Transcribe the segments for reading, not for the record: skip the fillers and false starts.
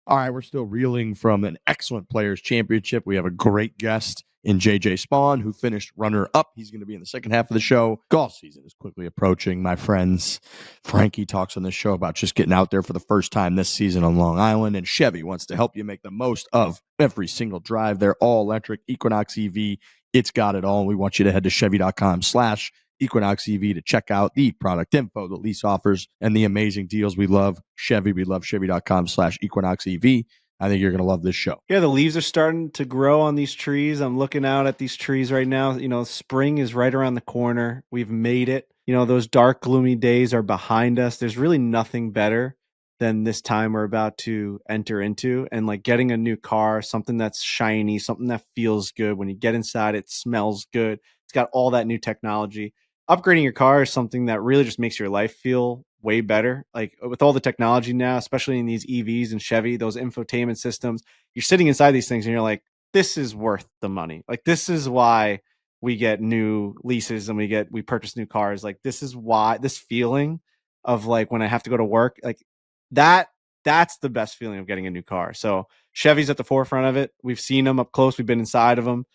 All right, we're still reeling from an excellent Players Championship. We have a great guest in JJ Spaun, who finished runner-up. He's going to be in the second half of the show. Golf season is quickly approaching, my friends. Frankie talks on this show about just getting out there for the first time this season on Long Island, and Chevy wants to help you make the most of every single drive. They're all-electric Equinox EV. It's got it all. We want you to head to Chevy.com/Equinox EV to check out the product info, the lease offers, and the amazing deals. We love Chevy. We love Chevy.com/Equinox EV. I think you're going to love this show. Yeah, the leaves are starting to grow on these trees. I'm looking out at these trees right now. You know, spring is right around the corner. We've made it. You know, those dark, gloomy days are behind us. There's really nothing better than this time we're about to enter into. And like getting a new car, something that's shiny, something that feels good. When you get inside, it smells good. It's got all that new technology. Upgrading your car is something that really just makes your life feel way better. Like with all the technology now, especially in these EVs and Chevy, those infotainment systems, you're sitting inside these things and you're like, this is worth the money. Like this is why we get new leases and we purchase new cars. Like this is why this feeling of like when I have to go to work, like that's the best feeling of getting a new car. So Chevy's at the forefront of it. We've seen them up close. We've been inside of them.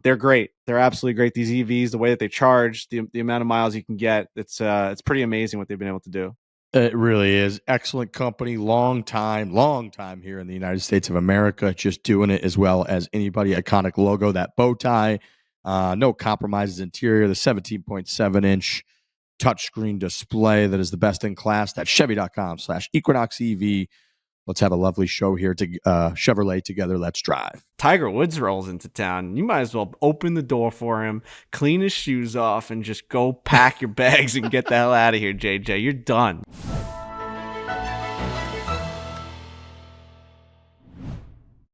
They're great. They're absolutely great. These EVs, the way that they charge, the amount of miles you can get, it's pretty amazing what they've been able to do. It really is. Excellent company. Long time here in the United States of America. Just doing it as well as anybody. Iconic logo, that bow tie. No compromises interior. The 17.7-inch touchscreen display that is the best in class. That's Chevy.com/Equinox EV. Let's have a lovely show here to Chevrolet together. Let's drive. Tiger Woods rolls into town. You might as well open the door for him, clean his shoes off, and just go pack your bags and get the hell out of here, JJ. You're done.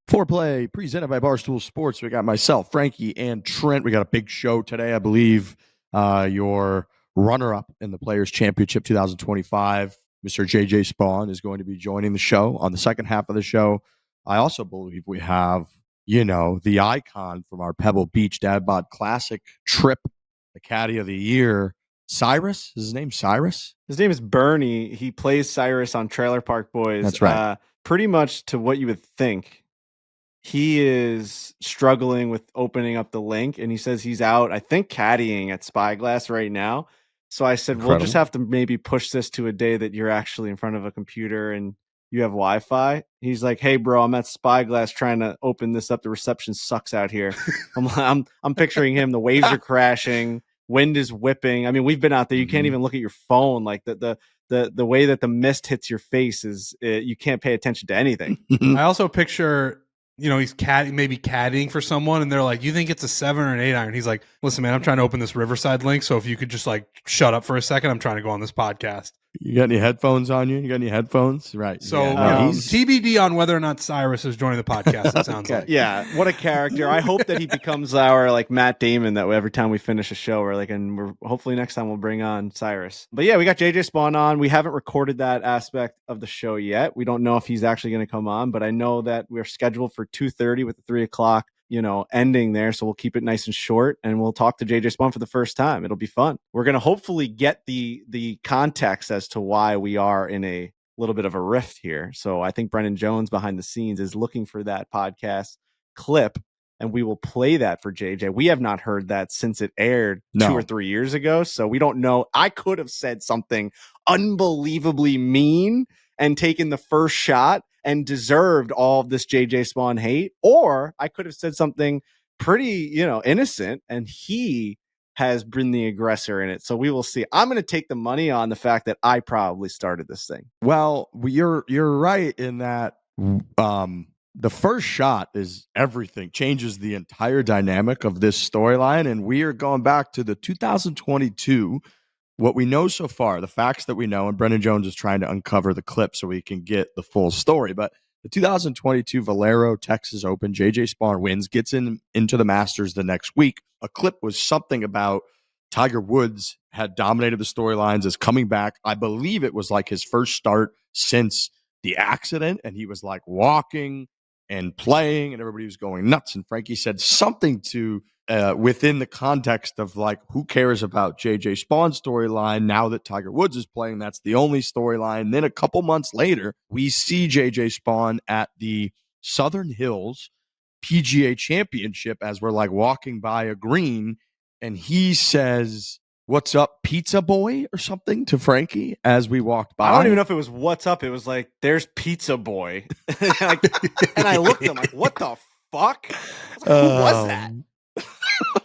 Foreplay presented by Barstool Sports. We got myself, Frankie, and Trent. We got a big show today. I believe your runner-up in the Players Championship 2025, Mr. JJ Spaun, is going to be joining the show on the second half of the show. I also believe we have, the icon from our Pebble Beach Dad Bod Classic trip, the caddy of the year, Cyrus. Is his name Cyrus? His name is Bernie. He plays Cyrus on Trailer Park Boys. That's right. Pretty much to what you would think. He is struggling with opening up the link, and he says he's out, I think, caddying at Spyglass right now. So I said, We'll just have to maybe push this to a day that you're actually in front of a computer and you have Wi-Fi. He's like, hey, bro, I'm at Spyglass trying to open this up. The reception sucks out here. I'm picturing him. The waves are crashing. Wind is whipping. I mean, we've been out there. You can't even look at your phone. Like the way that the mist hits your face is you can't pay attention to anything. I also picture, he's maybe caddying for someone, and they're like, you think it's a 7 or an 8 iron? He's like, listen, man, I'm trying to open this Riverside link, so if you could just like shut up for a second, I'm trying to go on this podcast. You got any headphones on you? You got any headphones? Right. So TBD on whether or not Cyrus is joining the podcast, it sounds like. Yeah, what a character. I hope that he becomes our like Matt Damon, that every time we finish a show, we're hopefully next time we'll bring on Cyrus. But yeah, we got JJ Spaun on. We haven't recorded that aspect of the show yet. We don't know if he's actually going to come on, but I know that we're scheduled for 2:30 with the 3 o'clock ending there. So we'll keep it nice and short, and we'll talk to JJ Spaun for the first time. It'll be fun. We're going to hopefully get the context as to why we are in a little bit of a rift here. So I think Brendan Jones behind the scenes is looking for that podcast clip, and we will play that for JJ. We have not heard that since it aired 2 or 3 years ago. So we don't know. I could have said something unbelievably mean and taken the first shot and deserved all of this JJ Spaun hate, or I could have said something pretty, innocent, and he has been the aggressor in it. So we will see. I'm going to take the money on the fact that I probably started this thing. Well, you're right in that the first shot is everything, changes the entire dynamic of this storyline, and we are going back to the 2022. What we know so far, the facts that we know, and Brendan Jones is trying to uncover the clip so we can get the full story. But the 2022 Valero Texas Open, JJ Spaun wins, gets into the Masters the next week. A clip was something about Tiger Woods had dominated the storylines, is coming back. I believe it was like his first start since the accident, and he was like walking and playing, and everybody was going nuts. And Frankie said something to within the context of like, who cares about JJ Spaun's storyline now that Tiger Woods is playing? That's the only storyline. Then a couple months later, we see JJ Spaun at the Southern Hills PGA Championship as we're like walking by a green, and he says, "What's up, pizza boy?" or something to Frankie as we walked by. I don't even know if it was "What's up." It was like, "There's pizza boy," and I looked at him like, "What the fuck? Who was that?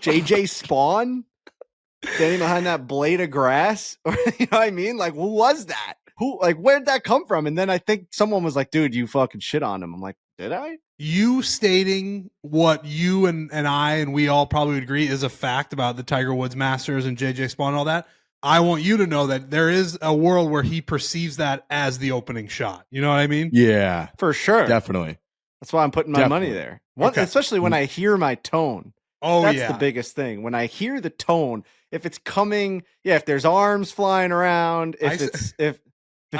JJ Spaun standing behind that blade of grass?" Or you know what I mean? Like, who was that? Who? Like, where'd that come from? And then I think someone was like, "Dude, you fucking shit on him." I'm like, "Did I?" You stating what you and I and we all probably would agree is a fact about the Tiger Woods Masters and JJ Spaun and all that. I want you to know that there is a world where he perceives that as the opening shot. You know what I mean? Yeah, for sure. Definitely. That's why I'm putting my money there. Especially when I hear my tone. Oh, that's the biggest thing. When I hear the tone, if it's coming, if there's arms flying around, if it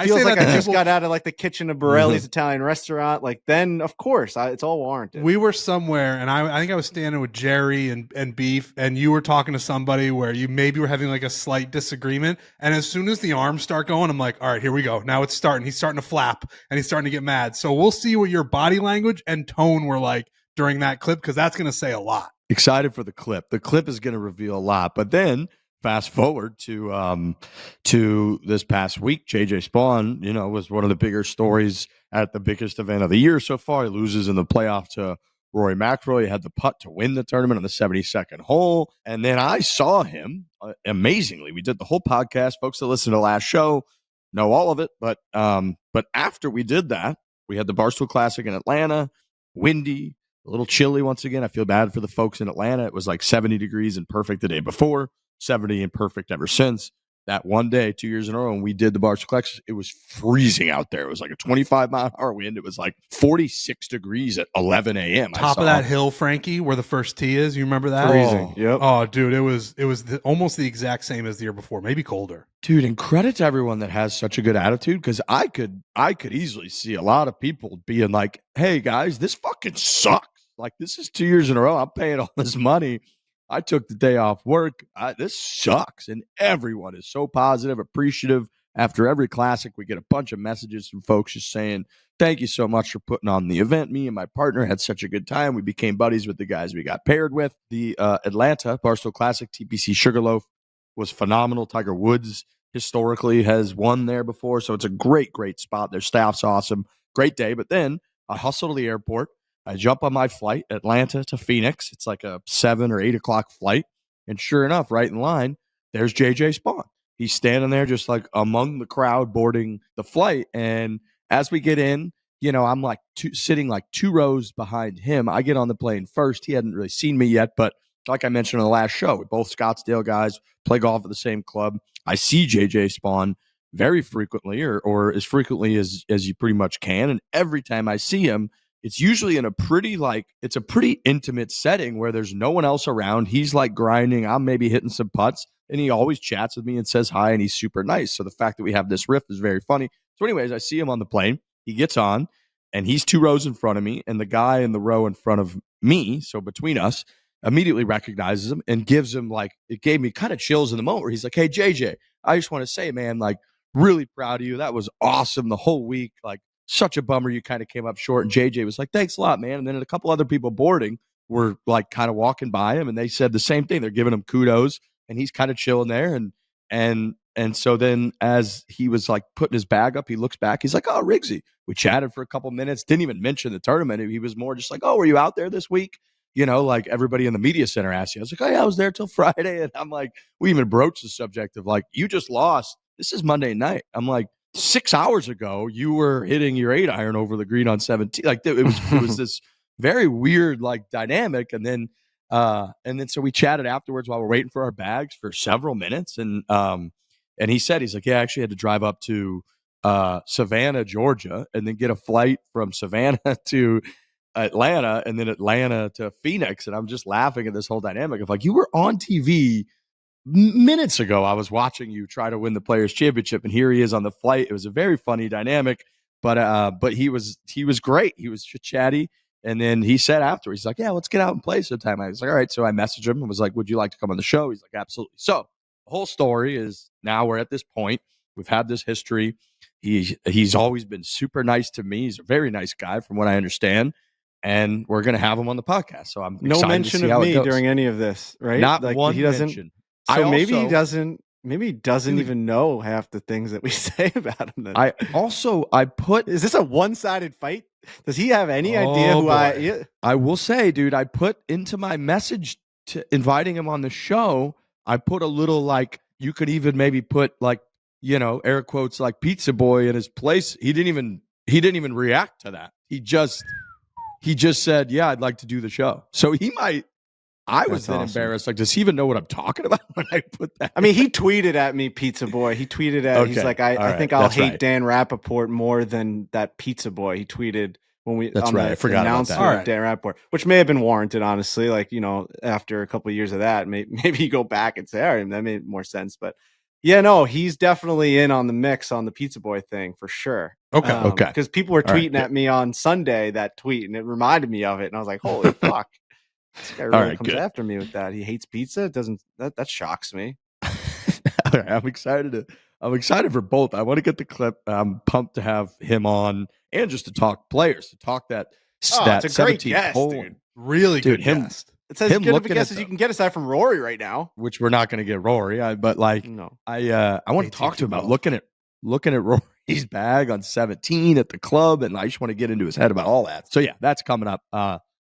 feels like I just got out of like the kitchen of Borelli's Italian restaurant, like then of course it's all warranted. We were somewhere, and I think I was standing with Jerry and Beef, and you were talking to somebody where you maybe were having like a slight disagreement. And as soon as the arms start going, I'm like, all right, here we go. Now it's starting. He's starting to flap, and he's starting to get mad. So we'll see what your body language and tone were like during that clip, because that's going to say a lot. Excited for the clip. The clip is going to reveal a lot. But then fast forward to this past week, JJ Spaun, was one of the bigger stories at the biggest event of the year so far. He loses in the playoff to Rory McIlroy. He had the putt to win the tournament on the 72nd hole. And then I saw him amazingly. We did the whole podcast. Folks that listen to the last show know all of it. But after we did that, we had the Barstool Classic in Atlanta, windy, a little chilly once again. I feel bad for the folks in Atlanta. It was like 70 degrees and perfect the day before, 70 and perfect ever since. That one day, 2 years in a row, when we did the Barstool Classic, it was freezing out there. It was like a 25-mile-an-hour wind. It was like 46 degrees at 11 a.m. Top of that hill, Frankie, where the first tee is. You remember that? Freezing. Yep. Oh, dude, it was almost the exact same as the year before, maybe colder. Dude, and credit to everyone that has such a good attitude, because I could easily see a lot of people being like, "Hey guys, this fucking sucks. Like, this is 2 years in a row. I'm paying all this money. I took the day off work. This sucks." And everyone is so positive, appreciative. After every classic, we get a bunch of messages from folks just saying, "Thank you so much for putting on the event. Me and my partner had such a good time. We became buddies with the guys we got paired with." The Atlanta Barstool Classic TPC Sugarloaf was phenomenal. Tiger Woods historically has won there before, so it's a great, great spot. Their staff's awesome. Great day. But then I hustle to the airport. I jump on my flight, Atlanta to Phoenix. It's like a 7 or 8 o'clock flight. And sure enough, right in line, there's JJ Spaun. He's standing there just like among the crowd boarding the flight. And as we get in, I'm like sitting like 2 rows behind him. I get on the plane first. He hadn't really seen me yet, but like I mentioned on the last show, we're both Scottsdale guys, play golf at the same club. I see JJ Spaun very frequently or as frequently as you pretty much can. And every time I see him, it's usually in a pretty intimate setting where there's no one else around. He's like grinding. I'm maybe hitting some putts, and he always chats with me and says hi, and he's super nice. So the fact that we have this riff is very funny. So anyways, I see him on the plane. He gets on, and he's 2 rows in front of me, and the guy in the row in front of me, so between us, immediately recognizes him and gives him it gave me kind of chills in the moment where he's like, "Hey, JJ, I just want to say, man, like, really proud of you. That was awesome the whole week. Like, such a bummer you kind of came up short." And JJ was like, "Thanks a lot, man." And then a couple other people boarding were like kind of walking by him, and they said the same thing. They're giving him kudos, and he's kind of chilling there. And so then as he was like putting his bag up, he looks back. He's like, "Oh, Riggsy." We chatted for a couple minutes. Didn't even mention the tournament. He was more just like, "Oh, were you out there this week?" Like everybody in the media center asked you. I was like, "Oh yeah, I was there till Friday." And I'm like, we even broached the subject of like, "You just lost. This is Monday night." I'm like, 6 hours ago, you were hitting your 8-iron over the green on 17. Like it was this very weird like dynamic. And then so we chatted afterwards while we're waiting for our bags for several minutes. And he said, he's like, "Yeah, I actually had to drive up to Savannah, Georgia, and then get a flight from Savannah to Atlanta, and then Atlanta to Phoenix." And I'm just laughing at this whole dynamic of like, you were on TV minutes ago. I was watching you try to win the Players Championship, and here he is on the flight. It was a very funny dynamic, but he was great. He was chatty, And then he said after, he's like, yeah, let's get out and play sometime. I was like, all right. So I messaged him and was like, would you like to come on the show? He's like, absolutely. So the whole story is now we're at this point. We've had this history. He's always been super nice to me. He's a very nice guy from what I understand. And we're going to have him on the podcast. So I'm no excited mention to see of how it me goes. during any of this, right? Not like, one he doesn't, mention. So maybe also, he doesn't. Maybe he doesn't Dude. even know half the things that we say about him. Then. I put. Is this a one-sided fight? Does he have any idea who boy. Yeah. I will say, dude, I put into my message to inviting him on the show, I put a little like, you could even maybe put like, you know, air quotes like Pizza Boy in his place. He didn't even react to that. He just said, yeah, I'd like to do the show. So he might. I was then embarrassed. Like, does he even know what I'm talking about when I put that? I mean, he tweeted at me, Pizza Boy. He tweeted at, he's like, I think I'll hate Dan Rappaport more than that Pizza Boy. He tweeted when we, That's right. I forgot about that. Of Dan Rappaport, which may have been warranted, honestly. Like, you know, after a couple of years of that, maybe you go back and say, all right, that made more sense. But yeah, no, he's definitely in on the mix on the Pizza Boy thing for sure. Okay. Because people were tweeting at me on Sunday that tweet, and it reminded me of it. And I was like, holy fuck. This guy really comes after me with that. He hates pizza. It doesn't that shocks me. I'm excited for both. I want to get the clip. I'm pumped to have him on and just to talk players, to talk that it's a great guest, dude. Really good guest. It's as good of a guest as you can get aside from Rory right now. Which we're not going to get Rory. I want to talk to him about looking at Rory's bag on 17 at the club, and I just want to get into his head about all that. So yeah, that's coming up.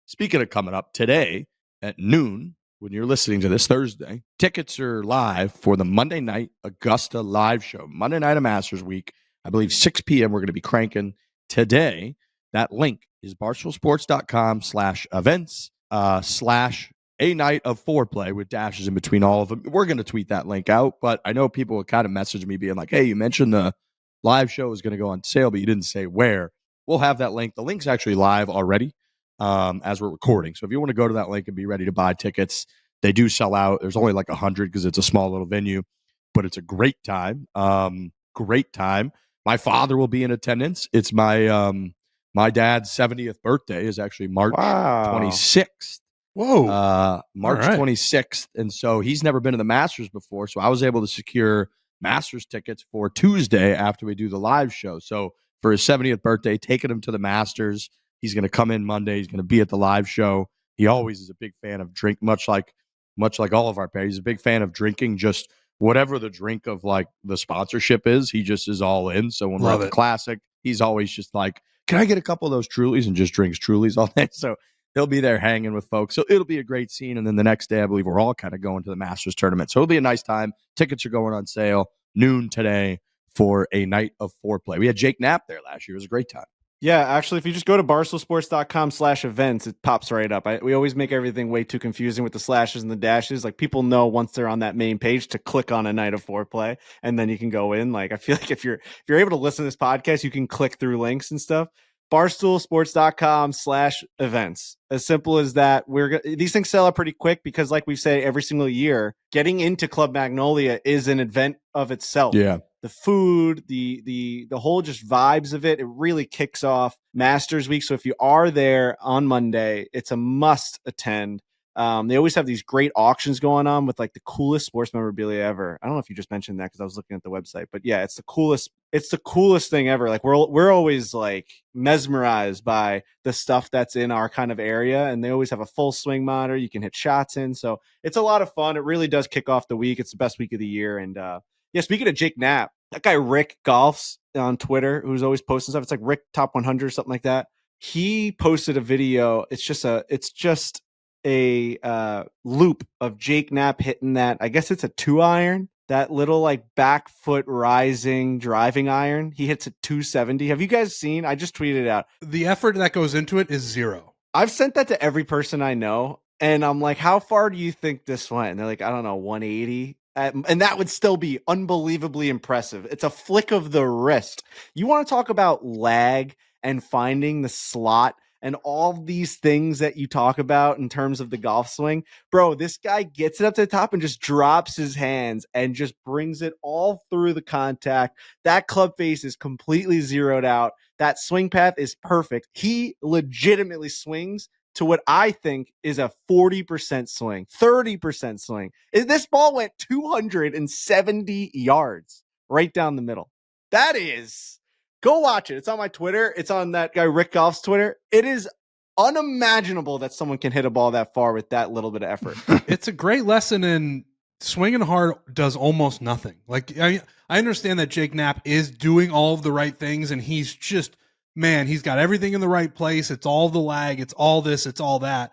Speaking of coming up, today at noon, when you're listening to this Thursday, tickets are live for the Monday night Augusta live show. Monday night of Masters Week, I believe 6 p.m. We're going to be cranking today. That link is barstoolsports.com/events /a night of foreplay with dashes in between all of them. We're going to tweet that link out, but I know people would kind of message me being like, hey, you mentioned the live show is going to go on sale, but you didn't say where. We'll have that link. The link's actually live already. As we're recording. So if you want to go to that link and be ready to buy tickets, they do sell out. There's only like 100 because it's a small little venue, but it's a great time. Great time. My father will be in attendance. It's my my dad's 70th birthday is actually March 26th. Whoa. March 26th. And so he's never been to the Masters before. So I was able to secure Masters tickets for Tuesday after we do the live show. So for his 70th birthday, taking him to the Masters. He's going to come in Monday. He's going to be at the live show. He always is a big fan of drink, much like all of our players. He's a big fan of drinking, just whatever the drink of like the sponsorship is. He just is all in. So when we're at the Classic, he's always just like, can I get a couple of those Trulies, and just drinks Trulies all day. So he'll be there hanging with folks. So it'll be a great scene. And then the next day, I believe we're all kind of going to the Masters tournament. So it'll be a nice time. Tickets are going on sale noon today for a night of foreplay. We had Jake Knapp there last year. It was a great time. Yeah, actually, if you just go to barstoolsports.com/events, it pops right up. We always make everything way too confusing with the slashes and the dashes. Like, people know once they're on that main page to click on a night of foreplay, and then you can go in. Like, I feel like if you're able to listen to this podcast, you can click through links and stuff. barstoolsports.com/events. As simple as that. These things sell out pretty quick because, like we say every single year, getting into Club Magnolia is an event of itself. Yeah. The food, the whole just vibes of it, it really kicks off Masters Week. So if you are there on Monday, it's a must attend. They always have these great auctions going on with like the coolest sports memorabilia ever. I don't know if you just mentioned that because I was looking at the website, but yeah, it's the coolest thing ever. Like we're always like mesmerized by the stuff that's in our kind of area, and they always have a full swing monitor you can hit shots in. So it's a lot of fun. It really does kick off the week. It's the best week of the year. And yeah, speaking of Jake Knapp, that guy Rick Golfs on Twitter, who's always posting stuff. It's like Rick Top 100 or something like that. He posted a video. It's just a loop of Jake Knapp hitting that. I guess it's a 2-iron. That little like back foot rising driving iron. He hits a 270. Have you guys seen? I just tweeted it out. The effort that goes into it is zero. I've sent that to every person I know, and I'm like, how far do you think this went? And they're like, I don't know, 180. And that would still be unbelievably impressive. It's a flick of the wrist. You want to talk about lag and finding the slot and all these things that you talk about in terms of the golf swing. Bro, this guy gets it up to the top and just drops his hands and just brings it all through the contact. That club face is completely zeroed out. That swing path is perfect. He legitimately swings to what I think is a 40% swing, 30% swing. This ball went 270 yards right down the middle. That is, go watch it. It's on my Twitter. It's on that guy Rick Goff's Twitter. It is unimaginable that someone can hit a ball that far with that little bit of effort. It's a great lesson in swinging hard does almost nothing. Like I understand that Jake Knapp is doing all of the right things, and he's just, man, he's got everything in the right place. It's all the lag. It's all this. It's all that.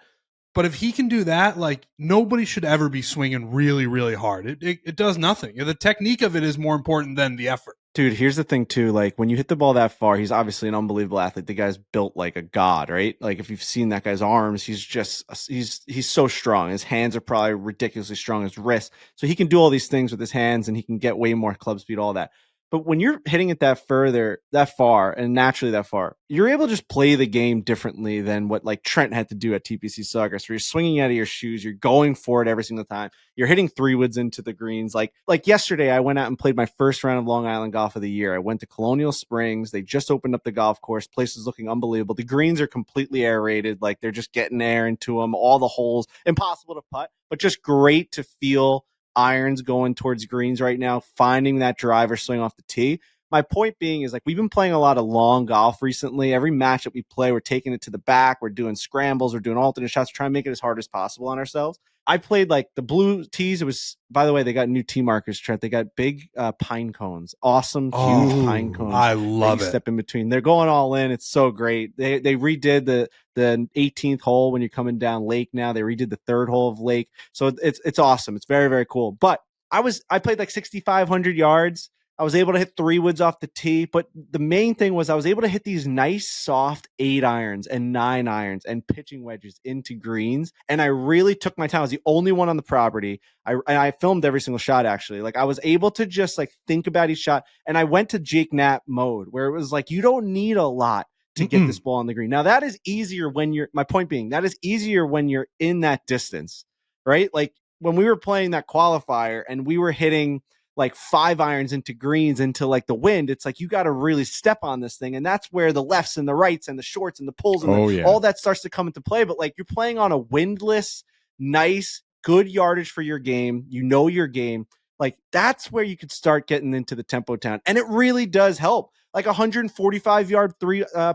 But if he can do that, like nobody should ever be swinging really, really hard. It does nothing. The technique of it is more important than the effort. Dude, here's the thing too. Like when you hit the ball that far, he's obviously an unbelievable athlete. The guy's built like a god, right? Like if you've seen that guy's arms, he's so strong. His hands are probably ridiculously strong. His wrists, so he can do all these things with his hands, and he can get way more club speed. All that. But when you're hitting it that far, and naturally that far, you're able to just play the game differently than what like Trent had to do at TPC Sawgrass, where you're swinging out of your shoes, you're going for it every single time, you're hitting 3-woods into the greens. Like yesterday, I went out and played my first round of Long Island golf of the year. I went to Colonial Springs. They just opened up the golf course. Place is looking unbelievable. The greens are completely aerated, like they're just getting air into them. All the holes, impossible to putt, but just great to feel irons going towards greens right now, finding that driver swing off the tee. My point being is like we've been playing a lot of long golf recently. Every match that we play, we're taking it to the back. We're doing scrambles. We're doing alternate shots. We're trying to make it as hard as possible on ourselves. I played like the blue tees. It was, by the way, they got new tee markers, Trent. They got big pine cones, awesome, huge pine cones. I love it. Step in between. They're going all in. It's so great. They redid the 18th hole when you're coming down Lake now. They redid the 3rd hole of Lake. So it's awesome. It's very, very cool. But I played like 6,500 yards. I was able to hit 3-woods off the tee, but the main thing was I was able to hit these nice, soft 8 irons and 9 irons and pitching wedges into greens. And I really took my time. I was the only one on the property. I filmed every single shot, actually. Like I was able to just like think about each shot. And I went to Jake Knapp mode where it was like, you don't need a lot to get this ball on the green. Now that is easier my point being, that is easier when you're in that distance, right? Like when we were playing that qualifier and we were hitting like 5 irons into greens into like the wind, it's like you got to really step on this thing, and that's where the lefts and the rights and the shorts and the pulls and all that starts to come into play. But like you're playing on a windless, nice, good yardage for your game, you know your game, like that's where you could start getting into the tempo town, and it really does help. Like 145 yard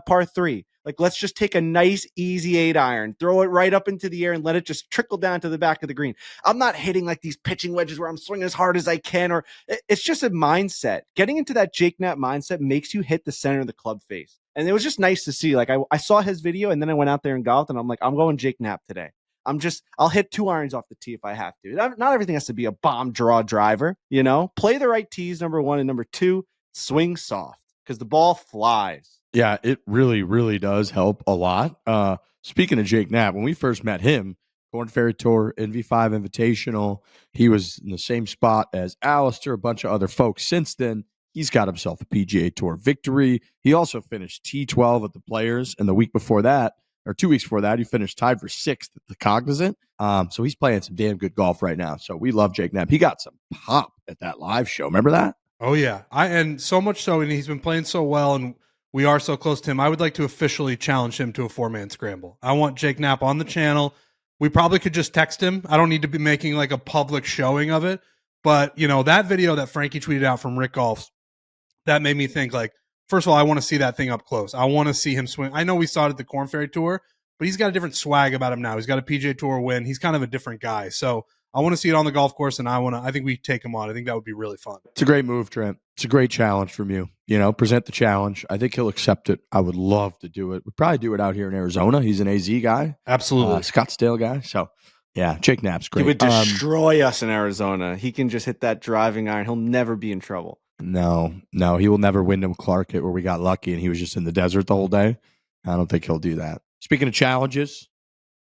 par 3. Like, let's just take a nice, easy 8 iron, throw it right up into the air and let it just trickle down to the back of the green. I'm not hitting like these pitching wedges where I'm swinging as hard as I can, or it's just a mindset. Getting into that Jake Knapp mindset makes you hit the center of the club face. And it was just nice to see. Like I saw his video and then I went out there and golfed and I'm like, I'm going Jake Knapp today. I'll hit 2 irons off the tee if I have to. Not everything has to be a bomb draw driver, you know, play the right tees, number 1, and number 2, swing soft because the ball flies. Yeah, it really, really does help a lot. Speaking of Jake Knapp, when we first met him, Corn Ferry Tour, NV5 Invitational, he was in the same spot as Alistair, a bunch of other folks. Since then, he's got himself a PGA Tour victory. He also finished T12 at the Players, and the week before that, or 2 weeks before that, he finished tied for 6th at the Cognizant. So he's playing some damn good golf right now. So we love Jake Knapp. He got some pop at that live show. Remember that? Oh, yeah. And so much so, and he's been playing so well, and we are so close to him. I would like to officially challenge him to a 4-man scramble. I want Jake Knapp on the channel. We probably could just text him. I don't need to be making like a public showing of it. But, you know, that video that Frankie tweeted out from Rick Golf's, that made me think like, first of all, I want to see that thing up close. I want to see him swing. I know we saw it at the Corn Ferry Tour, but he's got a different swag about him now. He's got a PGA Tour win. He's kind of a different guy. So I want to see it on the golf course, and I think we take him on. I think that would be really fun. It's a great move, Trent. It's a great challenge from you. You know, present the challenge. I think he'll accept it. I would love to do it. We'd probably do it out here in Arizona. He's an AZ guy. Absolutely. Scottsdale guy. So, yeah, Jake Knapp's great. He would destroy us in Arizona. He can just hit that driving iron. He'll never be in trouble. No, he will never Wyndham Clark it where we got lucky and he was just in the desert the whole day. I don't think he'll do that. Speaking of challenges,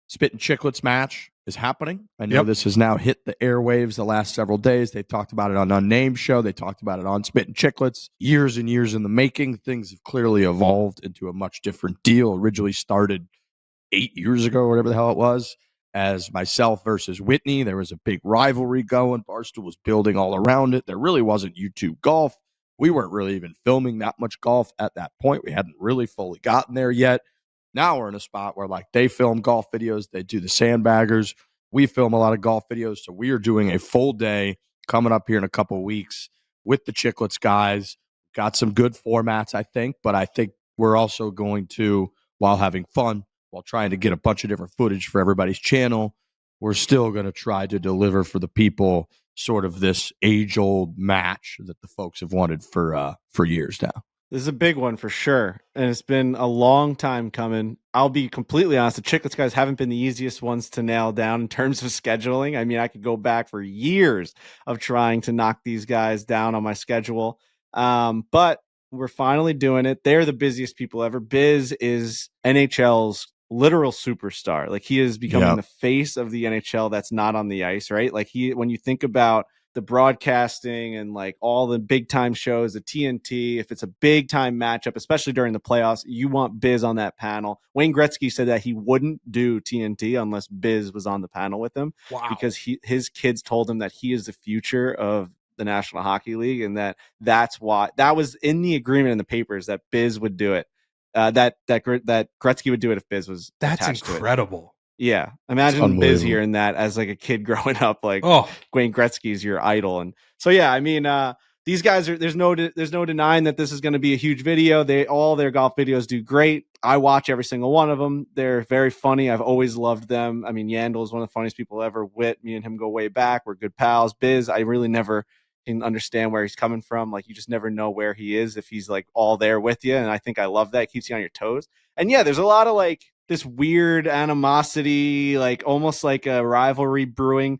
Spittin Chiclets match is happening. I know this has now hit the airwaves the last several days. They've talked about it on Unnamed Show. They talked about it on Spittin Chiclets. Years and years in the making. Things have clearly evolved into a much different deal. Originally started 8 years ago, or whatever the hell it was, as myself versus Whitney. There was a big rivalry going. Barstool was building all around it. There really wasn't YouTube golf. We weren't really even filming that much golf at that point. We hadn't really fully gotten there yet. Now we're in a spot where like they film golf videos, they do the sandbaggers. We film a lot of golf videos. So we are doing a full day coming up here in a couple of weeks with the Chiclets guys. Got some good formats, I think, but I think we're also going to, while having fun, while trying to get a bunch of different footage for everybody's channel, we're still going to try to deliver for the people sort of this age-old match that the folks have wanted for years now. This is a big one for sure, and it's been a long time coming. I'll be completely honest, the Chiclets guys haven't been the easiest ones to nail down in terms of scheduling. I mean, I could go back for years of trying to knock these guys down on my schedule, but we're finally doing it. They're the busiest people ever. Biz is NHL's literal superstar. Like, he is becoming the face of the NHL that's not on the ice, right? Like, when you think about the broadcasting and like all the big time shows, the TNT, if it's a big time matchup, especially during the playoffs, you want Biz on that panel. Wayne Gretzky said that he wouldn't do TNT unless Biz was on the panel with him. Wow. Because his kids told him that he is the future of the National Hockey League, and that's why that was in the agreement in the papers that Biz would do it. That Gretzky would do it if Biz was. That's incredible. Yeah, imagine Biz hearing that as like a kid growing up, like Wayne Gretzky's your idol, and so yeah, I mean, these guys are there's no denying that this is going to be a huge video. All their golf videos do great. I watch every single one of them. They're very funny. I've always loved them. I mean, Yandel is one of the funniest people ever. Witt, me and him go way back. We're good pals. Biz, I really never can understand where he's coming from. Like, you just never know where he is if he's like all there with you, and I think I love that. It keeps you on your toes. And yeah, there's a lot of like this weird animosity, like almost like a rivalry brewing.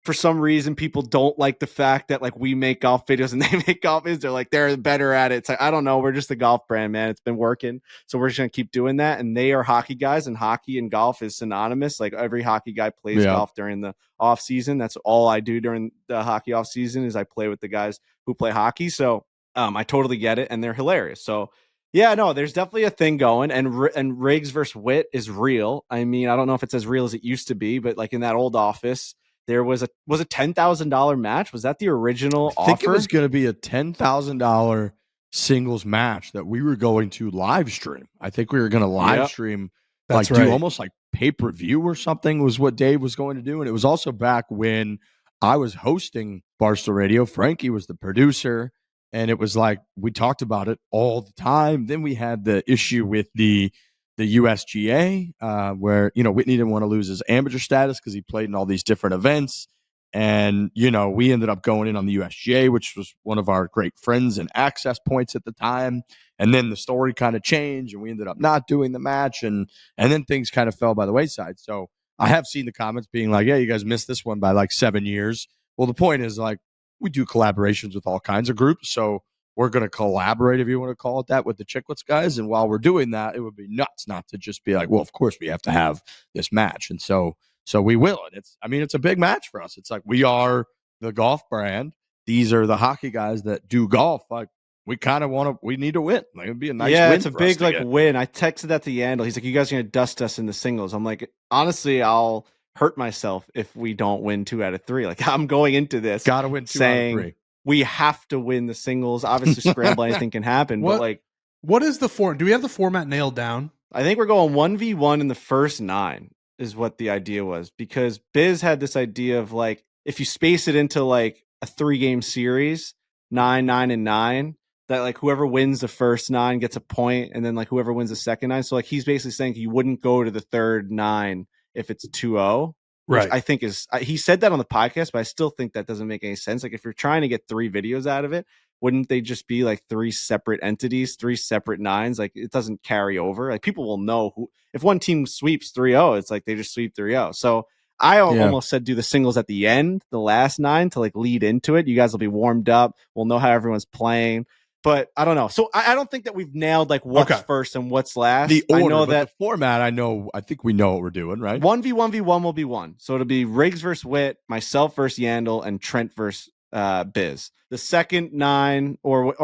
For some reason, people don't like the fact that like we make golf videos and they make golf videos. They're like, they're better at it. It's like, I don't know. We're just a golf brand, man. It's been working. So we're just going to keep doing that. And they are hockey guys, and hockey and golf is synonymous. Like, every hockey guy plays golf during the off season. That's all I do during the hockey off season is I play with the guys who play hockey. So I totally get it. And they're hilarious. So yeah, no, there's definitely a thing going, and Riggs versus Witt is real. I mean, I don't know if it's as real as it used to be, but like in that old office, there was a $10,000 match. Was that the original offer? I think it was going to be a $10,000 singles match that we were going to live stream. I think we were going to live stream, do almost like pay-per-view or something was what Dave was going to do. And it was also back when I was hosting Barstool Radio. Frankie was the producer. And it was like, we talked about it all the time. Then we had the issue with the USGA, where, Whitney didn't want to lose his amateur status because he played in all these different events. And, we ended up going in on the USGA, which was one of our great friends and access points at the time. And then the story kind of changed and we ended up not doing the match. And then things kind of fell by the wayside. So I have seen the comments being like, yeah, you guys missed this one by like 7 years. Well, the point is, like, we do collaborations with all kinds of groups. So we're going to collaborate, if you want to call it that, with the Chiclets guys. And while we're doing that, it would be nuts not to just be like, well, of course we have to have this match. And so we will. And it's a big match for us. It's like, we are the golf brand. These are the hockey guys that do golf. Like, we kind of we need to win. Like, it'd be a nice win. Yeah, it's a big win. I texted that to Yandel. He's like, you guys are going to dust us in the singles. I'm like, honestly, I'll hurt myself if we don't win 2 out of 3. Like, I'm going into this gotta win 2 out of 3. We have to win the singles. Obviously, scramble, anything can happen. But like, what is the form? Do we have the format nailed down? I think we're going 1v1 in the first 9 is what the idea was, because Biz had this idea of like, if you space it into like a 3-game series, 9, 9, and 9, that like whoever wins the first 9 gets a point, and then like whoever wins the second 9. So like, he's basically saying you wouldn't go to the third 9 if it's 2-0. Which I think he said that on the podcast, but I still think that doesn't make any sense. Like, if you're trying to get 3 videos out of it, wouldn't they just be like 3 separate entities, 3 separate 9s? Like, it doesn't carry over. Like, people will know if one team sweeps 3-0, it's like they just sweep 3-0. So I almost said do the singles at the end, the last 9, to like lead into it. You guys will be warmed up. We'll know how everyone's playing. But I don't know. So I don't think that we've nailed like what's first and what's last. The order, I know that the format. I think we know what we're doing, right? 1v1v1 will be 1. So it'll be Riggs versus Witt, myself versus Yandel, and Trent versus Biz. The second 9 or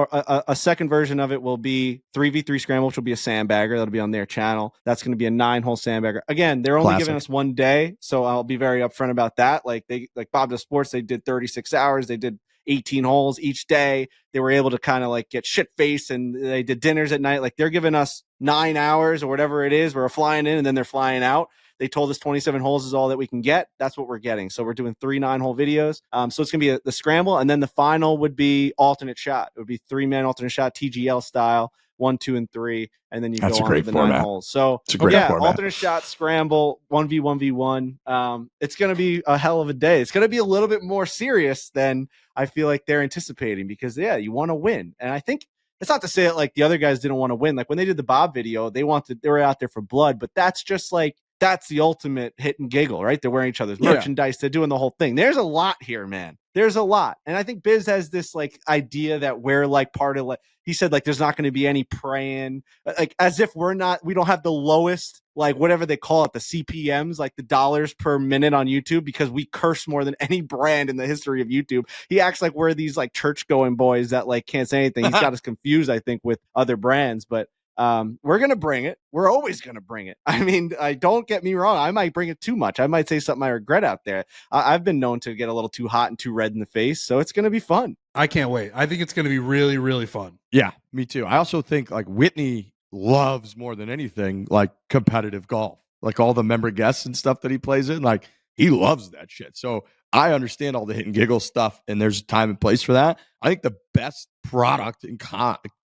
a second version of it will be 3v3 scramble, which will be a sandbagger. That'll be on their channel. That's going to be a 9-hole sandbagger. Again, they're only giving us 1 day, so I'll be very upfront about that. Like Barstool Sports, they did 36 hours. They did 18 holes each day. They were able to kind of like get shit faced, and they did dinners at night. Like they're giving us 9 hours or whatever it is. We're flying in and then they're flying out. They told us 27 holes is all that we can get. That's what we're getting. So we're doing 3 9-hole videos. So it's going to be the scramble. And then the final would be alternate shot. It would be 3-man alternate shot, TGL style, 1, 2, and 3. And then you That's go on to the format. 9 holes. So it's a great format. alternate shot, scramble, 1v1v1. It's going to be a hell of a day. It's going to be a little bit more serious than I feel like they're anticipating because, you want to win. And I think it's not to say that like the other guys didn't want to win. Like when they did the Bob video, they were out there for blood, but that's just like, that's the ultimate hit and giggle, right? They're wearing each other's merchandise. They're doing the whole thing. There's a lot here, man. There's a lot. And I think Biz has this like idea that we're like part of, like he said, like there's not going to be any praying, like as if we don't have the lowest, like whatever they call it, the CPMs, like the dollars per minute on YouTube, because we curse more than any brand in the history of YouTube. He acts like we're these like church going boys that like can't say anything. He's got us confused, I think, with other brands, but we're going to bring it. We're always going to bring it. I mean, don't get me wrong. I might bring it too much. I might say something I regret out there. I've been known to get a little too hot and too red in the face. So it's going to be fun. I can't wait. I think it's going to be really, really fun. Yeah, me too. I also think like Whitney loves more than anything, like competitive golf, like all the member guests and stuff that he plays in, like he loves that shit. So I understand all the hit and giggle stuff and there's time and place for that. I think the best product and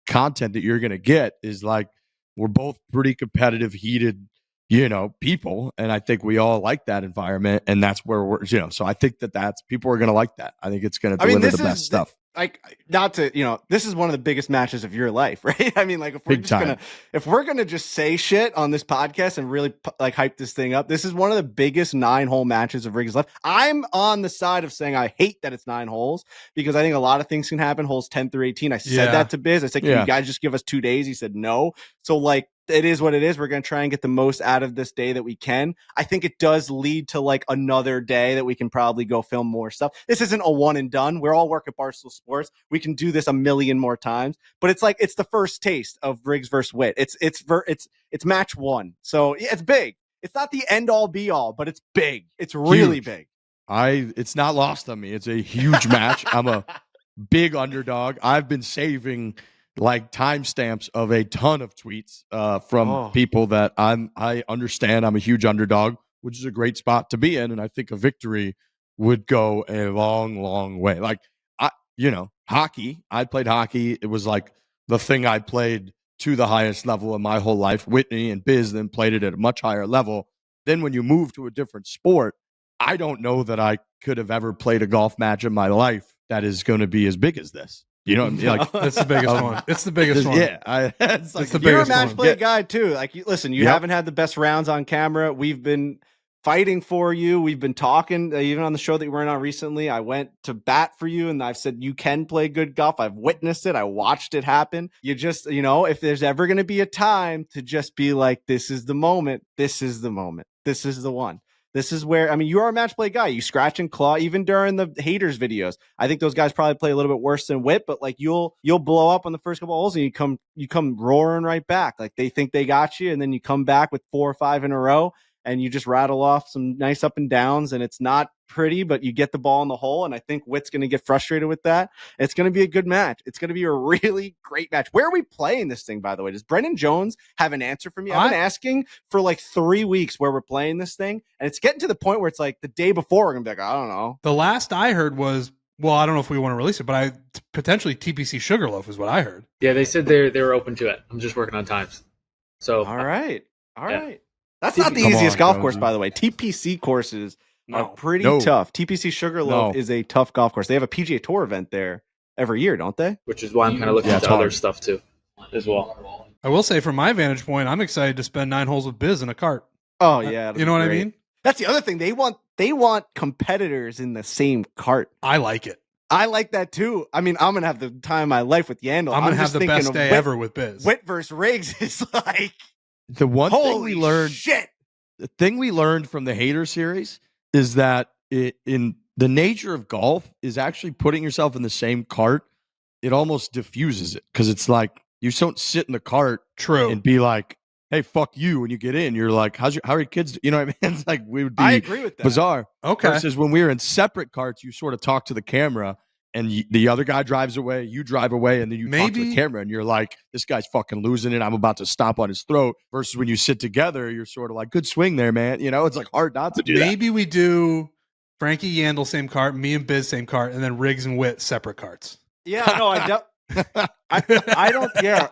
content that you're going to get is like we're both pretty competitive, heated, people, and I think we all like that environment, and that's where we're, so I think that's people are going to like that. I think it's going to deliver the best stuff. Like, not to, this is one of the biggest matches of your life, right? I mean, like if we're gonna just say shit on this podcast and really like hype this thing up, this is one of the biggest 9-hole matches of Riggs life. I'm on the side of saying I hate that it's 9 holes because I think a lot of things can happen. Holes 10 through 18. I said that to Biz. I said, can you guys just give us 2 days? He said no. So like, it is what it is. We're going to try and get the most out of this day that we can. I think it does lead to like another day that we can probably go film more stuff. This isn't a one and done. We're all work at Barstool Sports. We can do this a million more times, but it's like, it's the first taste of Riggs versus Witt. It's match 1. So yeah, it's big. It's not the end all be all, but it's big. It's really big. It's not lost on me. It's a huge match. I'm a big underdog. I've been saving like timestamps of a ton of tweets from people that I understand I'm a huge underdog, which is a great spot to be in. And I think a victory would go a long, long way. Like, hockey, I played hockey. It was like the thing I played to the highest level in my whole life. Whitney and Biz then played it at a much higher level. Then when you move to a different sport, I don't know that I could have ever played a golf match in my life that is going to be as big as this. You know what I mean? Like, that's the biggest one. It's the biggest one. Yeah. It's like, you're a match play guy too. Like, listen, you haven't had the best rounds on camera. We've been fighting for you. We've been talking, even on the show that you weren't on recently. I went to bat for you and I've said, you can play good golf. I've witnessed it. I watched it happen. You just, if there's ever going to be a time to just be like, this is the moment. This is the moment. This is the one. This is where, I mean, you are a match play guy. You scratch and claw even during the haters videos. I think those guys probably play a little bit worse than Witt, but like you'll blow up on the first couple of holes and you come roaring right back. Like they think they got you, and then you come back with 4 or 5 in a row and you just rattle off some nice up and downs, and it's not pretty, but you get the ball in the hole. And I think Witt's going to get frustrated with that. It's going to be a good match. It's going to be a really great match. Where are we playing this thing, by the way? Does Brendan Jones have an answer for me? I've been asking for like 3 weeks where we're playing this thing, and it's getting to the point where it's like the day before we're going to be like, I don't know. The last I heard was, well, I don't know if we want to release it, but potentially TPC Sugarloaf is what I heard. Yeah, they said they were open to it. I'm just working on times. So all right. That's not the easiest golf course, by the way. TPC courses are pretty tough. TPC Sugarloaf is a tough golf course. They have a PGA Tour event there every year, don't they? Which is why I'm kind of looking into other stuff too, as well. I will say, from my vantage point, I'm excited to spend 9 holes with Biz in a cart. Oh yeah, you know what I mean? That's the other thing. They want competitors in the same cart. I like it. I like that too. I mean, I'm gonna have the time of my life with Yandel. I'm gonna have the best day ever with Biz. Witt versus Riggs is like. The one thing we learned, shit. The thing we learned from the hater series is that in the nature of golf is actually putting yourself in the same cart. It almost diffuses it because it's like you don't sit in the cart and be like, "Hey, fuck you." When you get in, you're like, "How are your kids?" You know what I mean? It's like we would be. I agree with that. Bizarre. Okay. Versus when we were in separate carts, you sort of talk to the camera and the other guy drives away, you drive away, and then you talk to the Maybe- camera and you're like, this guy's fucking losing it. I'm about to stomp on his throat. Versus when you sit together, you're sort of like, good swing there, man. You know, it's like hard not to do that. Maybe we do Frankie Yandel same cart, me and Biz same cart, and then Riggs and Witt separate carts. Yeah, no, I don't. Yeah,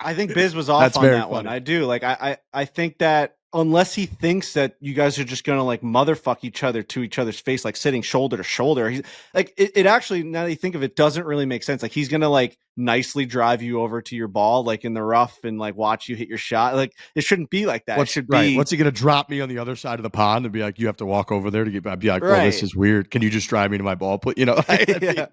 I think Biz was off That's on very that one. funny. I do. Like, I think that unless he thinks that you guys are just gonna like motherfuck each other to each other's face, like sitting shoulder to shoulder, he's like, it actually, now that you think of it, doesn't really make sense. Like, he's gonna like nicely drive you over to your ball, like in the rough, and like watch you hit your shot. Like, it shouldn't be like that. It should be. What's he going to drop me on the other side of the pond and be like, you have to walk over there to get, I'd be like, well, Right. this is weird. Can you just drive me to my ball? You know, Yeah.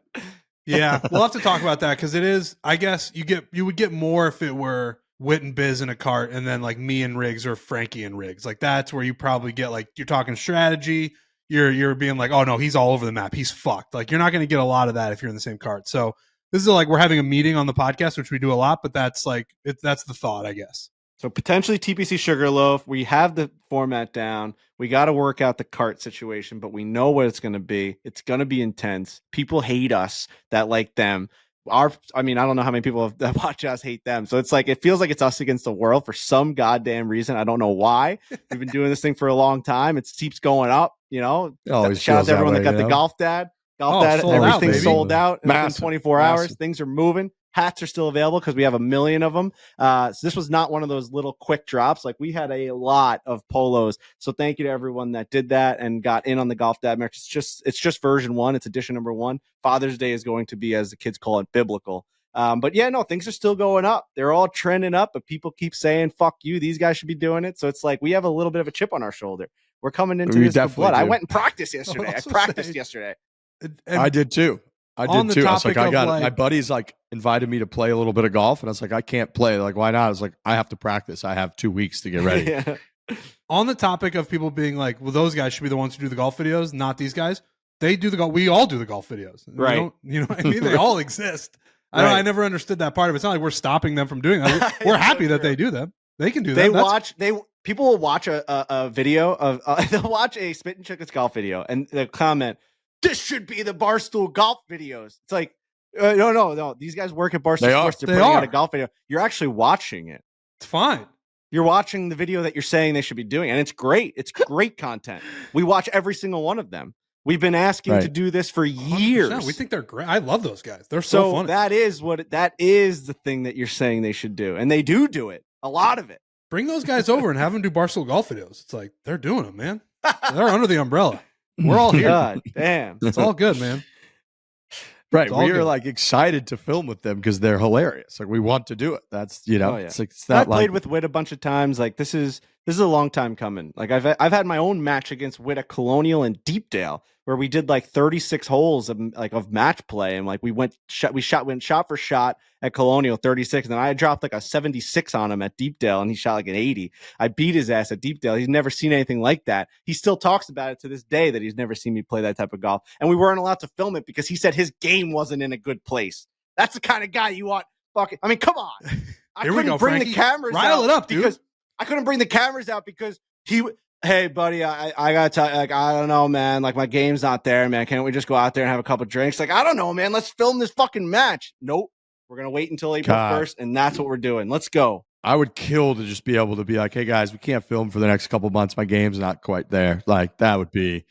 Yeah, we'll have to talk about that because it is. I guess you would get more if it were Witt and Biz in a cart, and then like me and Riggs or Frankie and Riggs. Like that's where you probably get like you're talking strategy. You're being like, oh no, he's all over the map. He's fucked. Like you're not going to get a lot of that if you're in the same cart. So this is like we're having a meeting on the podcast, which we do a lot, but that's like that's the thought, I guess. So potentially TPC Sugarloaf. We have the format down. We got to work out the cart situation, but we know what it's going to be. It's going to be intense. People hate us that like them. I don't know how many people that watch us hate them. So it's like, it feels like it's us against the world for some goddamn reason. I don't know why. We've been doing this thing for a long time. It keeps going up, you know. always Shout out feels to everyone that that way, got the you know? golf dad. Oh, sold out, Everything's baby. sold out in Massive, 24 hours. massive. Things are moving. Hats are still available because we have 1 million of them. So this was not one of those little quick drops. Like, we had a lot of polos. So thank you to everyone that did that and got in on the golf dad merch. It's just version 1. It's edition number 1. Father's Day is going to be, as the kids call it, biblical. But yeah, no, things are still going up. They're all trending up, but people keep saying, fuck you. These guys should be doing it. So it's like, we have a little bit of a chip on our shoulder. We're coming into We this for definitely blood. I do. went and practiced yesterday. I also practiced say- yesterday. And I did too. I on did the too. I was like, topic I of, got it. like- My buddies like invited me to play a little bit of golf, and I was like, I can't play. They're like, why not? I was like, I have to practice. I have 2 weeks to get ready. Yeah. On the topic of people being like, well, those guys should be the ones who do the golf videos, not these guys. They do the golf. We all do the golf videos. We Right. don't- You know what I mean? They all exist. Right. I never understood that part of it. It's not like we're stopping them from doing that. We're It's so happy that true. they do them. They can do They that. That's- people will watch a video of they'll watch a Spittin Chiclets golf video and they'll comment, this should be the Barstool golf videos. It's like, no. These guys work at Barstool They are. Sports. They're They putting out are. a golf video. You're actually watching it. It's fine. You're watching the video that you're saying they should be doing, and it's great. It's great content. We watch every single one of them. We've been asking to Right. do this for 100%. years. We think they're great. I love those guys. They're so so funny. that is the thing that you're saying they should do, and they do it. A lot of it. Bring those guys over and have them do Barstool golf videos. It's like they're doing them, man. They're under the umbrella. We're all here. God damn. It's all good, man. Right. It's all We are good. like excited to film with them because they're hilarious. Like we want to do it. That's, you know, Oh, yeah. it's I've not played like with Witt a bunch of times. Like, this is a long time coming. Like, I've had my own match against Witt at Colonial and Deepdale, where we did like 36 holes of match play, and like we went shot for shot at Colonial 36, and then I dropped like a 76 on him at Deepdale, and he shot like an 80. I beat his ass at Deepdale. He's never seen anything like that. He still talks about it to this day that he's never seen me play that type of golf, and we weren't allowed to film it because he said his game wasn't in a good place. That's the kind of guy you want. Fucking, I mean, come on. I Here we couldn't go, bring Frankie. the cameras Rile out it up, dude. because I couldn't bring the cameras out because hey buddy, I gotta tell you, like, I don't know, man, like my game's not there, man. Can't we just go out there and have a couple drinks? Like, I don't know, man, let's film this fucking match. Nope, we're gonna wait until April God. 1st, and that's what we're doing. Let's go. I would kill to just be able to be like, hey guys, we can't film for the next couple months. My game's not quite there. Like that'd be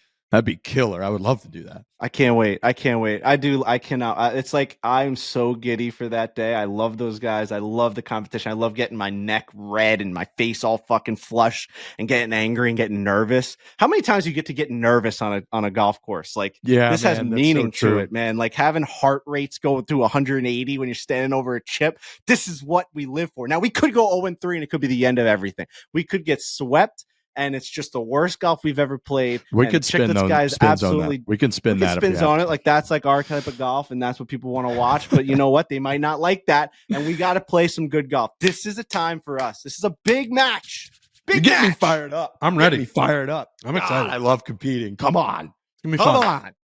killer. I would love to do that. I can't wait. I cannot. It's like, I'm so giddy for that day. I love those guys. I love the competition. I love getting my neck red and my face all fucking flush and getting angry and getting nervous. How many times you get to get nervous on a golf course? Like, Yeah, this has man, that's meaning so to true. it, man. Like, having heart rates go through 180 when you're standing over a chip. This is what we live for. Now, we could go 0-3 and it could be the end of everything. We could get swept, and it's just the worst golf we've ever played. We And could the spin Chiclets on guys spins on absolutely that. We can spin that. spins on it. Like, that's like our type of golf, and that's what people want to watch. But you know what? They might not like that, and we got to play some good golf. This is a time for us. This is a big match. You Big get me match. fired up. I'm Get ready. me fired up. I'm excited. God, I love competing. Come on. It's gonna be Come fun. on. It's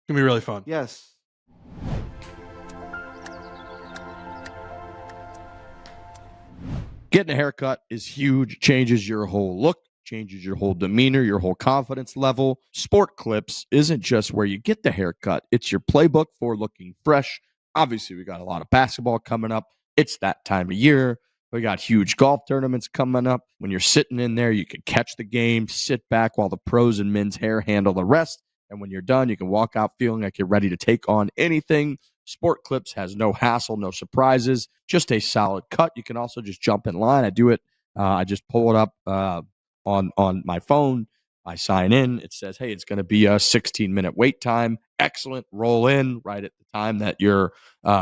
gonna be really fun. Yes. Getting a haircut is huge, changes your whole look. changes your whole demeanor, your whole confidence level. Sport Clips isn't just where you get the haircut, it's your playbook for looking fresh. Obviously, we got a lot of basketball coming up. It's that time of year. We got huge golf tournaments coming up. When you're sitting in there, you can catch the game, sit back while the pros and men's hair handle the rest. And when you're done, you can walk out feeling like you're ready to take on anything. Sport Clips has no hassle, no surprises, just a solid cut. You can also just jump in line. I do it. I just pull it up on my phone. I sign in. It says, hey, it's going to be a 16-minute wait time. Excellent. Roll in right at the time that your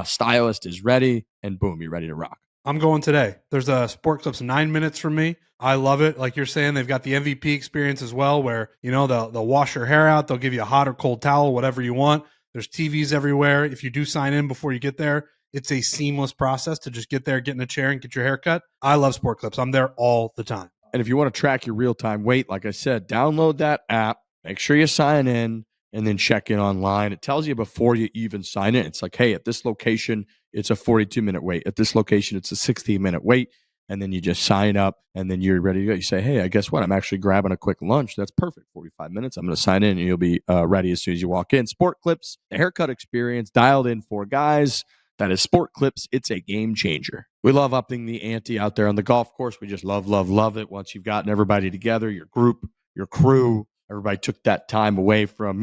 stylist is ready, and boom, you're ready to rock. I'm going today. There's a Sport Clips 9 minutes for me. I love it. Like you're saying, they've got the MVP experience as well, where they'll wash your hair out. They'll give you a hot or cold towel, whatever you want. There's TVs everywhere. If you do sign in before you get there, it's a seamless process to just get there, get in a chair, and get your hair cut. I love Sport Clips. I'm there all the time. And if you want to track your real-time weight, like I said, download that app, make sure you sign in, and then check in online. It tells you before you even sign in. It's like, hey, at this location, it's a 42-minute wait. At this location, it's a 16-minute wait. And then you just sign up, and then you're ready to go. You say, hey, I guess what? I'm actually grabbing a quick lunch. That's perfect. 45 minutes. I'm going to sign in, and you'll be ready as soon as you walk in. Sport Clips, the haircut experience dialed in for guys. That is Sport Clips. It's a game changer. We love upping the ante out there on the golf course. We just love, love, love it. Once you've gotten everybody together, your group, your crew, everybody took that time away from,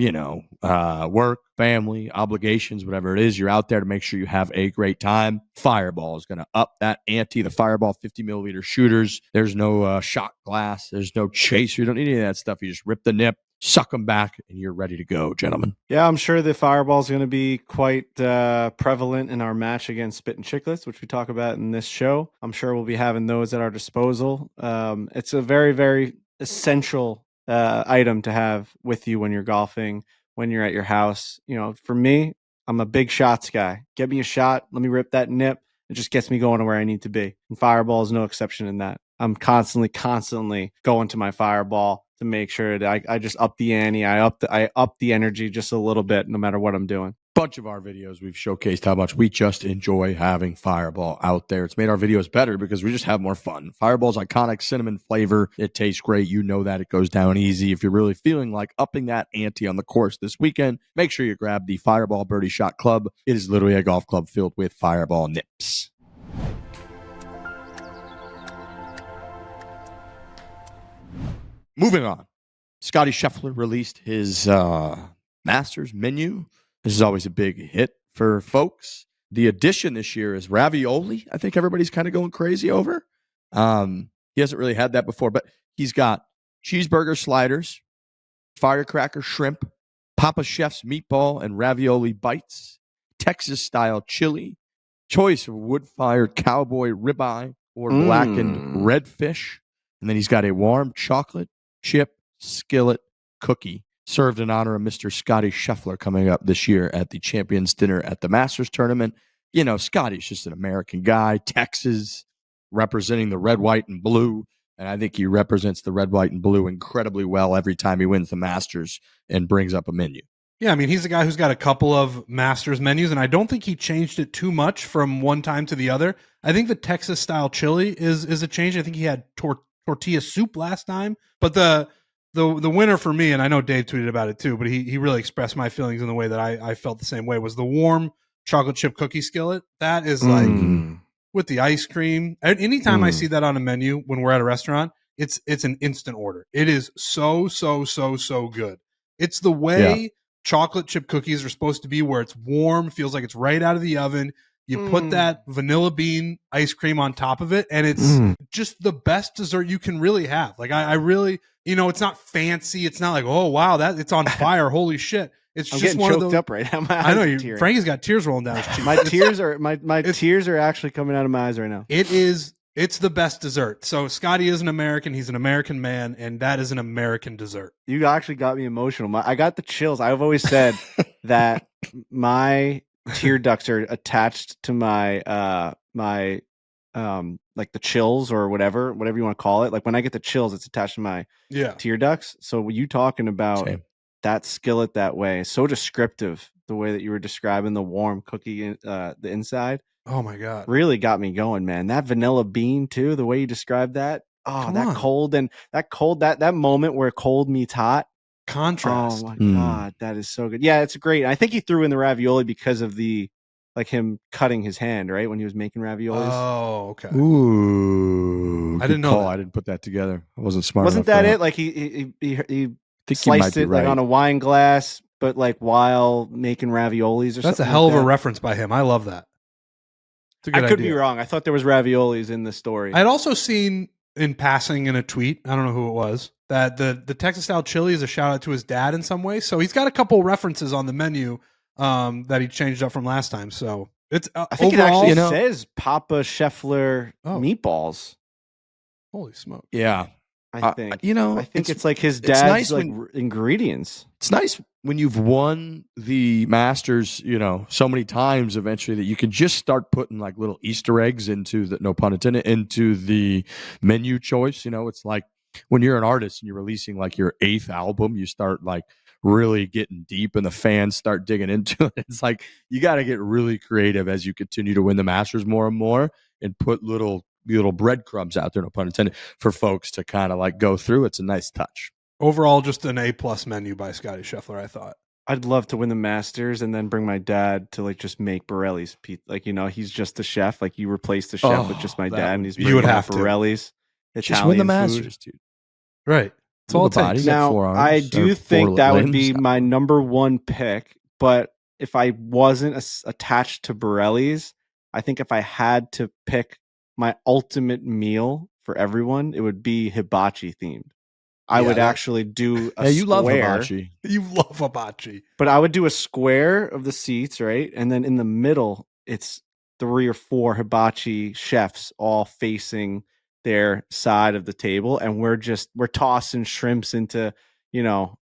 work, family, obligations, whatever it is. You're out there to make sure you have a great time. Fireball is going to up that ante. The Fireball 50-millimeter shooters. There's no shot glass. There's no chaser. You don't need any of that stuff. You just rip the nip, suck them back, and you're ready to go, gentlemen. Yeah, I'm sure the Fireball is going to be quite prevalent in our match against Spittin Chiclets, which we talk about in this show. I'm sure we'll be having those at our disposal. It's a very, very essential item to have with you when you're golfing, when you're at your house. For me, I'm a big shots guy. Get me a shot. Let me rip that nip. It just gets me going to where I need to be. And Fireball is no exception in that. I'm constantly going to my Fireball to make sure that I just up the ante. I up the energy just a little bit, no matter what I'm doing. Bunch of our videos, we've showcased how much we just enjoy having Fireball out there. It's made our videos better because we just have more fun. Fireball's iconic cinnamon flavor. It tastes great. You know that. It goes down easy. If you're really feeling like upping that ante on the course this weekend, make sure you grab the Fireball Birdie Shot Club. It is literally a golf club filled with Fireball nips. Moving on. Scottie Scheffler released his Masters menu. This is always a big hit for folks. The addition this year is ravioli. I think everybody's kind of going crazy over. He hasn't really had that before, but he's got cheeseburger sliders, firecracker shrimp, Papa Chef's meatball and ravioli bites, Texas-style chili, choice of wood-fired cowboy ribeye or blackened redfish. And then he's got a warm chocolate chip skillet cookie served in honor of Mr. Scottie Scheffler coming up this year at the Champions Dinner at the Masters Tournament. Scottie's just an American guy, Texas, representing the red, white, and blue. And I think he represents the red, white, and blue incredibly well every time he wins the Masters and brings up a menu. Yeah, I mean, he's a guy who's got a couple of Masters menus, and I don't think he changed it too much from one time to the other. I think the Texas-style chili is a change. I think he had tortilla soup last time, but the winner for me, and I know Dave tweeted about it too, but he really expressed my feelings in the way that I felt the same way, was the warm chocolate chip cookie skillet. That is like with the ice cream. Anytime I see that on a menu when we're at a restaurant, it's an instant order. It is so good. It's the way chocolate chip cookies are supposed to be, where it's warm, feels like it's right out of the oven. You put that vanilla bean ice cream on top of it, and it's just the best dessert you can really have. Like I really, it's not fancy. It's not like, oh wow, it's on fire. Holy shit! It's I'm just getting one of choked those. Up right now. I know Frankie's got tears rolling down his cheeks. My tears are my tears are actually coming out of my eyes right now. It's the best dessert. So Scottie is an American. He's an American man, and that is an American dessert. You actually got me emotional. I got the chills. I've always said that my tear ducts are attached to my like the chills or whatever you want to call it. Like when I get the chills, it's attached to my tear ducts. So you talking about that skillet that way, so descriptive, the way that you were describing the warm cookie, the inside. Oh my God. Really got me going, man. That vanilla bean too, the way you described that. Oh, Come that on. cold and that moment where cold meets hot. Contrast. Oh my God, that is so good. Yeah, it's great. I think he threw in the ravioli because of him cutting his hand, right? When he was making raviolis. Oh, okay. Ooh, I didn't know that. I didn't put that together. I wasn't smart. Wasn't enough that for it? Like he think you might sliced be it like right. on a wine glass, but like while making raviolis or something. That's a hell like of a that. reference by him. I love that. It's a good I could idea. be wrong. I thought there was raviolis in the story. I'd also seen in passing in a tweet, I don't know who it was, that the Texas style chili is a shout out to his dad in some way. So he's got a couple references on the menu that he changed up from last time. So it's I think overall, it actually says Papa Scheffler meatballs. Holy smoke! I think I think it's like his nice dad's ingredients. It's nice when you've won the Masters, so many times eventually that you can just start putting like little Easter eggs into the, no pun intended, into the menu choice. It's like when you're an artist and you're releasing like your 8th album, you start like really getting deep and the fans start digging into it. It's like you got to get really creative as you continue to win the Masters more and more and put little breadcrumbs out there, no pun intended, for folks to kind of like go through. It's a nice touch. Overall, just an A+ menu by Scottie Scheffler, I thought. I'd love to win the Masters and then bring my dad to like just make Borelli's pizza. Like, he's just the chef. Like you replace the chef with just my dad and he's you would have Borelli's. Just win the Masters, food. dude. Right. It's all it takes. Now, I do think that would be my number one pick, but if I wasn't attached to Borelli's, I think if I had to pick my ultimate meal for everyone, it would be hibachi themed. I would actually do a square. You love hibachi. You love hibachi. But I would do a square of the seats, right? And then in the middle, it's 3 or 4 hibachi chefs all facing their side of the table. And we're tossing shrimps into,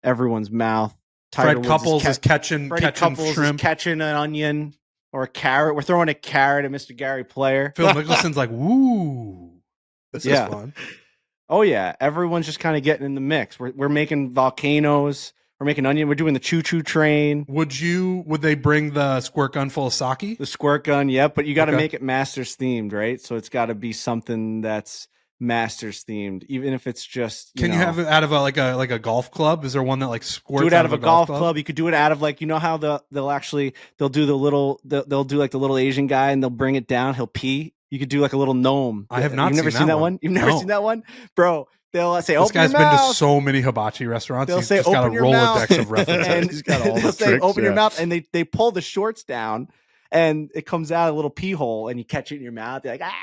everyone's mouth. Fred Couples is catching shrimp. Is catching an onion or a carrot. We're throwing a carrot at Mr. Gary Player. Phil Mickelson's like, woo. This is fun. Oh yeah, everyone's just kind of getting in the mix. We're making volcanoes. We're making onion. We're doing the choo-choo train. Would they bring the squirt gun full of sake? The squirt gun, yep. But you got to make it Masters themed, right? So it's got to be something that's Masters themed, even if it's just. Can you have it out of like a golf club? Is there one that like squirts? Do it out of a golf club. You could do it out of like how they'll do the little they'll do like the little Asian guy and they'll bring it down. He'll pee. You could do like a little gnome. I have not. You've never seen that one? You've never seen that one, bro? They'll say, "This guy's been to so many hibachi restaurants. They'll he's say, just got a Rolodex of references. And he's got all they'll the say, tricks, "Open your mouth," and they pull the shorts down, and it comes out a little pee hole, and you catch it in your mouth. You're like, ah.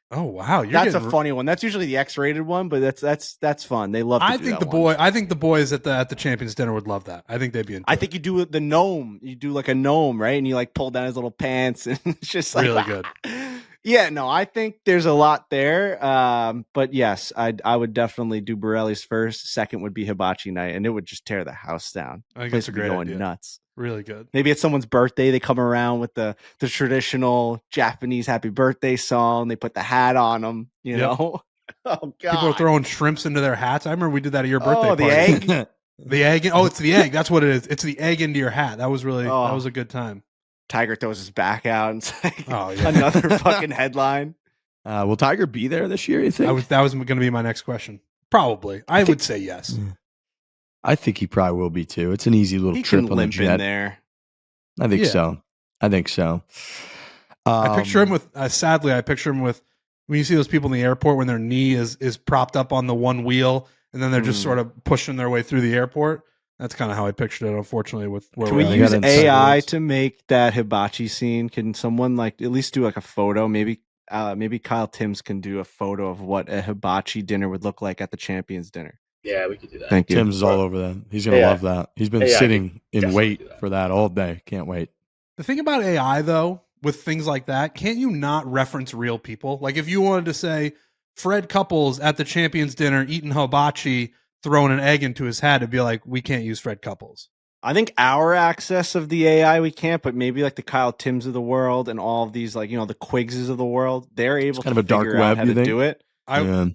Oh wow, that's a funny one. That's usually the X-rated one, but that's fun. They love. I think the boys at the champions dinner would love that. I think they'd be into I think you do the gnome. You do like a gnome, right? And you like pull down his little pants, and it's just like really good. Yeah, no, I think there's a lot there. But yes, I would definitely do Borelli's first. Second would be hibachi night, and it would just tear the house down. I think it's a great idea. Nuts. Really good. Maybe it's someone's birthday. They come around with the traditional Japanese happy birthday song. They put the hat on them, you know? Oh, God. People are throwing shrimps into their hats. I remember we did that at your birthday party. The egg? The egg. Oh, it's the egg. That's what it is. It's the egg into your hat. That was that was a good time. Tiger throws his back out and it's like yeah. another fucking headline. Will Tiger be there this year, you think? That was going to be my next question. Probably. I would say yes. I think he probably will be too. It's an easy little trip on the jet. In there. I think so. I picture him with, sadly, when you see those people in the airport when their knee is propped up on the one wheel and then they're just sort of pushing their way through the airport. That's kind of how I pictured it, unfortunately. Can we use AI to make that hibachi scene? Can someone like at least do like a photo? Maybe Kyle Timms can do a photo of what a hibachi dinner would look like at the Champions dinner. Yeah, we could do that. Thank you. Tim's all over that. He's going to love that. He's been sitting in wait for that all day. Can't wait. The thing about AI, though, with things like that, can't you not reference real people? Like if you wanted to say Fred Couples at the Champions dinner eating hibachi, throwing an egg into his hat, it'd be like, we can't use Fred Couples. I think our access of the AI we can't, but maybe like the Kyle Timms of the world and all of these like, the Quiggses of the world, they're able to figure out how to do it. I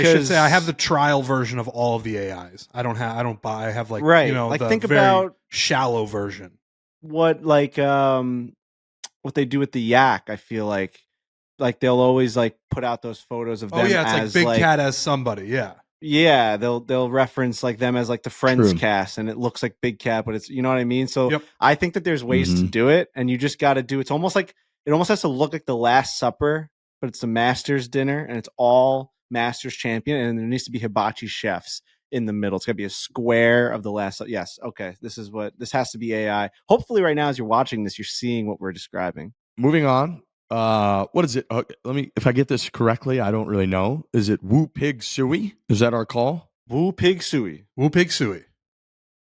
should say I have the trial version of all of the AIs. I have like, the think very about shallow version. What they do with the yak, I feel like like they'll always like put out those photos of them. Oh yeah, it's as like Big Cat as somebody. Yeah. Yeah, they'll reference like them as like the Friends True. cast, and it looks like Big Cat, but it's, you know what I mean? So Yep. I think that there's ways to do it, and you just got to do. It's almost like it almost has to look like the Last Supper, but it's a Masters dinner, and it's all Masters champion, and there needs to be hibachi chefs in the middle. It's got to be a square of the last. Yes, okay, this has to be AI. Hopefully, right now as you're watching this, you're seeing what we're describing. Moving on. What is it? Let me, if I get this correctly, I don't really know. Is it Woo Pig Suey? Is that our call? Woo Pig Suey. Woo Pig Suey.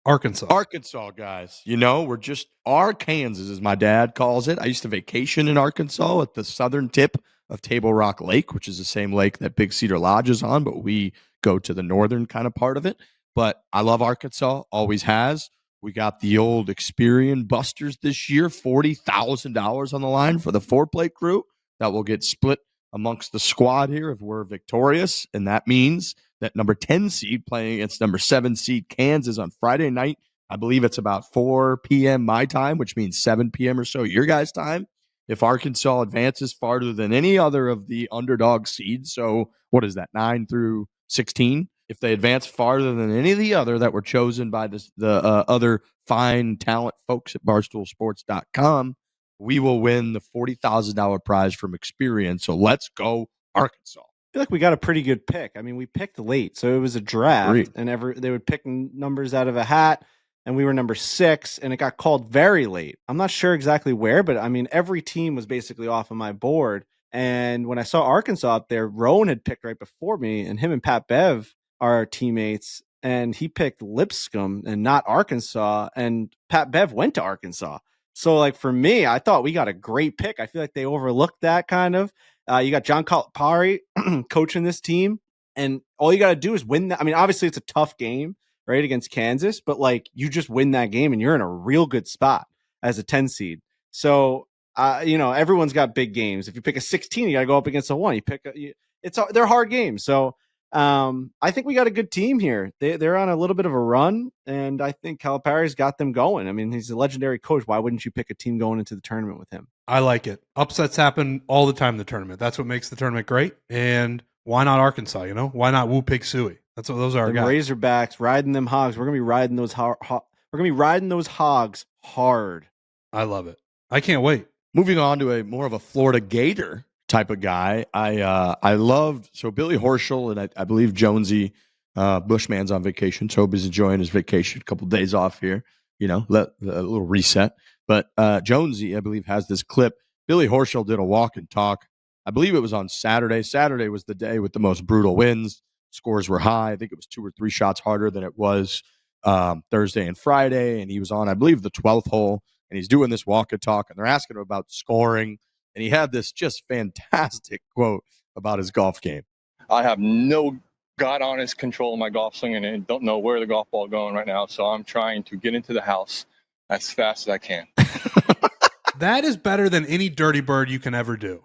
Arkansas, guys. You know, we're just Arkansas, as my dad calls it. I used to vacation in Arkansas at the southern tip of Table Rock Lake, which is the same lake that Big Cedar Lodge is on, but we go to the northern kind of part of it. But I love Arkansas, always has. We got the old Experian Busters this year, $40,000 on the line for the foreplay crew that will get split amongst the squad here if we're victorious. And that means that number 10 seed playing against number 7 seed Kansas on Friday night. I believe it's about 4 p.m. my time, which means 7 p.m. or so your guys' time. If Arkansas advances farther than any other of the underdog seeds, so what is that, 9 through 16? If they advance farther than any of the other that were chosen by the other fine talent folks at barstoolsports.com, we will win the $40,000 prize from Experian. So let's go, Arkansas. I feel like we got a pretty good pick. I mean, we picked late, so it was a draft, Agreed. and they would pick numbers out of a hat, and we were number 6, and it got called very late. I'm not sure exactly where, but I mean, every team was basically off of my board. And when I saw Arkansas up there, Rowan had picked right before me, and him and Pat Bev are our teammates, and he picked Lipscomb and not Arkansas, and Pat Bev went to Arkansas. So, like, for me, I thought we got a great pick. I feel like they overlooked that kind of. You got John Calipari coaching this team, and all you got to do is win that. I mean, obviously, it's a tough game, right, against Kansas, but like you just win that game, and you're in a real good spot as a 10 seed. So, everyone's got big games. If you pick a 16, you got to go up against a 1. They're hard games. So, I think we got a good team here. They're on a little bit of a run, and I think Calipari's got them going. I mean, he's a legendary coach. Why wouldn't you pick a team going into the tournament with him? I like it. Upsets happen all the time in the tournament. That's what makes the tournament great. And why not Arkansas? Why not Woo Pig Suey? That's what those are. The Razorbacks riding them hogs. We're gonna be riding those. We're gonna be riding those hogs hard. I love it. I can't wait. Moving on to a more of a Florida Gator type of guy. I loved, so Billy Horschel and I believe Jonesy, Bushman's on vacation. So he's enjoying his vacation, a couple of days off here, let a little reset. But Jonesy, I believe, has this clip. Billy Horschel did a walk and talk. I believe it was on Saturday. Saturday was the day with the most brutal winds. Scores were high. I think it was 2 or 3 shots harder than it was Thursday and Friday. And he was on, I believe, the 12th hole. And he's doing this walk and talk. And they're asking him about scoring. And he had this just fantastic quote about his golf game. I have no God-honest control of my golf swing and don't know where the golf ball is going right now. So I'm trying to get into the house as fast as I can. That is better than any dirty bird you can ever do.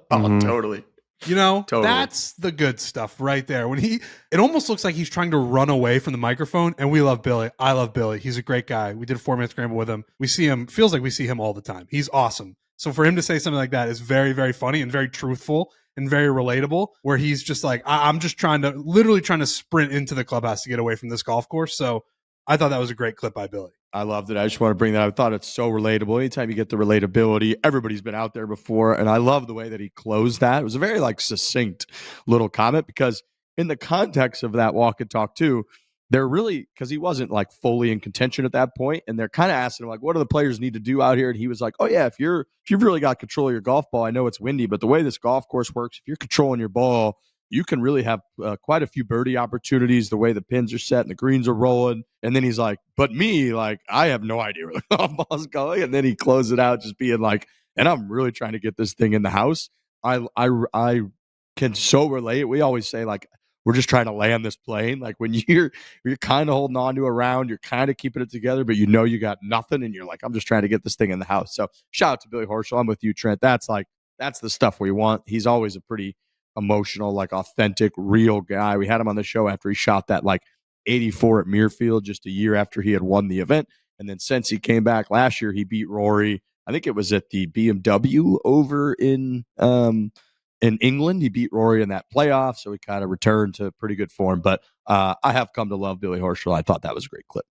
Oh, totally. Totally. That's the good stuff right there. It almost looks like he's trying to run away from the microphone, and we love Billy. I love Billy. He's a great guy. We did a 4-minute scramble with him. Feels like we see him all the time. He's awesome. So for him to say something like that is very, very funny and very truthful and very relatable, where he's just like, I'm just literally trying to sprint into the clubhouse to get away from this golf course. So I thought that was a great clip by Billy. I loved it. I just want to bring that up. I thought it's so relatable. Anytime you get the relatability, everybody's been out there before. And I love the way that he closed that. It was a very succinct little comment, because in the context of that walk and talk too, they're really, because he wasn't fully in contention at that point, and they're kind of asking him what do the players need to do out here? And he was like, oh yeah, if you've really got control of your golf ball, I know it's windy, but the way this golf course works, if you're controlling your ball, you can really have quite a few birdie opportunities, the way the pins are set and the greens are rolling. And then he's like, but me, I have no idea where the golf ball's going. And then he closed it out just being like, and I'm really trying to get this thing in the house. I can so relate. We always say we're just trying to land this plane. When you're kind of holding on to a round, you're kind of keeping it together, but you got nothing, and you're like, I'm just trying to get this thing in the house. So shout out to Billy Horschel. I'm with you, Trent. That's the stuff we want. He's always a pretty emotional, authentic, real guy. We had him on the show after he shot that 84 at Muirfield just a year after he had won the event. And then since he came back last year, he beat Rory. I think it was at the BMW over in England. He beat Rory in that playoff, so he kind of returned to pretty good form. But I have come to love Billy Horschel. I thought that was a great clip.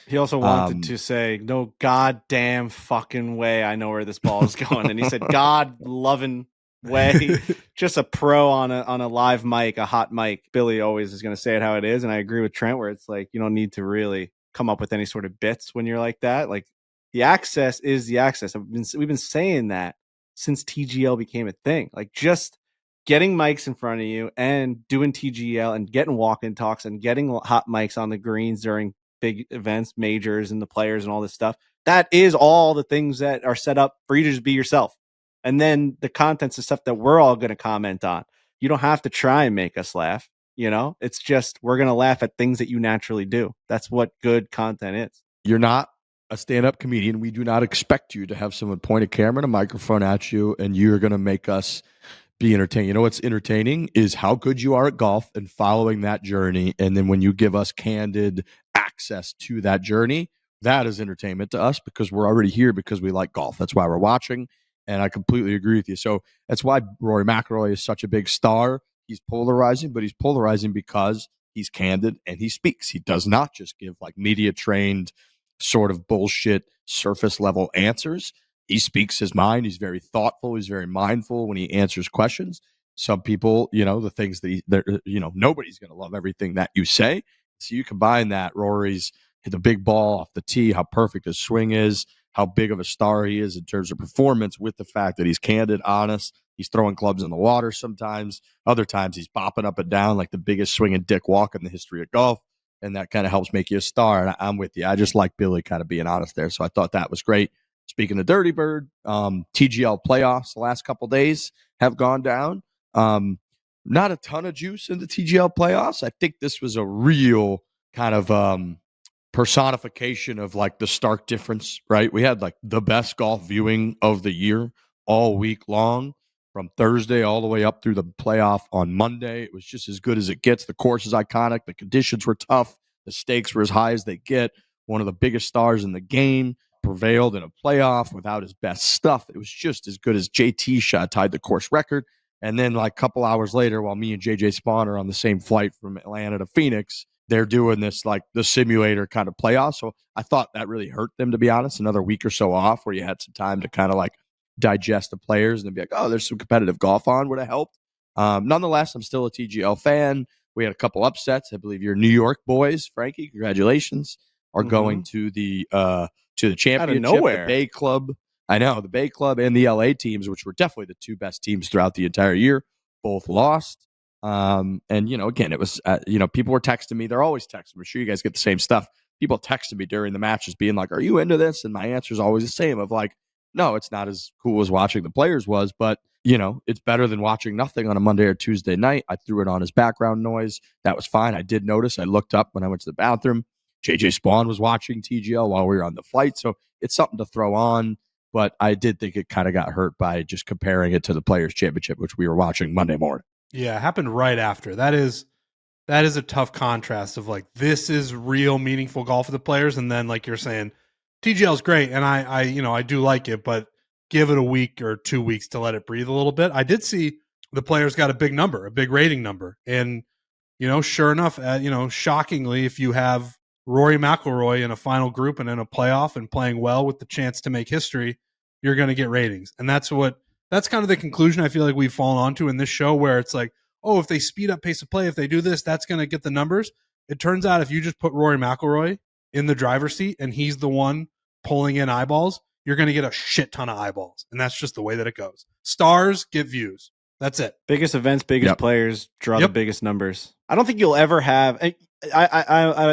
He also wanted to say, no goddamn fucking way I know where this ball is going. And he said, God loving way. Just a pro on a live mic, a hot mic. Billy always is going to say it how it is. And I agree with Trent where it's like, you don't need to really come up with any sort of bits when you're like that. Like the access is the access. We've been saying that since TGL became a thing. Like just getting mics in front of you and doing TGL and getting walk-in talks and getting hot mics on the greens during big events, majors, and the players and all this stuff. That is all the things that are set up for you to just be yourself. And then the content's the stuff that we're all going to comment on. You don't have to try and make us laugh. You know, it's just we're going to laugh at things that you naturally do. That's what good content is. You're not a stand-up comedian. We do not expect you to have someone point a camera and a microphone at you, and you're going to make us be entertained. You know what's entertaining is how good you are at golf and following that journey. And then when you give us candid access to that journey, that is entertainment to us because we're already here because we like golf. That's why we're watching. And I completely agree with you. So that's why Rory McIlroy is such a big star. He's polarizing, but he's polarizing because he's candid and he speaks. He does not just give like media trained sort of bullshit surface level answers. He speaks his mind. He's very thoughtful. He's very mindful when he answers questions. Some people, you know, the things that nobody's going to love everything that you say. So you combine that, Rory's hit the big ball off the tee, how perfect his swing is, how big of a star he is in terms of performance, with the fact that he's candid, honest. He's throwing clubs in the water sometimes. Other times he's bopping up and down like the biggest swinging dick walk in the history of golf. And that kind of helps make you a star. And I'm with you. I just like Billy kind of being honest there. So I thought that was great. Speaking of Dirty Bird, TGL playoffs the last couple days have gone down. Not a ton of juice in the TGL playoffs. I think this was a real kind of personification of like the stark difference, right? We had like the best golf viewing of the year all week long, from Thursday all the way up through the playoff on Monday. It was just as good as it gets. The course is iconic. The conditions were tough. The stakes were as high as they get. One of the biggest stars in the game prevailed in a playoff without his best stuff. It was just as good as JT shot, tied the course record. And then like a couple hours later, while me and JJ Spaun are on the same flight from Atlanta to Phoenix, they're doing this like the simulator kind of playoff. So I thought that really hurt them, to be honest. Another week or so off where you had some time to kind of like digest the players and be like, oh, there's some competitive golf on, would have helped. Nonetheless, I'm still a TGL fan. We had a couple upsets. I believe your New York boys, Frankie, congratulations, are going to the championship. Out of nowhere. The Bay Club. I know, the Bay Club and the LA teams, which were definitely the two best teams throughout the entire year, both lost. And, you know, again, it was, people were texting me. They're always texting. I'm sure you guys get the same stuff. People texting me during the matches being like, are you into this? And my answer is always the same of like, no, it's not as cool as watching the players was, but, you know, it's better than watching nothing on a Monday or Tuesday night. I threw it on as background noise. That was fine. I did notice. I looked up when I went to the bathroom. JJ Spaun was watching TGL while we were on the flight. So it's something to throw on. But I did think it kind of got hurt by just comparing it to the Players' Championship, which we were watching Monday morning. Yeah, it happened right after. That is a tough contrast of like, this is real meaningful golf for the players. And then like you're saying, TGL is great. And I do like it, but give it a week or 2 weeks to let it breathe a little bit. I did see the players got a big number, a big rating number. And, you know, sure enough, shockingly, if you have Rory McIlroy in a final group and in a playoff and playing well with the chance to make history, you're going to get ratings. And that's kind of the conclusion I feel like we've fallen onto in this show, where it's like, oh, if they speed up pace of play, if they do this, that's going to get the numbers. It turns out if you just put Rory McIlroy in the driver's seat and he's the one pulling in eyeballs, you're going to get a shit ton of eyeballs. And that's just the way that it goes. Stars get views. That's it. Biggest events, biggest players draw the biggest numbers. I don't think you'll ever have. I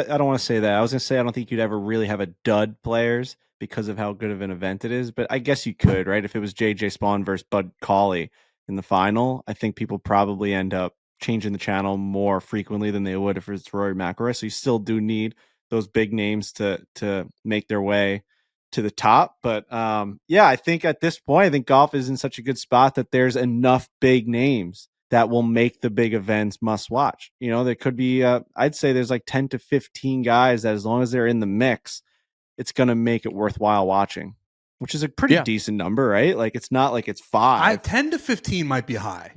don't want to say that. I was going to say I don't think you'd ever really have a dud players because of how good of an event it is. But I guess you could, right? If it was JJ Spaun versus Bud Cauley in the final, I think people probably end up changing the channel more frequently than they would if it's Rory McIlroy. So you still do need those big names to make their way to the top. But I think at this point, I think golf is in such a good spot that there's enough big names that will make the big events must watch. You know, there could be, I'd say there's like 10 to 15 guys that as long as they're in the mix, it's going to make it worthwhile watching. which is a pretty Yeah. decent number, right? Like it's not like it's 5. 10 to 15 might be high.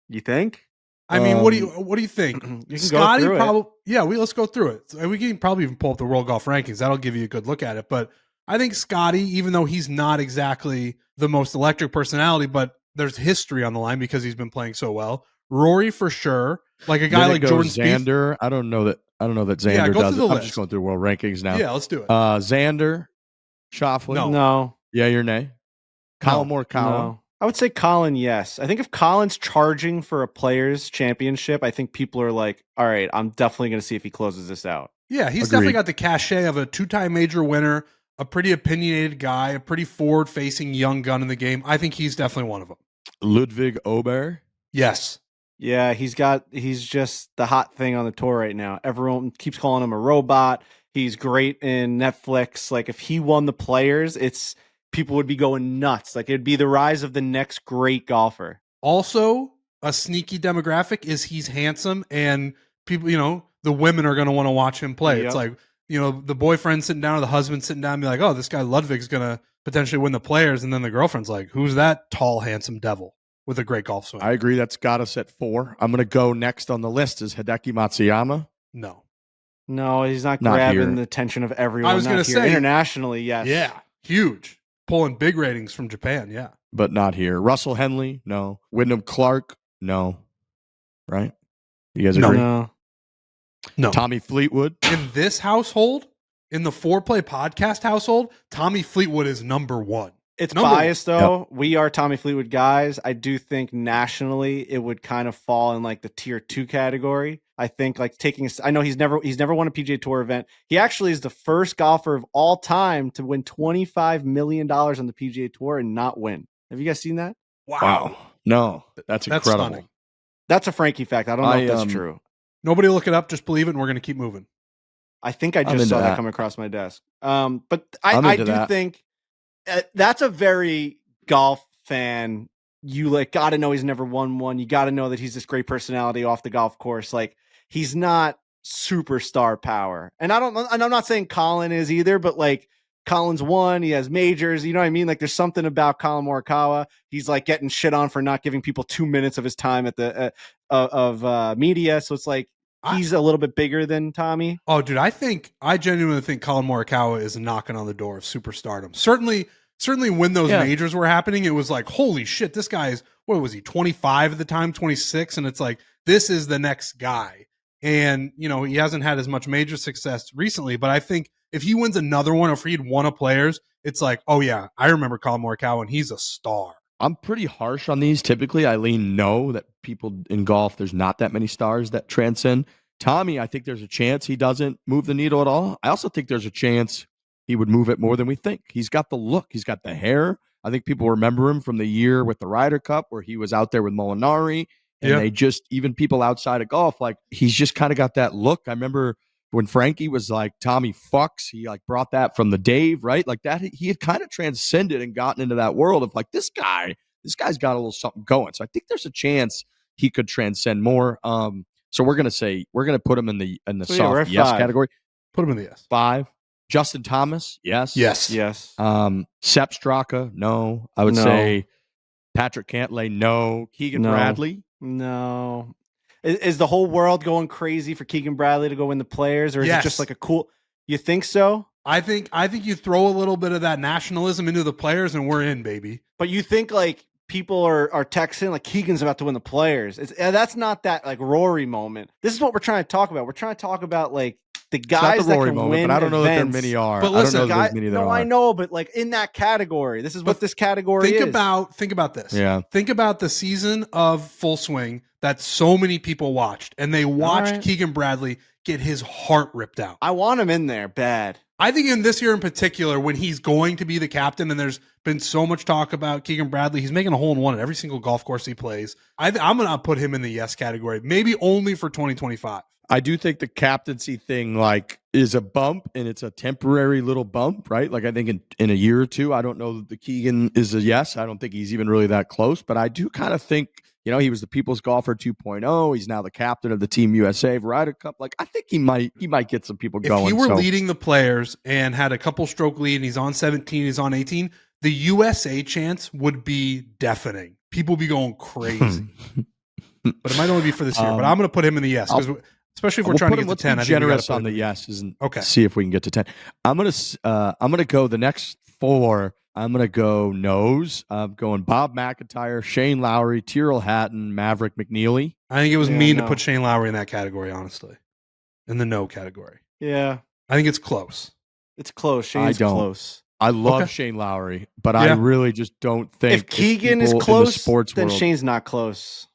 You think? I mean, what do you think? You can Scottie go through probably. Yeah, let's go through it. We can probably even pull up the World Golf Rankings. That'll give you a good look at it. But I think Scottie, even though he's not exactly the most electric personality, but there's history on the line because he's been playing so well. Rory for sure, like a guy like Jordan Spieth. Xander. I don't know that Xander Yeah, go does through it. the I'm just list. going through world rankings now. Yeah, let's do it. Xander, Schauffele. No. Yeah, your nay. Colin Morikawa. No. I would say Colin, yes. I think if Colin's charging for a players championship, I think people are like, all right, I'm definitely going to see if he closes this out. Yeah, he's Agreed. definitely got the cachet of a 2-time major winner, a pretty opinionated guy, a pretty forward-facing young gun in the game. I think he's definitely one of them. Ludwig Ober. Yes. Yeah, he's just the hot thing on the tour right now. Everyone keeps calling him a robot. He's great in Netflix. Like if he won the players, people would be going nuts. Like it'd be the rise of the next great golfer. Also, a sneaky demographic is he's handsome and people, the women are going to want to watch him play. Yep. It's like, the boyfriend sitting down or the husband sitting down and be like, oh, this guy Ludwig's going to potentially win the players. And then the girlfriend's like, who's that tall, handsome devil with a great golf swing? I agree. That's got us at 4. I'm going to go next on the list is Hideki Matsuyama. No, he's not Not grabbing here. the attention of everyone. I was going to say internationally, yes. Yeah. Huge. Pulling big ratings from Japan. Yeah. But not here. Russell Henley, no. Wyndham Clark, no. Right? You guys agree? No. Tommy Fleetwood. In this household, in the Foreplay podcast household, Tommy Fleetwood is number 1. It's Number biased though. Yep. We are Tommy Fleetwood guys. I do think nationally it would kind of fall in like the tier 2 category. I think like I know he's never won a PGA Tour event. He actually is the first golfer of all time to win $25 million on the PGA Tour and not win. Have you guys seen that? Wow. No, that's incredible. Stunning. That's a Frankie fact. I don't know if that's true. Nobody look it up. Just believe it, and we're going to keep moving. I think I just saw that come across my desk. But I do think that's a very golf fan. You like got to know he's never won one. You got to know that he's this great personality off the golf course. Like he's not superstar power. And I'm not saying Colin is either, but like Colin's won, he has majors. You know what I mean? Like there's something about Colin Morikawa. He's like getting shit on for not giving people 2 minutes of his time at the of media. So it's like he's a little bit bigger than Tommy. Oh, dude, I genuinely think Colin Morikawa is knocking on the door of superstardom. Certainly when those majors were happening, it was like, holy shit, this guy is, what was he, 25 at the time, 26? And it's like, this is the next guy. And, he hasn't had as much major success recently, but I think if he wins another one, or if he'd won a players, it's like, oh yeah, I remember Colin Morikawa and he's a star. I'm pretty harsh on these. Typically, I lean no, that people in golf, there's not that many stars that transcend. Tommy, I think there's a chance he doesn't move the needle at all. I also think there's a chance he would move it more than we think. He's got the look. He's got the hair. I think people remember him from the year with the Ryder Cup where he was out there with Molinari. And they just, even people outside of golf, like he's just kind of got that look. I remember when Frankie was like, Tommy fucks, he like brought that from the Dave, right? Like that, he had kind of transcended and gotten into that world of like, this guy's got a little something going. So I think there's a chance he could transcend more. So we're going to put him in the soft yes 5. category. Put him in the yes. 5. Justin Thomas, yes. Yes. Sepp Straka, no. I would say Patrick Cantlay, no. Keegan Bradley. No. Is the whole world going crazy for Keegan Bradley to go win the players, or is it just like a cool? You think so? I think you throw a little bit of that nationalism into the players, and we're in, baby. But you think like people are texting like Keegan's about to win the players? That's not that like Rory moment. This is what we're trying to talk about. We're trying to talk about like the guys that can win. But I don't know that there many are. But listen, I know, but like in that category, this is what this category is. Think about this. Yeah. Think about the season of Full Swing that so many people watched, and they watched Keegan Bradley get his heart ripped out. I want him in there bad. I think in this year in particular, when he's going to be the captain, and there's been so much talk about Keegan Bradley, he's making a hole-in-one at every single golf course he plays. I'm going to put him in the yes category, maybe only for 2025. I do think the captaincy thing like is a bump, and it's a temporary little bump, right? Like I think in a year or two, I don't know that the Keegan is a yes. I don't think he's even really that close, but I do kind of think, he was the People's Golfer 2.0. He's now the captain of the Team USA Ryder Cup. Like I think he might get some people going. If he were leading the players and had a couple stroke lead and he's on 17, he's on 18, the USA chants would be deafening. People would be going crazy. But it might only be for this year. But I'm going to put him in the yes, because especially if we're trying to get to 10. Let's be generous on the yeses and okay. See if we can get to 10. I'm gonna go the next 4. I'm gonna go no's. I'm going Bob McIntyre, Shane Lowry, Tyrrell Hatton, Maverick McNeely. I think it was mean to put Shane Lowry in that category, honestly, in the no category. Yeah, I think it's close. It's close. Shane's close. I love Shane Lowry, but I really just don't think if Keegan is close, then world, Shane's not close.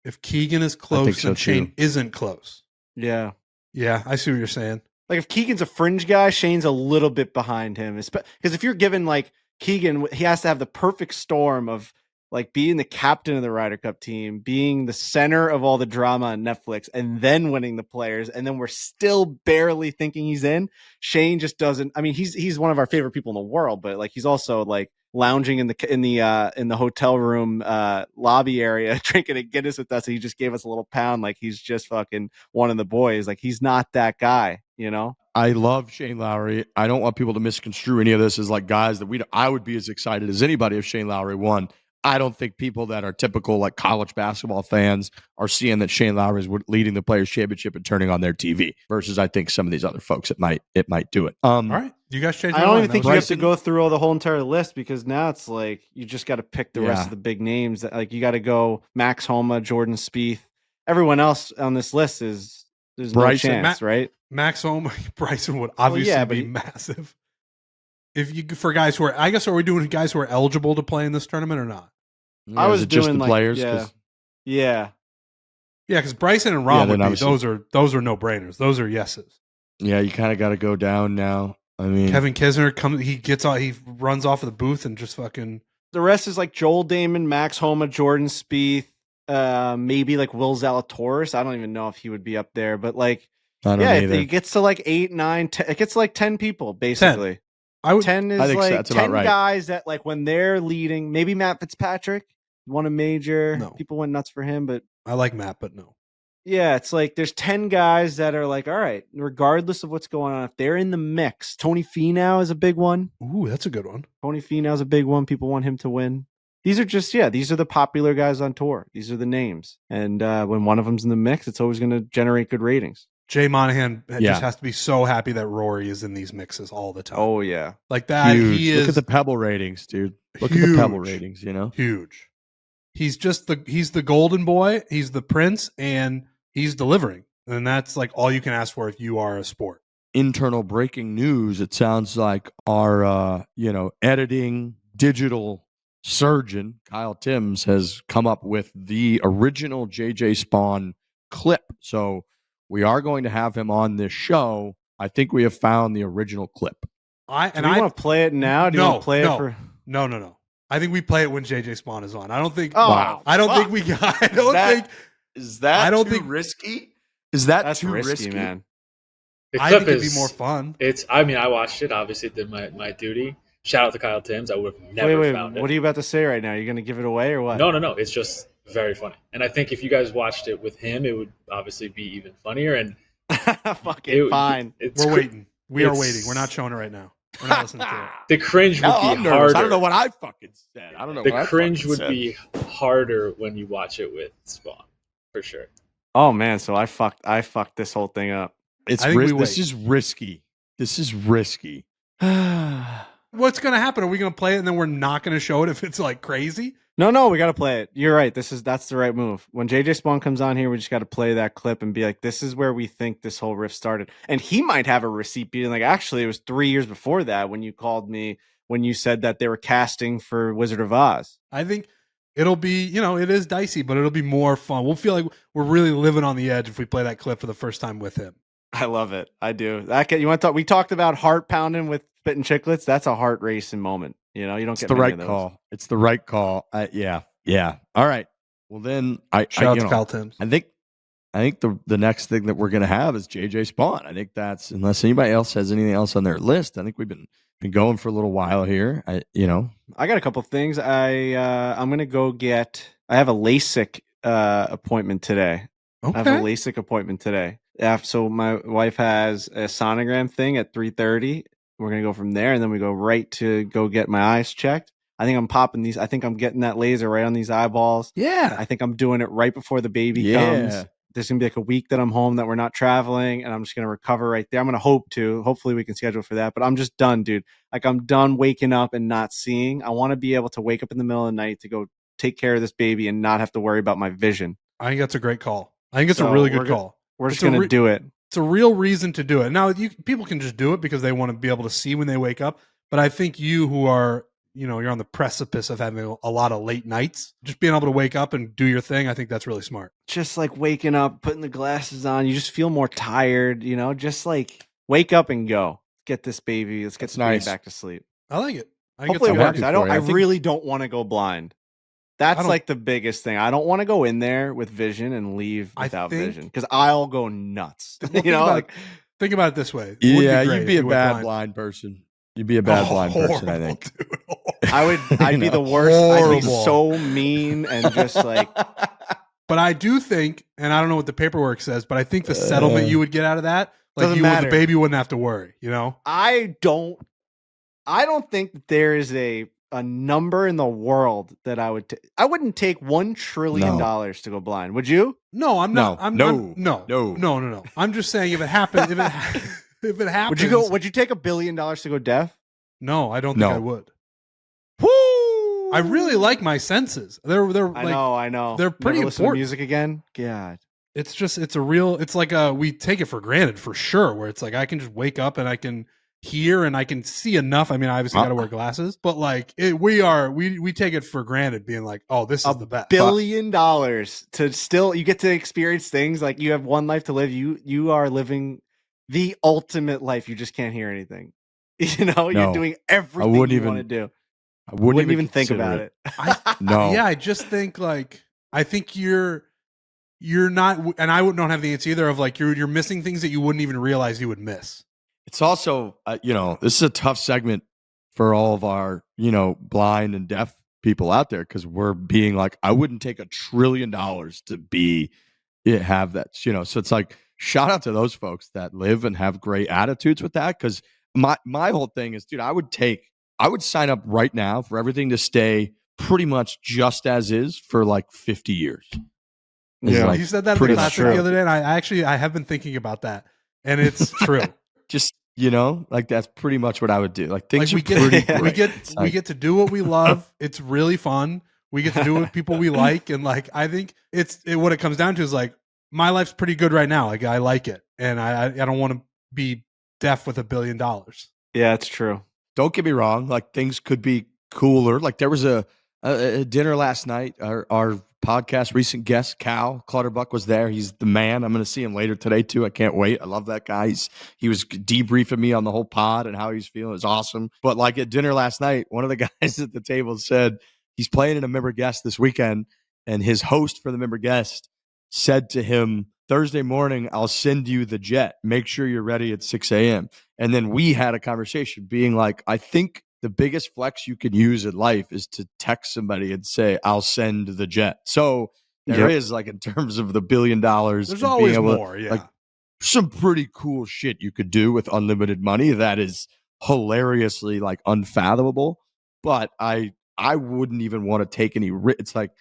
If Keegan is close, then Shane isn't close. Yeah. Yeah, I see what you're saying. Like if Keegan's a fringe guy, Shane's a little bit behind him. Because if you're given like Keegan, he has to have the perfect storm of like being the captain of the Ryder Cup team, being the center of all the drama on Netflix, and then winning the players, and then we're still barely thinking he's in. Shane just doesn't. I mean, he's one of our favorite people in the world, but like he's also like lounging in the hotel room lobby area, drinking a Guinness with us, and he just gave us a little pound, like he's just fucking one of the boys. Like he's not that guy, you know. I love Shane Lowry. I don't want people to misconstrue any of this as like guys that I would be as excited as anybody if Shane Lowry won. I don't think people that are typical like college basketball fans are seeing that Shane Lowry is leading the Players Championship and turning on their TV versus I think some of these other folks it might do it. All right, you guys change. I don't even think you have to go through all the whole entire list because now it's like you just got to pick the rest of the big names. That like you got to go Max Homa, Jordan Spieth. Everyone else on this list there's Bryson, no chance, right? Max Homa, Bryson would obviously be massive. If you for guys who are, I guess, are we doing guys who are eligible to play in this tournament or not? Yeah, I was doing just the players. Yeah, because Bryson and Rom would be, those are no brainers. Those are yeses. Yeah, you kind of got to go down now. I mean, Kevin Kisner he runs off of the booth and just fucking. The rest is like Joel Damon, Max Homa, Jordan Spieth, maybe like Will Zalatoris. I don't even know if he would be up there, but like, it gets to like 8, 9, 10, it gets to like 10 people basically. 10 is like 10 guys that like when they're leading, maybe Matt Fitzpatrick won a major. No. People went nuts for him, but I like Matt, but no. Yeah, it's like there's 10 guys that are like, all right, regardless of what's going on, if they're in the mix. Tony Finau is a big one. Ooh, that's a good one. Tony Finau is a big one. People want him to win. These are just, these are the popular guys on tour. These are the names. And when one of them's in the mix, it's always going to generate good ratings. Jay Monahan just has to be so happy that Rory is in these mixes all the time. Oh, yeah. Like that. Huge. He is. Look at the Pebble ratings, dude. Look at the Pebble ratings, you know? Huge. He's the golden boy. He's the prince, and he's delivering. And that's like all you can ask for if you are a sport. Internal breaking news. It sounds like our, editing digital surgeon, Kyle Timms, has come up with the original JJ Spaun clip. So we are going to have him on this show. I think we have found the original clip. I want to play it now. Do you want to play it for? No. I think we play it when JJ Spaun is on. I don't think. Oh, wow. I don't think we got. I don't think. Is that? I don't think risky. Is that too risky, man? I think it'd be more fun. I watched it. Obviously, did my duty. Shout out to Kyle Timms. I would have never found it. What are you about to say right now? Are you going to give it away or what? No. It's just very funny. And I think if you guys watched it with him, it would obviously be even funnier. And fine. We're waiting. We are waiting. We're not showing it right now. We're not listening to it. The cringe would be harder. I don't know what I fucking said. I don't know. The cringe would be harder when you watch it with Spaun, for sure. Oh man, so I fucked this whole thing up. This is risky. This is risky. What's gonna happen? Are we gonna play it and then we're not gonna show it if it's like crazy? No, we gotta play it. You're right. That's the right move. When JJ Spaun comes on here, we just gotta play that clip and be like, this is where we think this whole riff started. And he might have a receipt being like, actually, it was 3 years before that when you called me when you said that they were casting for Wizard of Oz. I think it'll be, it is dicey, but it'll be more fun. We'll feel like we're really living on the edge if we play that clip for the first time with him. I love it. I do. You want to talk? We talked about heart pounding with Spittin Chiclets. That's a heart racing moment. You don't get the right call. It's the right call. Yeah. All right. Well, then shout out to Kyle Timms. I think the next thing that we're going to have is JJ Spaun. I think that's, unless anybody else has anything else on their list. I think we've been going for a little while here. I got a couple things. I'm going to go get. I have a LASIK appointment today. Okay. I have a LASIK appointment today. Yeah, so my wife has a sonogram thing at 3:30, We're going to go from there, and then we go right to go get my eyes checked. I think I'm popping these. I think I'm getting that laser right on these eyeballs. Yeah. I think I'm doing it right before the baby comes. There's going to be like a week that I'm home that we're not traveling, and I'm just going to recover right there. I'm going to hopefully we can schedule for that, but I'm just done, dude. Like, I'm done waking up and not seeing. I want to be able to wake up in the middle of the night to go take care of this baby and not have to worry about my vision. I think that's a great call. I think it's a really good call. We're just going to do it. It's a real reason to do it. Now, people can just do it because they want to be able to see when they wake up. But I think you who are, you're on the precipice of having a lot of late nights, just being able to wake up and do your thing, I think that's really smart. Just like waking up, putting the glasses on, you just feel more tired, just like wake up and go. Get this baby. Let's get this baby back to sleep. I like it. Hopefully it works. I really don't want to go blind. That's like the biggest thing. I don't want to go in there with vision and leave without vision because I'll go nuts. Think about it this way. Yeah, you'd be a bad blind person. You'd be a bad blind person, I think. I'd be the worst. Horrible. I'd be so mean and just like. But I do think, and I don't know what the paperwork says, but I think the settlement you would get out of that, like you as a baby wouldn't have to worry. I don't think that there is a number in the world that I would I wouldn't take $1 trillion to go blind. Would you? No, I'm not. No. I'm just saying if it happens, if it happens, would you take $1 billion to go deaf? No, I don't think I would. Woo! I really like my senses. They're I know. They're pretty Never listen to important. music again. God. It's like we take it for granted for sure, where it's like I can just wake up and I can hear and I can see enough. I mean, I obviously got to wear glasses, but like we take it for granted being like, oh, this is the best. $1 billion to still, you get to experience things like you have one life to live. You are living the ultimate life. You just can't hear anything. You're doing everything you want to do. I wouldn't even think about it. I just think I think you're not, and I don't have the answer either of like you're missing things that you wouldn't even realize you would miss. It's also, this is a tough segment for all of our, blind and deaf people out there because we're being like, I wouldn't take $1 trillion to have that, So it's like, shout out to those folks that live and have great attitudes with that. Because my whole thing is, dude, I would sign up right now for everything to stay pretty much just as is for like 50 years. Yeah, you said that in the class the other day, and I have been thinking about that, and it's true. Just that's pretty much what I would do. Like things we get to do what we love. It's really fun. We get to do it with people we like, and like I think what it comes down to is like my life's pretty good right now. Like I like it, and I don't want to be deaf with $1 billion. Yeah, it's true. Don't get me wrong. Like things could be cooler. Like there was a dinner last night. Our podcast recent guest Cal Clutterbuck was there. He's the man. I'm going to see him later today too. I can't wait. I love that guy. He was debriefing me on the whole pod and how he's feeling. It was awesome. But like at dinner last night, one of the guys at the table said he's playing in a member guest this weekend, and his host for the member guest said to him, Thursday morning, I'll send you the jet. Make sure you're ready at 6 a.m. And then we had a conversation being like, I think the biggest flex you can use in life is to text somebody and say, I'll send the jet. So there is like, in terms of the $1 billion, there's always more. Yeah. Like, some pretty cool shit you could do with unlimited money. That is hilariously like unfathomable. But I wouldn't even want to take any risk. It's like,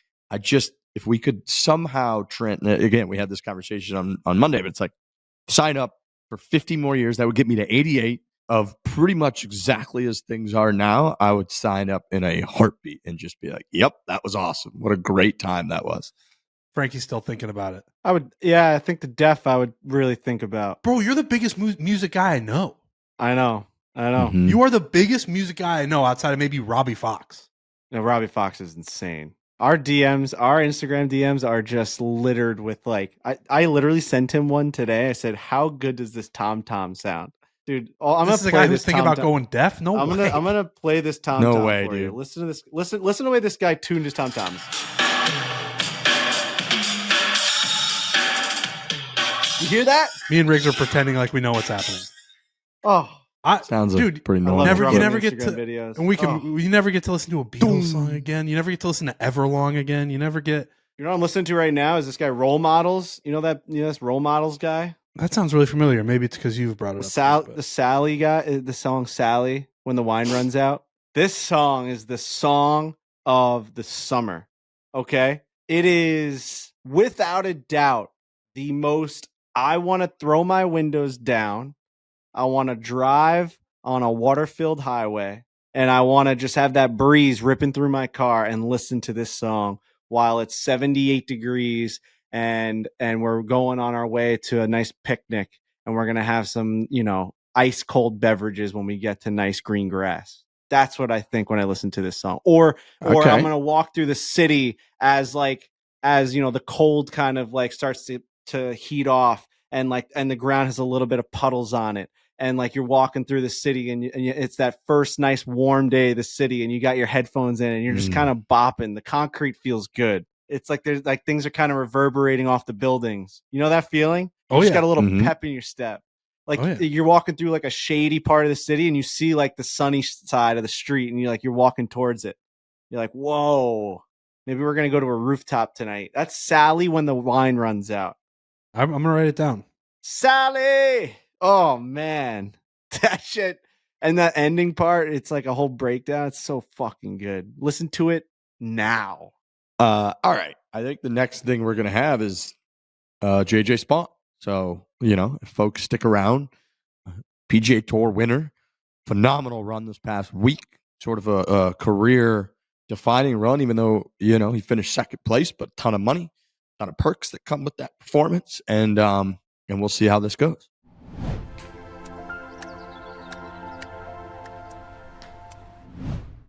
if we could somehow, again, we had this conversation on Monday, but it's like sign up for 50 more years. That would get me to 88 of pretty much exactly as things are now. I would sign up in a heartbeat and just be like, yep, that was awesome. What a great time that was. Frankie's still thinking about it. I think the deaf I would really think about. Bro, you're the biggest music guy I know. I know. Mm-hmm. You are the biggest music guy I know outside of maybe Robbie Fox. No, Robbie Fox is insane. Our DMs, our Instagram DMs are just littered with like, I literally sent him one today. I said, how good does this tom-tom sound? Dude, I'm this is a guy who's thinking about going deaf? No way. I'm gonna play this tom-tom no way, for dude. you. Listen to this. Listen to the way this guy tuned his tom-toms. You hear that? Me and Riggs are pretending like we know what's happening. Oh. Sounds pretty normal. You never get to videos. And you never get to listen to a Beatles song again. You never get to listen to Everlong again. You never get. You know what I'm listening to right now is this guy Role Models. You know this Role Models guy? That sounds really familiar. Maybe it's because you've brought it up. The Sally guy, the song Sally, when the wine runs out. This song is the song of the summer. Okay. It is without a doubt the most. I want to throw my windows down. I want to drive on a water-filled highway, and I want to just have that breeze ripping through my car and listen to this song while it's 78 degrees and we're going on our way to a nice picnic, and we're going to have some, ice cold beverages when we get to nice green grass. That's what I think when I listen to this song. Or I'm going to walk through the city as the cold kind of like starts to heat off, and the ground has a little bit of puddles on it, and like you're walking through the city, and it's that first nice warm day of the city, and you got your headphones in, and you're just kind of bopping. The concrete feels good. It's like there's like things are kind of reverberating off the buildings. You know that feeling? You just got a little pep in your step. Like you're walking through like a shady part of the city, and you see like the sunny side of the street, and you're walking towards it. You're like, whoa, maybe we're gonna go to a rooftop tonight. That's Sally when the wine runs out. I'm gonna write it down. Sally. Oh man, that shit. And that ending part, it's like a whole breakdown. It's so fucking good. Listen to it now. All right. I think the next thing we're going to have is JJ Spaun. So, if folks stick around, PGA Tour winner, phenomenal run this past week, sort of a career-defining run, even though, he finished second place, but a ton of money, a ton of perks that come with that performance. And we'll see how this goes.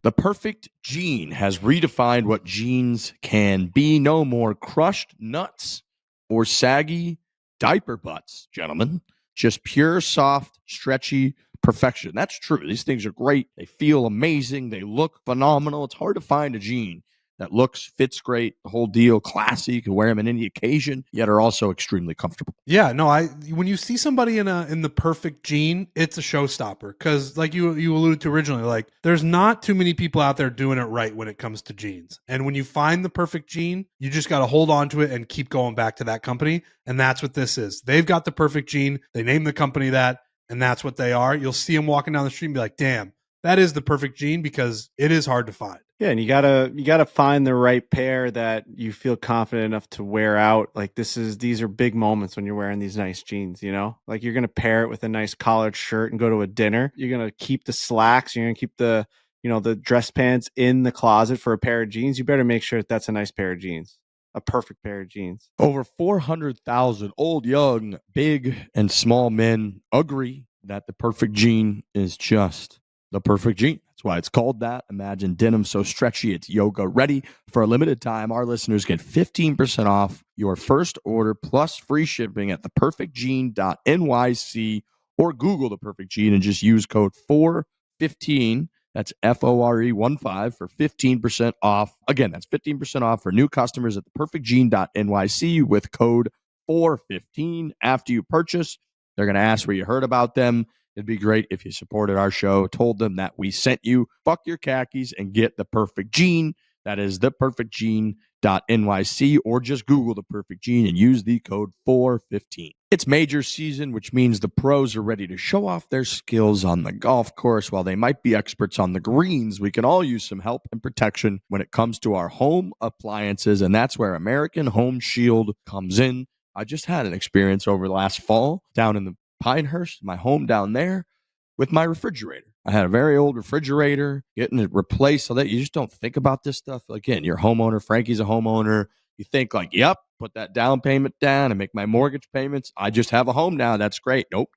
The perfect gene has redefined what jeans can be. No more crushed nuts or saggy diaper butts, gentlemen. Just pure, soft, stretchy perfection. That's true. These things are great. They feel amazing. They look phenomenal. It's hard to find a jean that looks, fits great, the whole deal, classy. You can wear them in any occasion, yet are also extremely comfortable. Yeah, no, when you see somebody in the perfect jean, it's a showstopper. Because like you alluded to originally, like there's not too many people out there doing it right when it comes to jeans. And when you find the perfect jean, you just got to hold on to it and keep going back to that company. And that's what this is. They've got the perfect jean. They named the company that, and that's what they are. You'll see them walking down the street and be like, damn, that is the perfect jean, because it is hard to find. Yeah, and you gotta find the right pair that you feel confident enough to wear out. Like these are big moments when you're wearing these nice jeans, Like you're gonna pair it with a nice collared shirt and go to a dinner. You're gonna keep the slacks, you're gonna keep the the dress pants in the closet for a pair of jeans. You better make sure that's a nice pair of jeans. A perfect pair of jeans. Over 400,000 old, young, big, and small men agree that the perfect jean is just the perfect jean. That's why it's called that. Imagine denim so stretchy it's yoga ready. For a limited time, our listeners get 15% off your first order plus free shipping at theperfectjean.nyc, or Google The Perfect Jean and just use code FORE15. That's FORE15 for 15% off. Again, that's 15% off for new customers at theperfectjean.nyc with code FORE15. After you purchase, they're going to ask where you heard about them. It'd be great if you supported our show, told them that we sent you. Fuck your khakis and get the perfect jean. That is theperfectjean.nyc, or just Google The Perfect Jean and use the code FORE15. It's major season, which means the pros are ready to show off their skills on the golf course. While they might be experts on the greens, we can all use some help and protection when it comes to our home appliances, and that's where American Home Shield comes in. I just had an experience over the last fall down in the Pinehurst, my home down there, with my refrigerator. I had a very old refrigerator, getting it replaced, so that you just don't think about this stuff. Again, your homeowner, Frankie's a homeowner. You think like, yep, put that down payment down and make my mortgage payments. I just have a home now. That's great. Nope.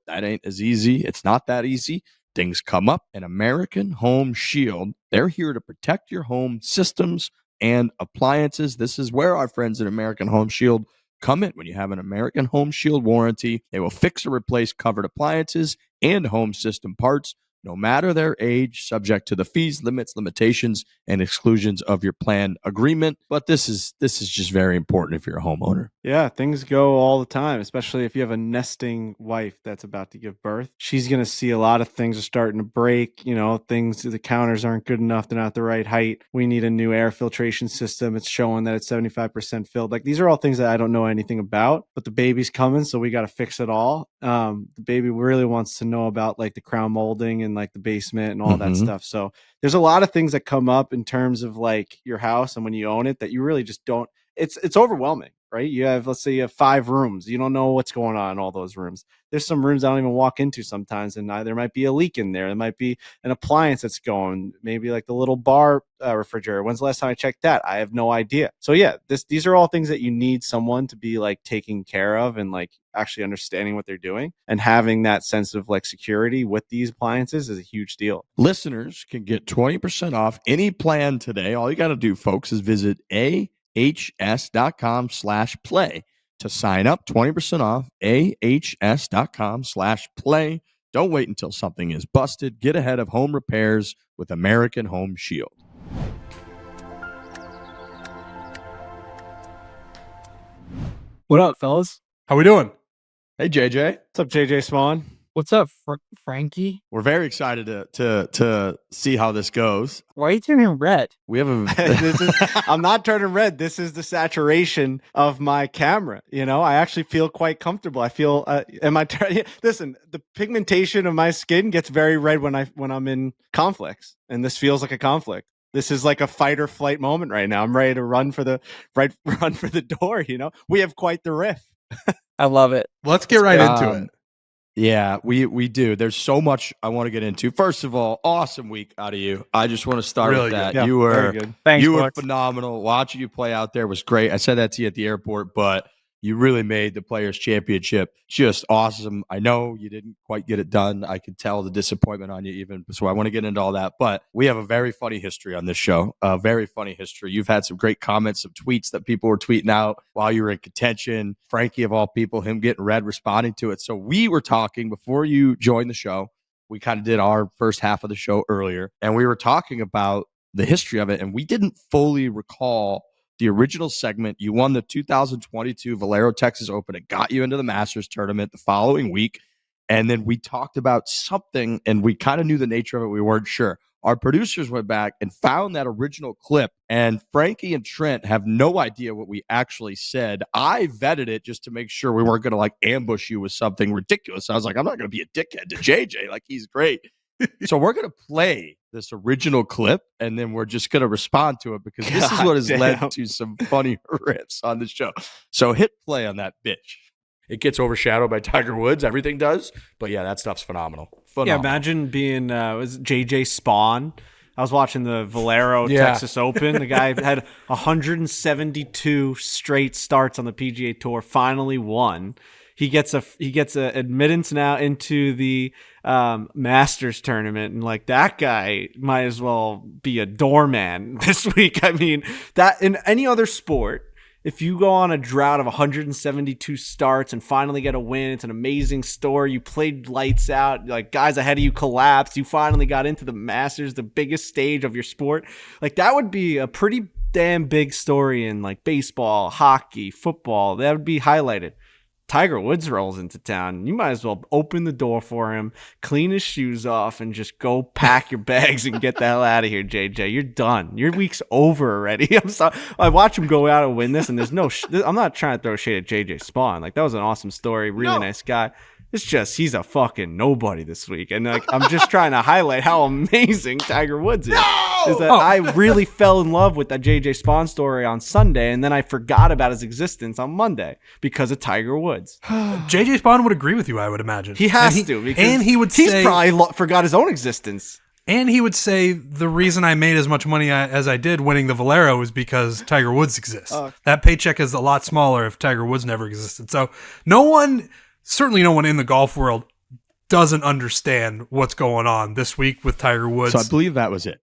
That ain't as easy. It's not that easy. Things come up. And American Home Shield, they're here to protect your home systems and appliances. This is where our friends at American Home Shield come in. When you have an American Home Shield warranty, they will fix or replace covered appliances and home system parts no matter their age, subject to the fees, limits, limitations, and exclusions of your plan agreement. But this is just very important if you're a homeowner. Yeah, things go all the time, especially if you have a nesting wife that's about to give birth. She's going to see a lot of things are starting to break. Things, the counters aren't good enough. They're not the right height. We need a new air filtration system. It's showing that it's 75% filled. Like, these are all things that I don't know anything about, but the baby's coming, so we got to fix it all. The baby really wants to know about like the crown molding and like the basement and all that stuff. So there's a lot of things that come up in terms of like your house and when you own it that you really just don't. It's overwhelming, right? Let's say you have 5 rooms. You don't know what's going on in all those rooms. There's some rooms I don't even walk into sometimes, and there might be a leak in there. There might be an appliance that's going, maybe like the little bar refrigerator. When's the last time I checked that? I have no idea. So yeah, these are all things that you need someone to be like taking care of and like actually understanding what they're doing, and having that sense of like security with these appliances is a huge deal. Listeners can get 20% off any plan today. All you got to do, folks, is visit ahs.com/play to sign up. 20% off ahs.com/play. Don't wait until something is busted. Get ahead of home repairs with American Home Shield. What up, fellas? How we doing? Hey, JJ. What's up, JJ Spaun? What's up, Frankie? We're very excited to see how this goes. Why are you turning red? We have I'm not turning red. This is the saturation of my camera. I actually feel quite comfortable. I feel, listen, the pigmentation of my skin gets very red when I'm in conflicts, and this feels like a conflict. This is like a fight or flight moment right now. I'm ready to run for the door. We have quite the riff. I love it. Let's get right into it. Yeah, we do. There's so much I want to get into. First of all, awesome week out of you. I just want to start Really with that. good. Yeah, You were very good. Thanks, you were Flex. phenomenal. Watching you play out there was great. I said that to you at the airport, but you really made the Players Championship just awesome. I know you didn't quite get it done. I could tell the disappointment on you even. So I want to get into all that. But we have a very funny history on this show. A very funny history. You've had some great comments, some tweets that people were tweeting out while you were in contention. Frankie, of all people, him getting red, responding to it. So we were talking before you joined the show. We kind of did our first half of the show earlier, and we were talking about the history of it. And we didn't fully recall the original segment. You won the 2022 Valero Texas Open. It got you into the Masters tournament the following week. And then we talked about something, and we kind of knew the nature of it. We weren't sure. Our producers went back and found that original clip, and Frankie and Trent have no idea what we actually said. I vetted it just to make sure we weren't going to like ambush you with something ridiculous. I was like, I'm not going to be a dickhead to JJ. Like, he's great. So we're going to play this original clip, and then we're just going to respond to it because this is what has led to some funny riffs on the show. So hit play on that bitch. It gets overshadowed by Tiger Woods. Everything does. But yeah, that stuff's phenomenal. Yeah, imagine being was JJ Spaun. I was watching the Valero Texas Open. The guy had 172 straight starts on the PGA Tour, finally won. He gets a admittance now into the Masters tournament, and like, that guy might as well be a doorman this week. I mean, that in any other sport, if you go on a drought of 172 starts and finally get a win, it's an amazing story. You played lights out, like guys ahead of you collapsed. You finally got into the Masters, the biggest stage of your sport. Like, that would be a pretty damn big story in like baseball, hockey, football. That would be highlighted. Tiger Woods rolls into town. You might as well open the door for him, clean his shoes off, and just go pack your bags and get the hell out of here, JJ. You're done. Your week's over already. I'm sorry. I watch him go out and win this, and there's no I'm not trying to throw shade at JJ Spaun. Like, that was an awesome story. Really nice guy. It's just, he's a fucking nobody this week. And like, I'm just trying to highlight how amazing Tiger Woods is. Is that I really fell in love with that JJ Spaun story on Sunday, and then I forgot about his existence on Monday because of Tiger Woods. JJ Spaun would agree with you, I would imagine. He has to. And he would he's say, probably forgot his own existence. And he would say, the reason I made as much money as I did winning the Valero is because Tiger Woods exists. That paycheck is a lot smaller if Tiger Woods never existed. So certainly no one in the golf world doesn't understand what's going on this week with Tiger Woods. So I believe that was it.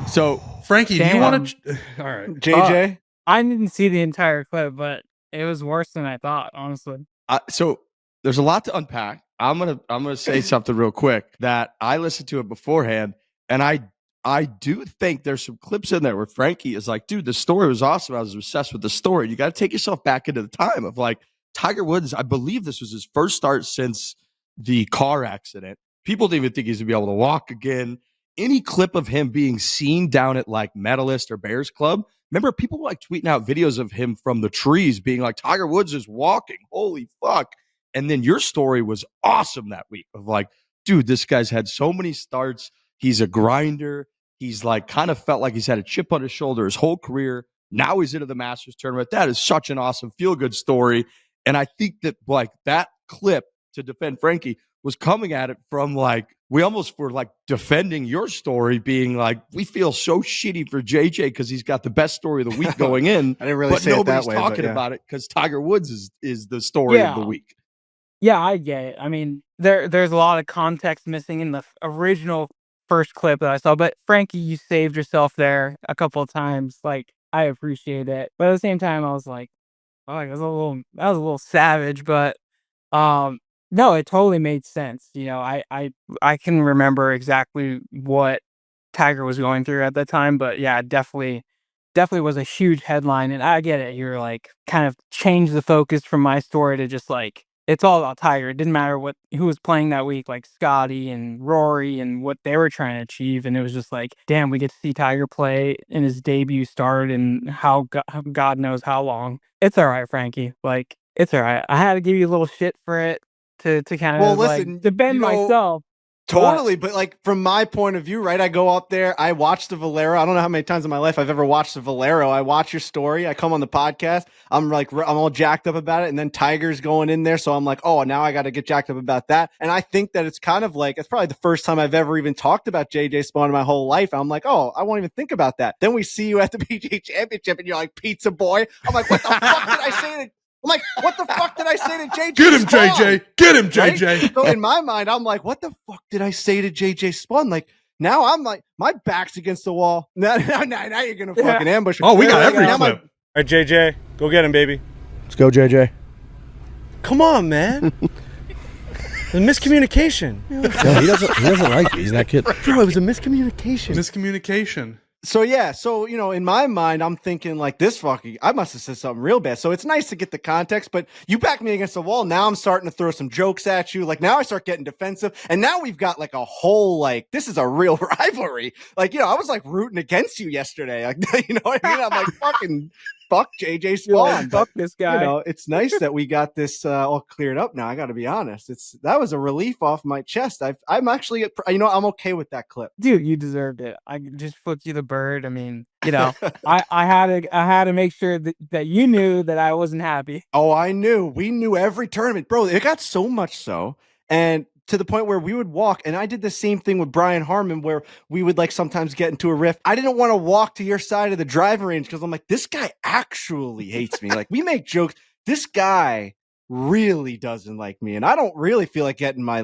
So, Frankie, do you want to... All right. JJ? I didn't see the entire clip, but it was worse than I thought, honestly. So there's a lot to unpack. I'm gonna say something real quick that I listened to it beforehand, and I do think there's some clips in there where Frankie is like, dude, the story was awesome. I was obsessed with the story. You got to take yourself back into the time of like Tiger Woods. I believe this was his first start since the car accident. People didn't even think he's gonna be able to walk again. Any clip of him being seen down at like Medalist or Bears Club, remember people were like tweeting out videos of him from the trees being like, Tiger Woods is walking. Holy fuck. And then your story was awesome that week of like, dude, this guy's had so many starts. He's a grinder. He's like kind of felt like he's had a chip on his shoulder his whole career. Now he's into the Masters tournament. That is such an awesome feel-good story. And I think that like that clip to defend Frankie was coming at it from like, we almost were like defending your story, being like, we feel so shitty for JJ because he's got the best story of the week going in. I didn't really but say it that nobody's way, talking but yeah. about it because Tiger Woods is the story of the week. Yeah, I get it. I mean, there's a lot of context missing in the original first clip that I saw, but Frankie, you saved yourself there a couple of times. Like, I appreciate it. But at the same time, I was like, oh, that was a little savage, but no, it totally made sense. You know, I can remember exactly what Tiger was going through at that time, but yeah, definitely was a huge headline. And I get it. You're like kind of changed the focus from my story to just like, it's all about Tiger. It didn't matter who was playing that week, like Scottie and Rory and what they were trying to achieve. And it was just like, damn, we get to see Tiger play in his debut start and how God knows how long. It's all right, Frankie. Like, it's all right. I had to give you a little shit for it to kind of listen, like defend myself. Totally, but like from my point of view, right? I go up there, I watch the Valero. I don't know how many times in my life I've ever watched the Valero. I watch your story. I come on the podcast. I'm all jacked up about it, and then Tiger's going in there, so I'm like, oh, now I got to get jacked up about that. And I think that it's kind of like it's probably the first time I've ever even talked about JJ Spaun in my whole life. I'm like, oh, I won't even think about that. Then we see you at the PGA Championship, and you're like, pizza boy. I'm like, what the fuck did I say to? I'm like, what the fuck did I say to JJ Get him, Spaun? JJ. Get him, JJ. Right? So in my mind, I'm like, what the fuck did I say to JJ Spaun? Like, now I'm like, my back's against the wall. Now you're going to fucking ambush me. Oh, we got every Now clip. All right, JJ, go get him, baby. Let's go, JJ. Come on, man. The miscommunication. No, he doesn't like you. He's not kidding. Bro, it was a miscommunication. Miscommunication. So yeah, so you know, in my mind, I'm thinking like this fucking I must have said something real bad. So it's nice to get the context, but you back me against the wall. Now I'm starting to throw some jokes at you. Like now I start getting defensive, and now we've got like a whole like this is a real rivalry. Like, you know, I was like rooting against you yesterday. Like, you know what I mean? I'm like fucking fuck JJ Spaun. Fuck this guy. You know, it's nice that we got this all cleared up now. I got to be honest. That was a relief off my chest. I'm actually, you know, I'm okay with that clip. Dude, you deserved it. I just flipped you the bird. I mean, you know, I had to make sure that you knew that I wasn't happy. Oh, I knew. We knew every tournament, bro. It got so much so, and to the point where we would walk, and I did the same thing with Brian Harmon, where we would like sometimes get into a riff. I didn't want to walk to your side of the driving range because I'm like, this guy actually hates me. Like, we make jokes. This guy really doesn't like me, and I don't really feel like getting my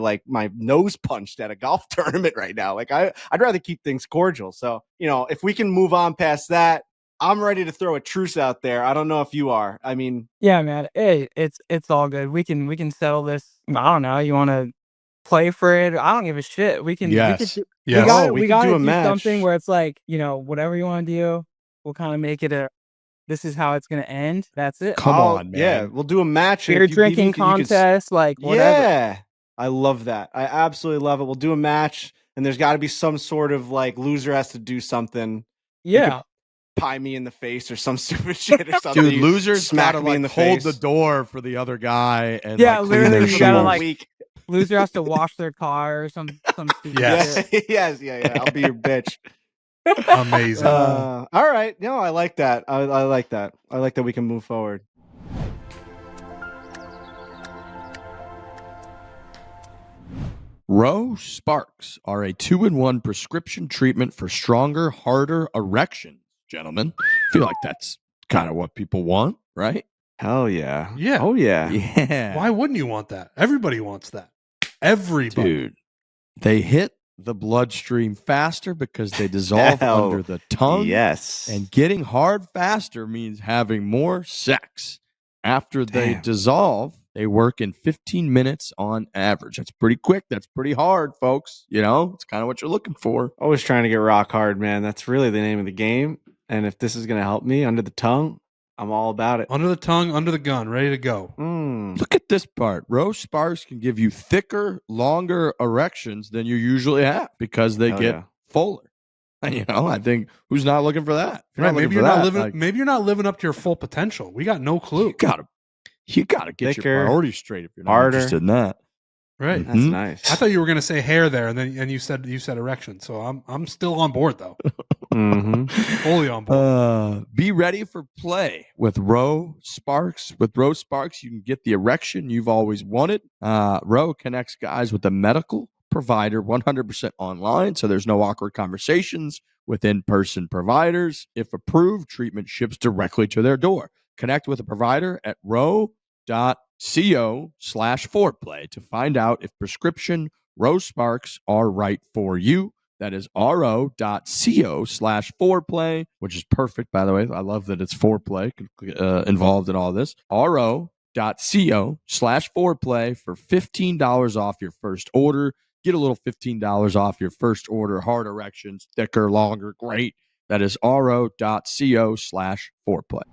nose punched at a golf tournament right now. Like, I'd rather keep things cordial. So, you know, if we can move on past that, I'm ready to throw a truce out there. I don't know if you are. I mean, yeah, man. Hey, it's all good. We can settle this. I don't know. You want to play for it? I don't give a shit. We can. Yes. We got we to can do a do match. something where it's like, you know, whatever you want to do, we'll kind of make it this is how it's gonna end. That's it. Come on, man. Yeah, we'll do a match. Beer drinking contest, like whatever. Yeah, I love that. I absolutely love it. We'll do a match, and there's got to be some sort of like loser has to do something. Yeah. Pie me in the face or some stupid shit or something. Dude, losers smack gotta me in like the hold face. the door for the other guy and Yeah, like, clean their literally, you gotta shoes. like loser has to wash their car or some stupid Yes. shit. yes, yeah. I'll be your bitch. Amazing. All right. No, I like that. I like that. I like that we can move forward. Row Sparks are a 2-in-1 prescription treatment for stronger, harder erections, gentlemen. I feel like that's kind of what people want, right? Hell yeah. Yeah. Oh yeah. Yeah. Why wouldn't you want that? Everybody wants that. Everybody. Dude, they hit the bloodstream faster because they dissolve Hell, under the tongue. Yes. And getting hard faster means having more sex. After they Damn. dissolve, They work in 15 minutes on average. That's pretty quick. That's pretty hard, folks. You know, it's kind of what you're looking for. Always trying to get rock hard, man. That's really the name of the game. And if this is going to help me under the tongue, I'm all about it. Under the tongue, under the gun, ready to go. Look at this part. Rose Sparks can give you thicker, longer erections than you usually have because they get fuller. And, you know, I think who's not looking for that? Right, maybe you're not living up to your full potential. We got no clue. You gotta get thicker, your priorities straight if you're not interested in that. Right. That's nice. I thought you were going to say hair there, and you said erection. So I'm still on board though. Fully on board. Be ready for play with Rose Sparks. With Rose Sparks, you can get the erection you've always wanted. Rose connects guys with a medical provider 100% online, so there's no awkward conversations with in-person providers. If approved, treatment ships directly to their door. Connect with a provider at ro.co/foreplay to find out if prescription Rose Sparks are right for you. That is ro.co/foreplay, which is perfect, by the way. I love that it's foreplay involved in all this. ro.co/foreplay for $15 off your first order. Get a little $15 off your first order. Hard erections, thicker, longer, great. That is ro.co/foreplay.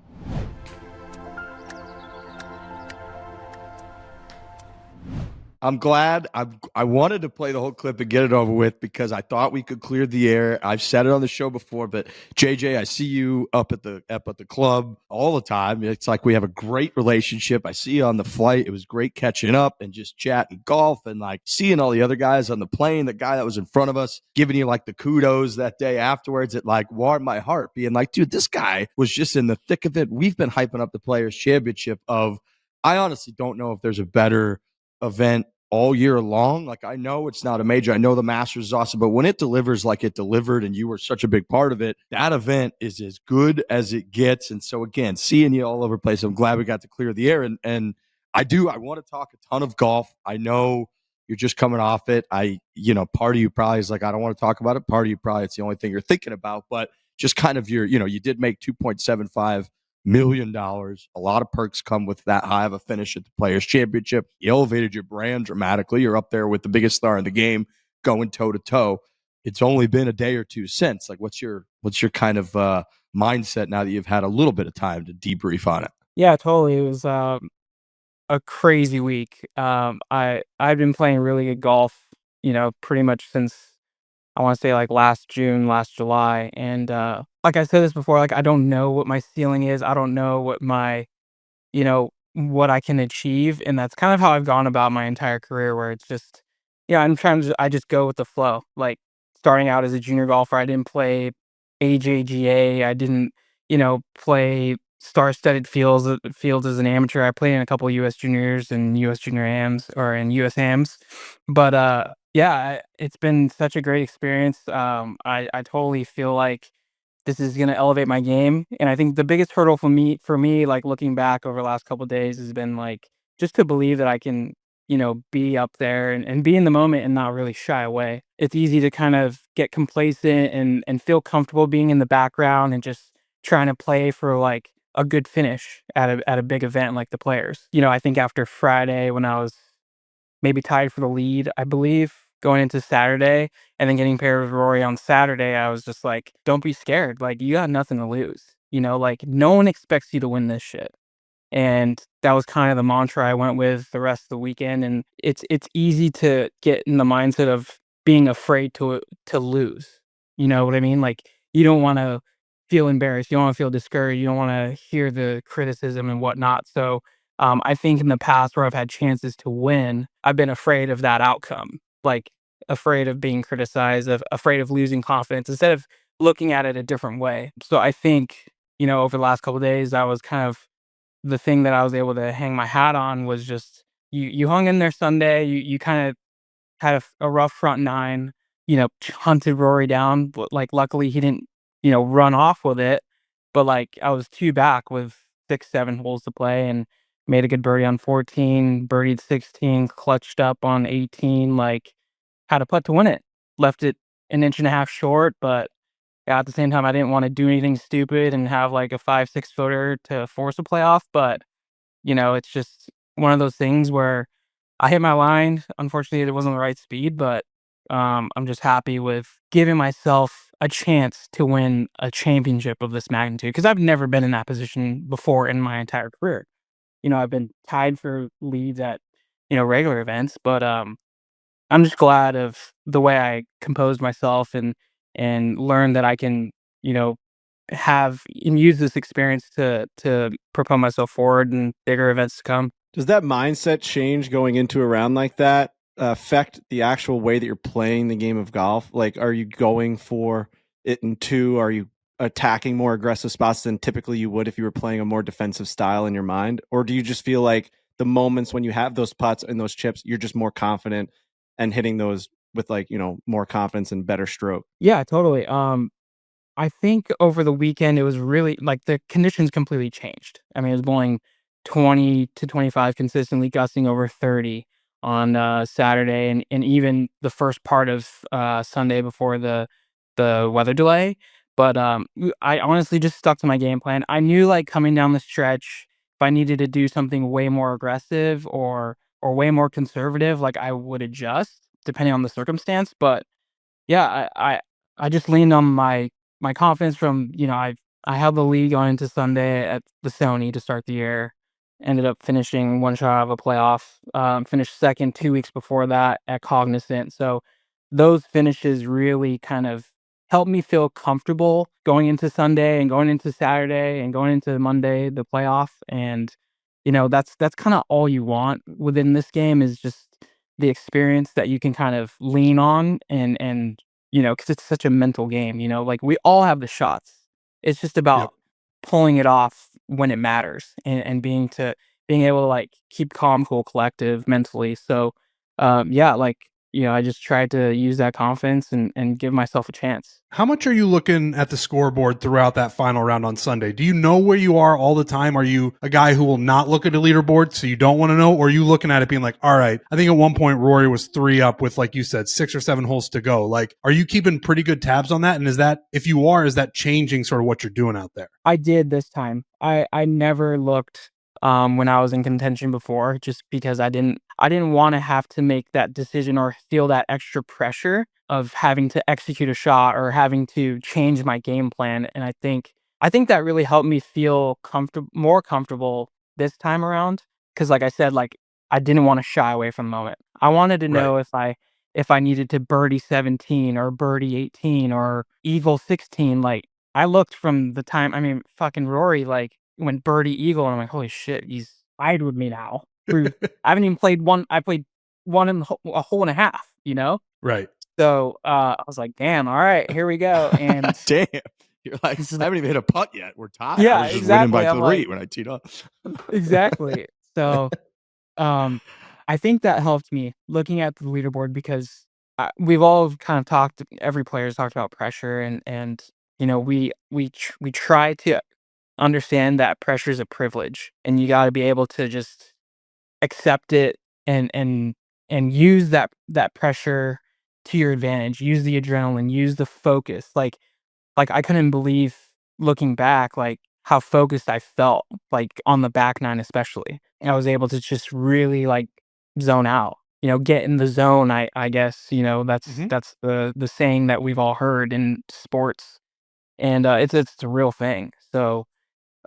I'm glad. I wanted to play the whole clip and get it over with because I thought we could clear the air. I've said it on the show before, but JJ, I see you up at the club all the time. It's like we have a great relationship. I see you on the flight. It was great catching up and just chatting golf and like seeing all the other guys on the plane. The guy that was in front of us giving you like the kudos that day afterwards. It like warmed my heart, being like, dude, this guy was just in the thick of it. We've been hyping up the Players Championship of. I honestly don't know if there's a better event all year long. Like, I know it's not a major. I know the Masters is awesome, but when it delivers like it delivered and you were such a big part of it, that event is as good as it gets. And so again, seeing you all over the place, I'm glad we got to clear the air. And I want to talk a ton of golf. I know you're just coming off it. Part of you probably is like, I don't want to talk about it. Part of you probably it's the only thing you're thinking about, but just kind of you did make $2.75 million. A lot of perks come with that high of a finish at the Players Championship. You elevated your brand dramatically. You're up there with the biggest star in the game, going toe to toe. It's only been a day or two since. Like, what's your kind of mindset now that you've had a little bit of time to debrief on it? Yeah, totally. It was a crazy week. I've been playing really good golf, pretty much since I want to say like last June, last July. And like I said this before, like I don't know what my ceiling is. I don't know what what I can achieve. And that's kind of how I've gone about my entire career, where it's just, I just go with the flow. Like starting out as a junior golfer, I didn't play AJGA. I didn't, play star-studded fields as an amateur. I played in a couple of U.S. juniors and U.S. junior AMs and U.S. AMs. But yeah, it's been such a great experience. I totally feel like this is going to elevate my game. And I think the biggest hurdle for me, like looking back over the last couple of days, has been like just to believe that I can, be up there and be in the moment and not really shy away. It's easy to kind of get complacent and feel comfortable being in the background and just trying to play for like a good finish at a big event like the Players. I think after Friday, when I was maybe tied for the lead, I believe, going into Saturday, and then getting paired with Rory on Saturday, I was just like, don't be scared. Like, you got nothing to lose. Like, no one expects you to win this shit. And that was kind of the mantra I went with the rest of the weekend. And it's easy to get in the mindset of being afraid to lose. You know what I mean? Like, you don't want to feel embarrassed. You don't want to feel discouraged. You don't want to hear the criticism and whatnot. So I think in the past where I've had chances to win, I've been afraid of that outcome, like afraid of being criticized, afraid of losing confidence, instead of looking at it a different way. So I think, over the last couple of days, that was kind of the thing that I was able to hang my hat on, was just you hung in there Sunday. You kind of had a rough front nine, hunted Rory down, but like luckily he didn't, run off with it. But like I was two back with 6-7 holes to play and made a good birdie on 14, birdied 16, clutched up on 18, like had a putt to win it. Left it an inch and a half short, but yeah, at the same time, I didn't want to do anything stupid and have like a 5-6 footer to force a playoff. But, it's just one of those things where I hit my line. Unfortunately, it wasn't the right speed, but I'm just happy with giving myself a chance to win a championship of this magnitude because I've never been in that position before in my entire career. I've been tied for leads at regular events, but I'm just glad of the way I composed myself and learned that I can you know have and use this experience to propel myself forward in bigger events to come. Does that mindset change going into a round like that affect the actual way that you're playing the game of golf? Like, are you going for it in two? Are you attacking more aggressive spots than typically you would if you were playing a more defensive style in your mind? Or do you just feel like the moments when you have those putts and those chips, you're just more confident and hitting those with more confidence and better stroke? Yeah, totally. I think over the weekend, it was really like the conditions completely changed. I mean, it was blowing 20 to 25 consistently, gusting over 30 on Saturday and even the first part of Sunday before the weather delay. But I honestly just stuck to my game plan. I knew like coming down the stretch, if I needed to do something way more aggressive or way more conservative, like I would adjust depending on the circumstance. But yeah, I just leaned on my confidence from, I held the lead going into Sunday at the Sony to start the year. Ended up finishing one shot of a playoff. Finished second 2 weeks before that at Cognizant. So those finishes really kind of helped me feel comfortable going into Sunday and going into Saturday and going into Monday, the playoff. And that's kind of all you want within this game is just the experience that you can kind of lean on and because it's such a mental game, like we all have the shots. It's just Yep. about pulling it off when it matters and being able to like keep calm, cool, collective mentally. So, yeah, like, I just tried to use that confidence and give myself a chance. How much are you looking at the scoreboard throughout that final round on Sunday? Do you know where you are all the time? Are you a guy who will not look at a leaderboard so you don't want to know? Or are you looking at it being like, all right, I think at one point Rory was 3 up with, like you said, 6 or 7 holes to go. Like, are you keeping pretty good tabs on that? And if you are, is that changing sort of what you're doing out there? I did this time. I never looked when I was in contention before just because I didn't want to have to make that decision or feel that extra pressure of having to execute a shot or having to change my game plan. And I think that really helped me feel more comfortable this time around because like I said, like I didn't want to shy away from the moment. I wanted to Right. know if I needed to birdie 17 or birdie 18 or eagle 16. Like I looked from the time, I mean, fucking Rory, like, went birdie eagle, and I'm like, holy shit, he's tied with me now. I haven't even played one. I played one in a hole and a half, Right. So I was like, damn, all right, here we go. And Damn. You're like, this is I haven't even hit a putt yet. We're tied. I yeah, was just winning by exactly. I'm 3 like, when I teed up. exactly. So I think that helped me looking at the leaderboard because we've all kind of talked. Every player's talked about pressure, and we try to understand that pressure is a privilege, and you got to be able to just accept it and use that pressure to your advantage. Use the adrenaline. Use the focus. Like I couldn't believe looking back, like how focused I felt, like on the back nine especially. And I was able to just really like zone out, get in the zone. I guess that's Mhm. that's the saying that we've all heard in sports, and it's a real thing. So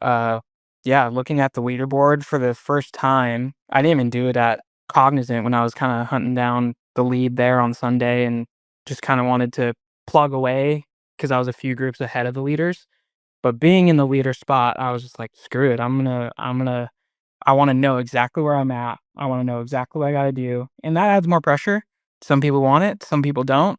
uh, yeah, looking at the leaderboard for the first time, I didn't even do it at Cognizant when I was kind of hunting down the lead there on Sunday and just kind of wanted to plug away because I was a few groups ahead of the leaders. But being in the leader spot, I was just like, screw it. I want to know exactly where I'm at. I want to know exactly what I got to do. And that adds more pressure. Some people want it, some people don't.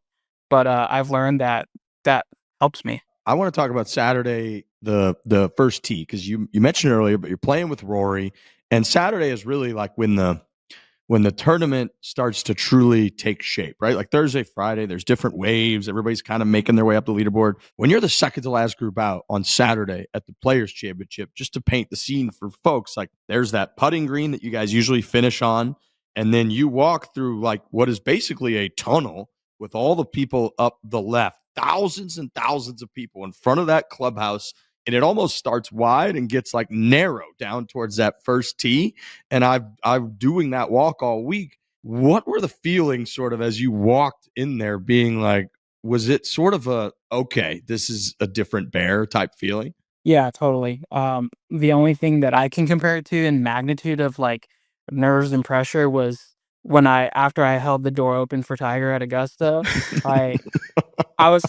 But I've learned that that helps me. I want to talk about Saturday, the first tee, because you mentioned earlier, but you're playing with Rory, and Saturday is really like when the tournament starts to truly take shape, right? Like Thursday, Friday, there's different waves. Everybody's kind of making their way up the leaderboard. When you're the second to last group out on Saturday at the Players Championship, just to paint the scene for folks, like there's that putting green that you guys usually finish on, and then you walk through like what is basically a tunnel with all the people up the left, thousands and thousands of people in front of that clubhouse. and it almost starts wide and gets like narrow down towards that first tee. And I'm doing that walk all week. What were the feelings sort of as you walked in there, being like, was it sort of a, okay, this is a different bear type feeling? Yeah, totally. The only thing that I can compare it to in magnitude of like nerves and pressure was when after I held the door open for Tiger at Augusta, I I was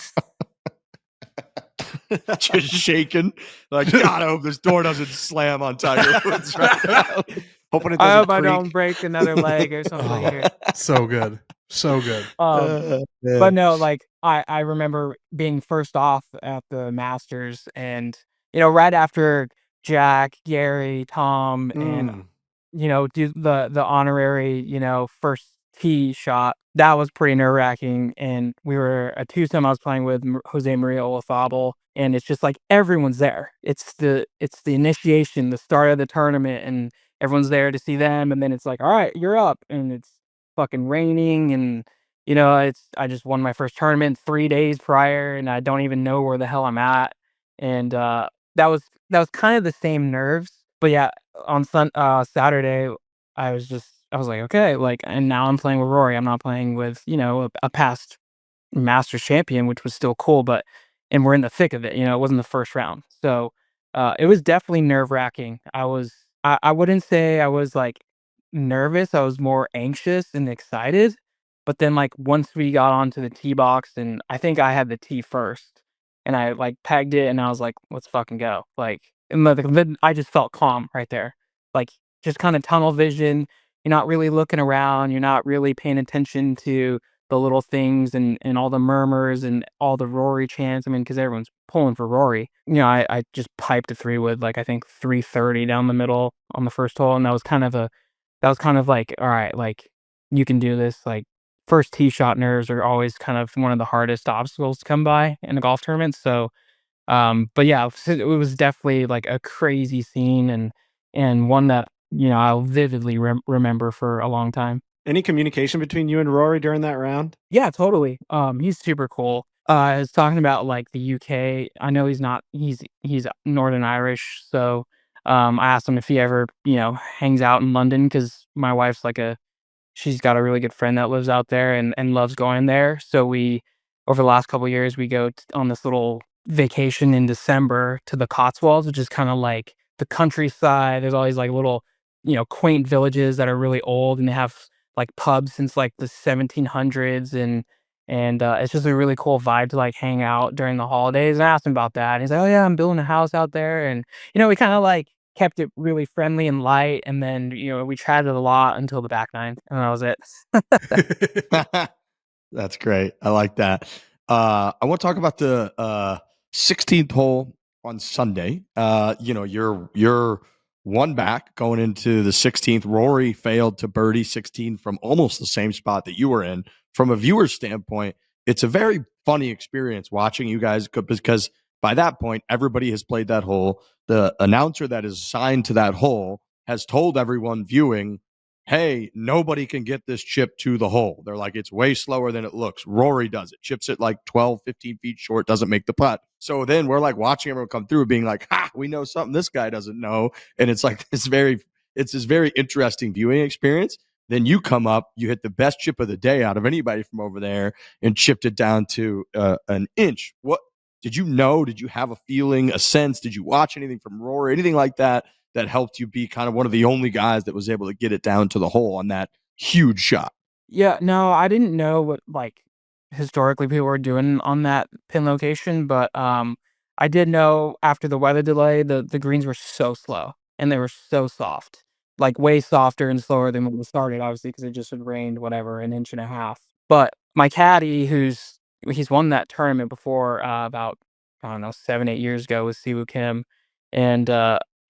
Just shaking, like, God, I hope this door doesn't slam on Tiger Woods right now. Hoping it I doesn't hope I creak. don't break another leg or something later. So good. So good. But no, like I remember being first off at the Masters, and right after Jack, Gary, Tom, and Mm. do the honorary, first tee shot. That was pretty nerve-wracking, and we were a twosome I was playing with Jose Maria Olazabal, and it's just like everyone's there. It's the initiation, the start of the tournament, and everyone's there to see them, and then it's like, all right, you're up, and it's fucking raining, and I just won my first tournament 3 days prior, and I don't even know where the hell I'm at, and that was kind of the same nerves, but yeah, on Saturday, I was like, "Okay," like, and now I'm playing with Rory, I'm not playing with, a past Masters champion, which was still cool, and we're in the thick of it, it wasn't the first round. So, it was definitely nerve-wracking. I wouldn't say I was, like, nervous, I was more anxious and excited, but then, like, once we got onto the tee box, and I think I had the tee first, and I, like, pegged it, and I was like, "Let's fucking go." Like, and then I just felt calm right there. Like, just kinda tunnel vision, you're not really looking around, you're not really paying attention to the little things and all the murmurs and all the Rory chants. I mean, because everyone's pulling for Rory. I just piped a 3-wood, like, I think 330 down the middle on the first hole, and that was kind of like, "All right, like, you can do this." Like, first tee shot nerves are always kind of one of the hardest obstacles to come by in a golf tournament, so, but yeah, it was definitely, like, a crazy scene, and one that, I'll vividly remember for a long time. Any communication between you and Rory during that round? Yeah, totally. He's super cool. I was talking about like the UK. I know he's Northern Irish, so I asked him if he ever, hangs out in London because my wife's she's got a really good friend that lives out there and loves going there. So over the last couple years, we go on this little vacation in December to the Cotswolds, which is kind of like the countryside. There's all these like little, quaint villages that are really old, and they have like pubs since like the 1700s, and it's just a really cool vibe to like hang out during the holidays. And I asked him about that, and he's like, "Oh yeah, I'm building a house out there," and we kind of like kept it really friendly and light, and then, we chatted a lot until the back nine, and that was it. That's great. I like that. I want to talk about the 16th hole on Sunday. You're one back going into the 16th. Rory failed to birdie 16 from almost the same spot that you were in. From a viewer's standpoint, it's a very funny experience watching you guys because by that point, everybody has played that hole. The announcer that is assigned to that hole has told everyone viewing, hey, nobody can get this chip to the hole. They're like, it's way slower than it looks. Rory does it, chips it like 12, 15 feet short, doesn't make the putt. So then we're like watching everyone come through being like, we know something this guy doesn't know. And it's like it's this very interesting viewing experience. Then you come up, you hit the best chip of the day out of anybody from over there and chipped it down to an inch. What did you know? Did you have a feeling, a sense? Did you watch anything from Rory, anything like that helped you be kind of one of the only guys that was able to get it down to the hole on that huge shot? Yeah, no, I didn't know what, like, historically people were doing on that pin location, but, I did know after the weather delay, the greens were so slow, and they were so soft, like, way softer and slower than when we started, obviously, because it just had rained, whatever, an inch and a half. But my caddy, he's won that tournament before, about, I don't know, 7, 8 years ago with Siwoo Kim, and,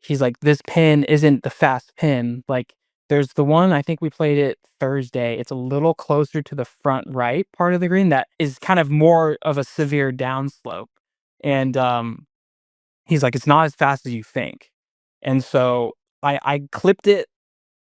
he's like, "This pin isn't the fast pin, like, there's the one, I think we played it Thursday, it's a little closer to the front right part of the green that is kind of more of a severe downslope, and, he's like, "It's not as fast as you think." And so I clipped it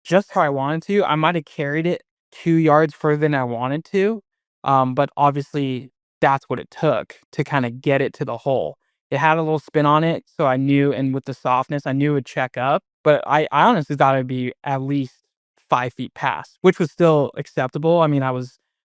just how I wanted to. I might have carried it 2 yards further than I wanted to, but obviously, that's what it took to kinda get it to the hole, It had a little spin on it, so I knew, and with the softness, I knew it would check up. But I honestly thought it'd be at least 5 feet past, which was still acceptable. I mean,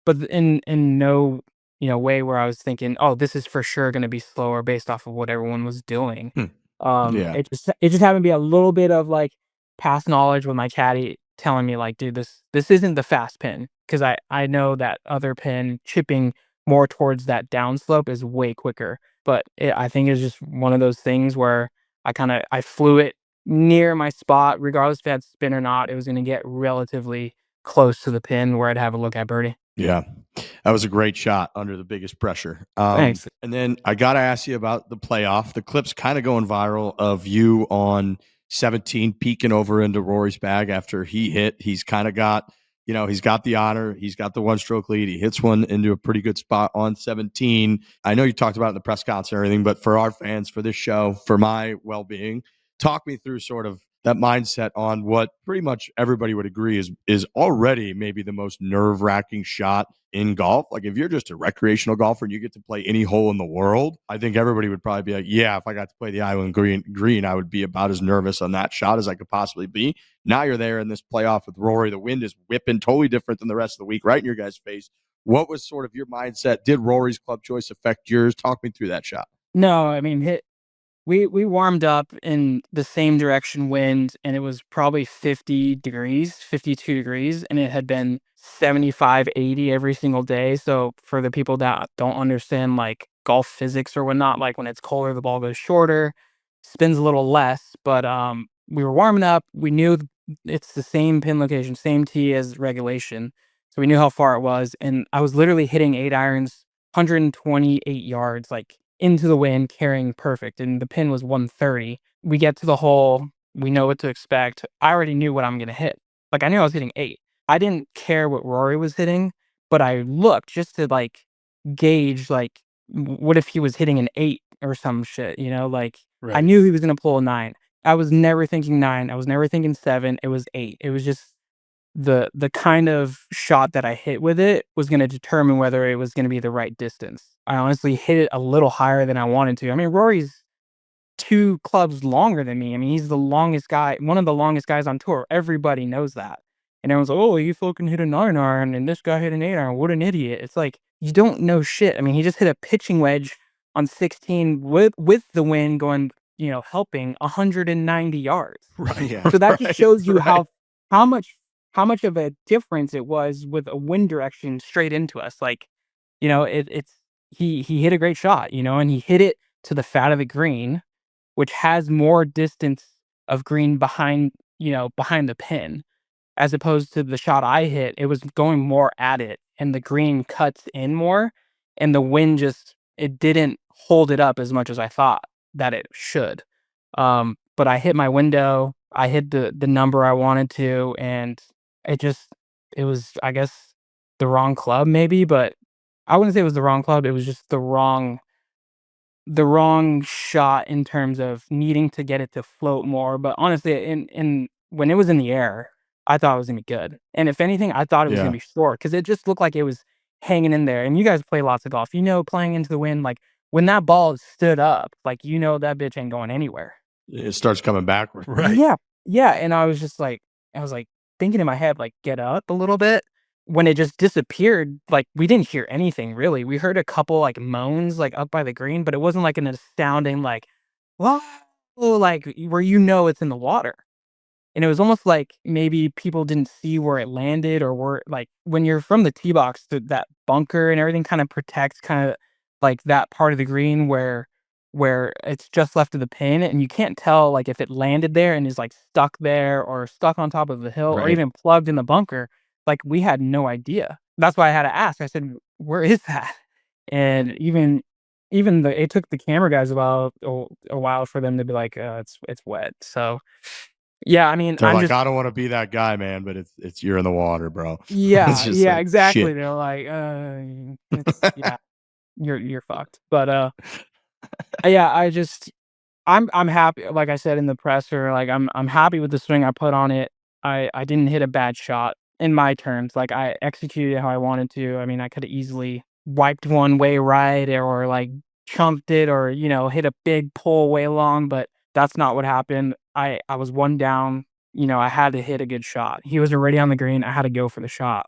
but in no way where I was thinking, oh, this is for sure going to be slower based off of what everyone was doing. Hmm. Yeah. It just happened to be a little bit of like past knowledge with my caddy telling me like, dude, this isn't the fast pin, because I know that other pin chipping more towards that downslope is way quicker. But I think it's just one of those things where I flew it near my spot, regardless if it had spin or not. It was going to get relatively close to the pin where I'd have a look at birdie. Yeah, that was a great shot under the biggest pressure. Thanks. And then I got to ask you about the playoff. The clip's kind of going viral of you on 17 peeking over into Rory's bag after he hit. He's kind of got, he's got the honor. He's got the 1-stroke lead. He hits one into a pretty good spot on 17. I know you talked about it in the press conference and everything, but for our fans, for this show, for my well-being, talk me through sort of that mindset on what pretty much everybody would agree is already maybe the most nerve-wracking shot in golf. Like if you're just a recreational golfer and you get to play any hole in the world, I think everybody would probably be like, yeah, if I got to play the island green, I would be about as nervous on that shot as I could possibly be. Now you're there in this playoff with Rory. The wind is whipping, totally different than the rest of the week, right in your guys' face. What was sort of your mindset? Did Rory's club choice affect yours? Talk me through that shot. No, I mean, we warmed up in the same direction wind, and it was probably 50 degrees, 52 degrees, and it had been 75, 80 every single day. So for the people that don't understand like golf physics or whatnot, like when it's colder, the ball goes shorter, spins a little less. But we were warming up. We knew it's the same pin location, same tee as regulation. So we knew how far it was. And I was literally hitting 8 irons, 128 yards, like into the wind, carrying perfect. And the pin was 130. We get to the hole. We know what to expect. I already knew what I'm going to hit. Like I knew I was hitting 8. I didn't care what Rory was hitting, but I looked just to like gauge like what if he was hitting an 8 or some shit, like I Right. knew he was going to pull a 9. I was never thinking 9. I was never thinking 7. It was 8. It was just the kind of shot that I hit with it was going to determine whether it was going to be the right distance. I honestly hit it a little higher than I wanted to. I mean, Rory's 2 clubs longer than me. I mean, he's the longest guy, one of the longest guys on tour. Everybody knows that. And everyone's like, oh, you fucking hit a 9 iron and this guy hit an 8 iron. What an idiot. It's like, you don't know shit. I mean, he just hit a pitching wedge on 16 with the wind going, helping 190 yards. Right. Yeah. So that just shows you Right. how much of a difference it was with a wind direction straight into us. Like, he hit a great shot, and he hit it to the fat of the green, which has more distance of green behind the pin, as opposed to the shot I hit. It was going more at it, and the green cuts in more, and the wind it didn't hold it up as much as I thought that it should. But I hit my window. I hit the number I wanted to, and it was, I guess, the wrong club maybe, but I wouldn't say it was the wrong club. It was just the wrong shot in terms of needing to get it to float more. But honestly, in when it was in the air, I thought it was gonna be good. And if anything, I thought it was Yeah. gonna be short because it just looked like it was hanging in there. And you guys play lots of golf. Playing into the wind, like when that ball stood up, like that bitch ain't going anywhere. It starts coming backward. Right. Yeah. Yeah. And I was like thinking in my head, like, get up a little bit. When it just disappeared, like we didn't hear anything really. We heard a couple like moans like up by the green, but it wasn't like an astounding like, whoa, like where it's in the water. And it was almost like maybe people didn't see where it landed, or where like when you're from the tee box, that bunker and everything kind of protects kind of like that part of the green where it's just left of the pin, and you can't tell like if it landed there and is like stuck there or stuck on top of the hill or Right. even plugged in the bunker. Like we had no idea. That's why I had to ask. I said, "Where is that?" And even it took the camera guys a while for them to be like, it's wet." So yeah, I mean, They're I'm like, just I don't want to be that guy, man, but it's you're in the water, bro. yeah, just yeah, like, exactly. shit. They're like, it's yeah, you're fucked. But yeah, I'm happy. Like I said in the presser, like I'm happy with the swing I put on it. I didn't hit a bad shot in my terms. Like I executed how I wanted to. I mean, I could have easily wiped one way right or like chumped it or, hit a big pull way long, but that's not what happened. I was one down, I had to hit a good shot. He was already on the green. I had to go for the shot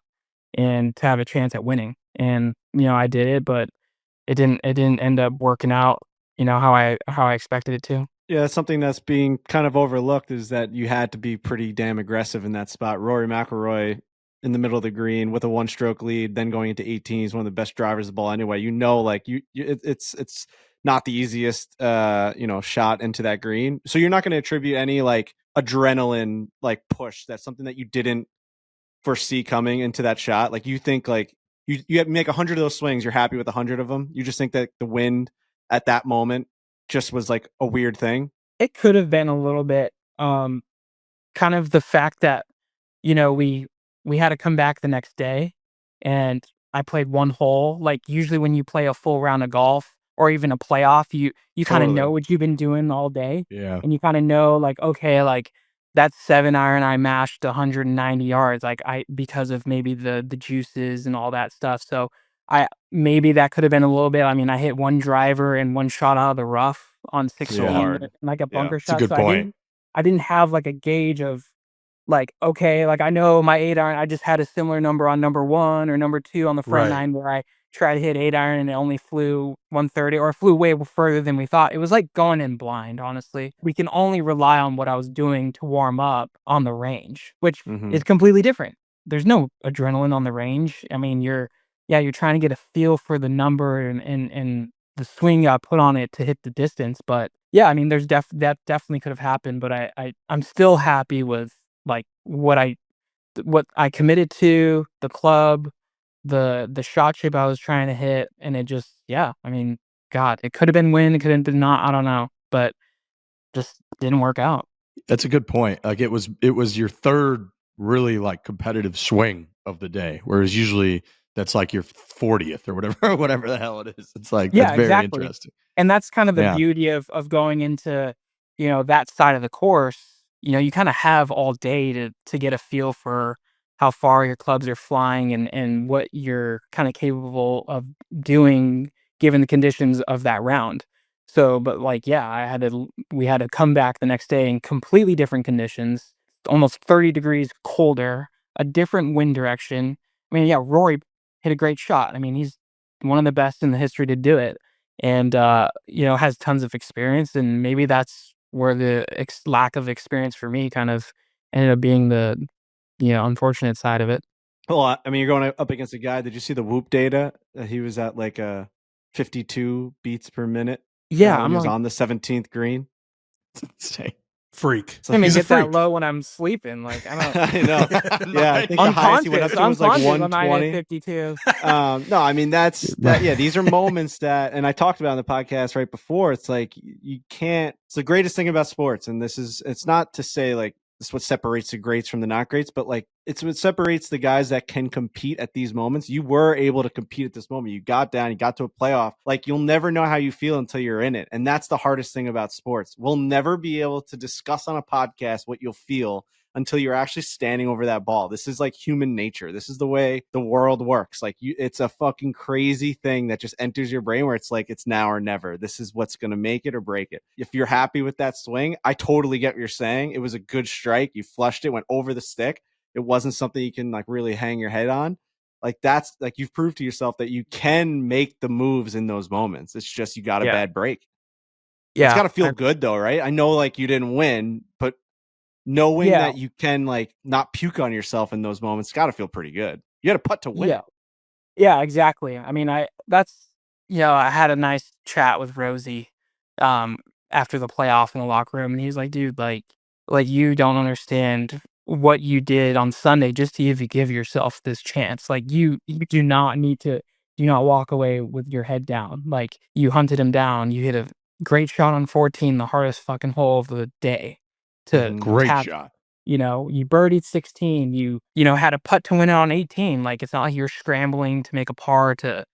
and to have a chance at winning. And, I did it, but it didn't end up working out, how I expected it to. Yeah, that's something that's being kind of overlooked is that you had to be pretty damn aggressive in that spot. Rory McIlroy in the middle of the green with a one-stroke lead, then going into 18, he's one of the best drivers of the ball anyway. Like it's not the easiest shot into that green. So you're not going to attribute any like adrenaline like push. That's something that you didn't foresee coming into that shot. Like you think like you make 100 of those swings, you're happy with 100 of them. You just think that the wind at that moment just was like a weird thing. It could have been a little bit, kind of the fact that, we had to come back the next day and I played one hole. Like usually when you play a full round of golf or even a playoff, you kind of know Totally. what you've been doing all day. Yeah. And you kind of know like, okay, like that 7-iron I mashed 190 yards, like because of maybe the juices and all that stuff. So maybe that could have been a little bit. I mean, I hit one driver and one shot out of the rough on So 16, hard. like a Yeah. bunker It's a shot. good So point. I didn't have like a gauge of like, okay, like I know my 8-iron, I just had a similar number on number 1 or number 2 on the front Right. nine where I tried to hit 8-iron and it only flew 130 or it flew way further than we thought. It was like going in blind, honestly. We can only rely on what I was doing to warm up on the range, which Mhm. is completely different. There's no adrenaline on the range. I mean, you're trying to get a feel for the number and the swing I put on it to hit the distance. But yeah, I mean, that definitely could have happened. But I'm still happy with like what I committed to, the club, the shot shape I was trying to hit, and it just I mean, God, it could have been win, it could have been not, I don't know, but just didn't work out. That's a good point. Like it was your third really like competitive swing of the day, whereas usually that's like your 40th or whatever, whatever the hell it is. It's like that's Yeah, very exactly. interesting. And that's kind of the Yeah. beauty of going into, that side of the course. You kinda have all day to get a feel for how far your clubs are flying and what you're kinda capable of doing given the conditions of that round. So, but, like, yeah, we had to come back the next day in completely different conditions, almost 30 degrees colder, a different wind direction. I mean, yeah, Rory hit a great shot. I mean, he's one of the best in the history to do it and has tons of experience, and maybe that's where the lack of experience for me kind of ended up being the unfortunate side of it. Well, I mean, you're going up against a guy. Did you see the Whoop data? He was at like 52 beats per minute Yeah, when I'm he was like, on the 17th green. It's insane. Freak. So I mean, He's a get that freak. low when I'm sleeping. Like I don't I know. Yeah, I think the highest he went up to was like unconscious, I might hit 120. 52. No, I mean that's that. Yeah, these are moments that, and I talked about on the podcast right before. It's like you can't. It's the greatest thing about sports, and it's not to say like this is what separates the greats from the not greats, but like it's what separates the guys that can compete at these moments. You were able to compete at this moment. You got down, you got to a playoff. Like you'll never know how you feel until you're in it, and that's the hardest thing about sports. We'll never be able to discuss on a podcast what you'll feel until you're actually standing over that ball. This is like human nature. This is the way the world works. Like it's a fucking crazy thing that just enters your brain where it's like, it's now or never. This is what's going to make it or break it. If you're happy with that swing, I totally get what you're saying. It was a good strike. You flushed it, went over the stick. It wasn't something you can like really hang your head on. Like that's like, you've proved to yourself that you can make the moves in those moments. It's just, you got a Yeah. bad break. It's Yeah, got to feel good though, right? I know like you didn't win, but knowing Yeah. that you can like not puke on yourself in those moments got to feel pretty good. You had a putt to win. yeah, yeah, exactly. I mean, I had a nice chat with Rosie, after the playoff in the locker room, and he's like, "Dude, like you don't understand what you did on Sunday just to even give yourself this chance. Like you do not walk away with your head down. Like you hunted him down. You hit a great shot on 14, the hardest fucking hole of the day to Mhm. Great tap. shot. You birdied 16. You had a putt to win it on 18. Like it's not like you're scrambling to make a par to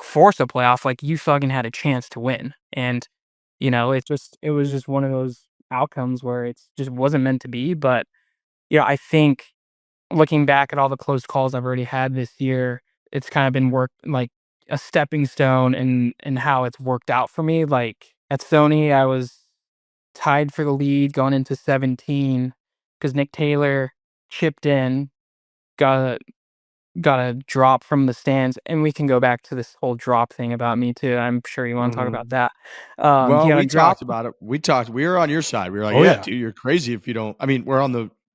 force a playoff. Like you fucking had a chance to win, and it was just one of those outcomes where it's just wasn't meant to be. But I think looking back at all the close calls I've already had this year, it's kind of been a stepping stone and how it's worked out for me. Like at Sony, I was tied for the lead going into 17 because Nick Taylor chipped in, got a drop from the stands, and we can go back to this whole drop thing about me too. I'm sure you want to talk about that. Well, he got a we drop. talked about it. We were on your side. We were like, Oh, yeah, yeah. dude, you're crazy if you don't. I mean,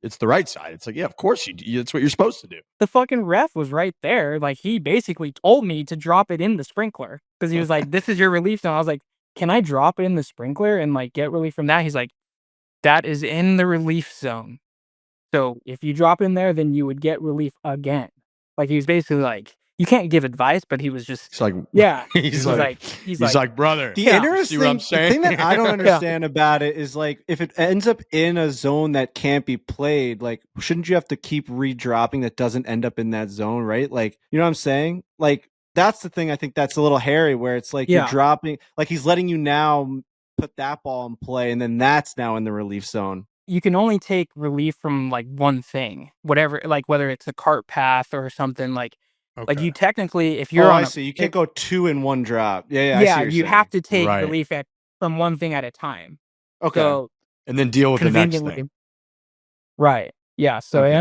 it's the right side. It's like, yeah, of course that's what you're supposed to do. The fucking ref was right there. Like, he basically told me to drop it in the sprinkler because he was like, "This is your relief zone." I was like, "Can I drop it in the sprinkler and like get relief from that?" He's like, "That is in the relief zone. So if you drop in there, then you would get relief again." Like, he was basically like, you can't give advice, but he was just, It's like, yeah. he's like, brother. The Yeah. interesting, See what I'm the saying? thing that I don't understand about it is like if it ends up in a zone that can't be played, like shouldn't you have to keep redropping that doesn't end up in that zone, right? Like, you know what I'm saying? Like that's the thing. I think that's a little hairy where it's like you're Yeah. dropping, like he's letting you now put that ball in play, and then that's now in the relief zone. You can only take relief from like one thing, whatever, like whether it's a cart path or something. Like Okay. you technically, if you're on I see. You can't go 2 in one drop. Yeah, I see yeah, what you're you saying. have to take Right. relief from one thing at a time. Okay. So And then deal with the next conveniently, thing. right? Yeah. So Okay. it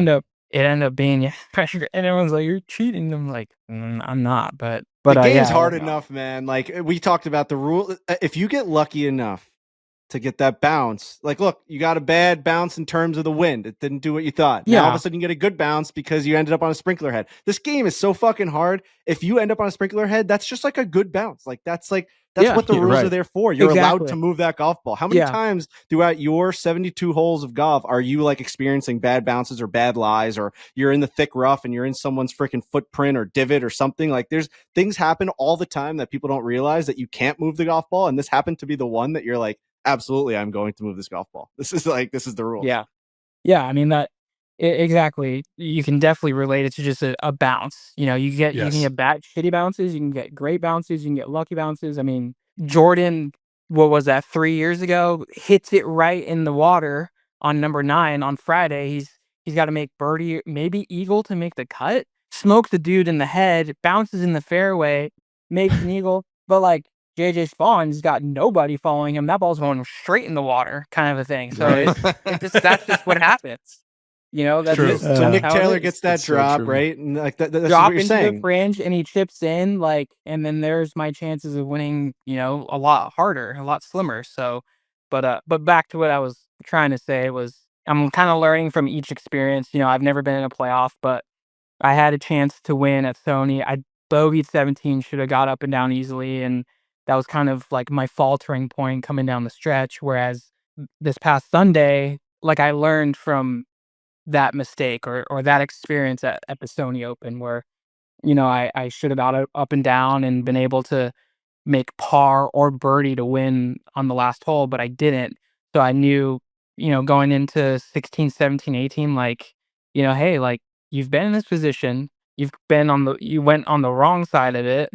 ended up being pressure, and everyone's like, "You're cheating." I'm like, "I'm not," but The game's yeah, hard enough, man. Like we talked about the rule. If you get lucky enough to get that bounce, like look, you got a bad bounce in terms of the wind. It didn't do what you thought. Now all of Yeah. a sudden you get a good bounce because you ended up on a sprinkler head. This game is so fucking hard. If you end up on a sprinkler head, that's just like a good bounce. Like that's Yeah. what the You're rules right. are there for. You're allowed to Exactly. move that golf ball. How many Yeah. times throughout your 72 holes of golf are you like experiencing bad bounces or bad lies, or you're in the thick rough and you're in someone's freaking footprint or divot or something? Like there's things happen all the time that people don't realize that you can't move the golf ball. And this happened to be the one that you're like, absolutely, I'm going to move this golf ball. This is the rule. Yeah. Yeah. I mean, exactly. You can definitely relate it to just a bounce. You know, you can Yes. get bad, shitty bounces. You can get great bounces. You can get lucky bounces. I mean, Jordan, what was that, 3 years ago? Hits it right in the water on number 9 on Friday. He's got to make birdie, maybe eagle to make the cut. Smokes the dude in the head, bounces in the fairway, makes an eagle. But like JJ Spaun's got nobody following him. That ball's going straight in the water, kind of a thing. So that's just what happens. You know, that's True. just So Nick how it Taylor is. gets that That's so drop, true. right? And like that's Drop what you're into saying. the fringe and he chips in, like, and then there's my chances of winning, you know, a lot harder, a lot slimmer. So, but back to what I was trying to say was I'm kind of learning from each experience. You know, I've never been in a playoff, but I had a chance to win at Sony. I bogeyed 17, should have got up and down easily, and that was kind of like my faltering point coming down the stretch. Whereas this past Sunday, like I learned from that mistake or that experience at the Sony Open where, you know, I should have got up and down and been able to make par or birdie to win on the last hole, but I didn't. So I knew, you know, going into 16, 17, 18, like, you know, hey, like you've been in this position, you went on the wrong side of it.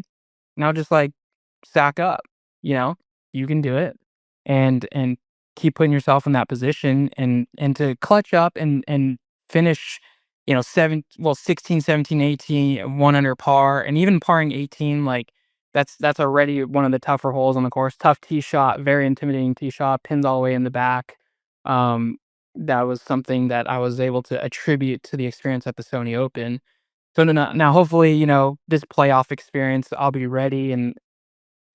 Now just like sack up, you know, you can do it and keep putting yourself in that position and to clutch up and finish, you know, 16, 17, 18, 1 under par, and even parring 18, like that's already one of the tougher holes on the course. Tough tee shot, very intimidating tee shot, pins all the way in the back. Um, that was something that I was able to attribute to the experience at the Sony Open. So now hopefully, you know, this playoff experience, I'll be ready and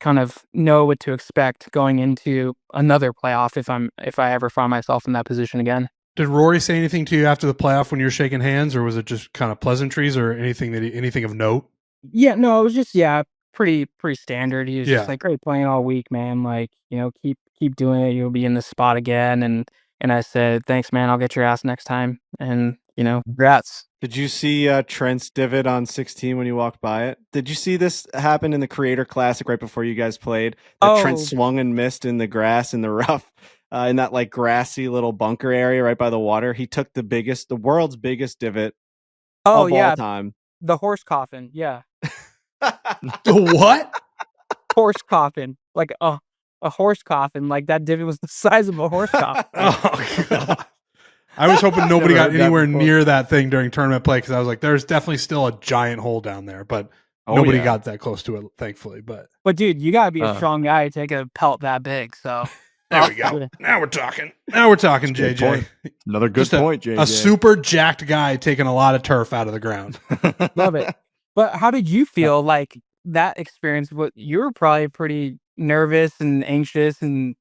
kind of know what to expect going into another playoff if I ever find myself in that position again. Did Rory say anything to you after the playoff when you were shaking hands, or was it just kind of pleasantries or anything of note? Yeah, no, it was just pretty standard. He was Yeah. just like, "Great playing all week, man. Like, you know, keep doing it. You'll be in this spot again." And I said, "Thanks, man. I'll get your ass next time." And, you know, congrats. Did you see Trent's divot on 16 when you walked by it? Did you see this happen in the Creator Classic right before you guys played? That Trent Oh. swung and missed in the grass in the rough, in that like grassy little bunker area right by the water. He took the world's biggest divot Oh, of yeah, all time. the horse coffin. Yeah. The what? Horse coffin. Like a horse coffin. Like that divot was the size of a horse coffin. Oh, God. I was hoping nobody Never got heard that anywhere before. near that thing during tournament play because I was like, there's definitely still a giant hole down there. But Oh, Nobody yeah. got that close to it, thankfully. But But dude, you gotta be a Uh. strong guy to take a pelt that big. So there we go. Now we're talking. Now we're talking, Good JJ. point. Another good Just point, JJ. a super jacked guy taking a lot of turf out of the ground. love it. But how did you feel like that experience? What you were probably pretty nervous and anxious and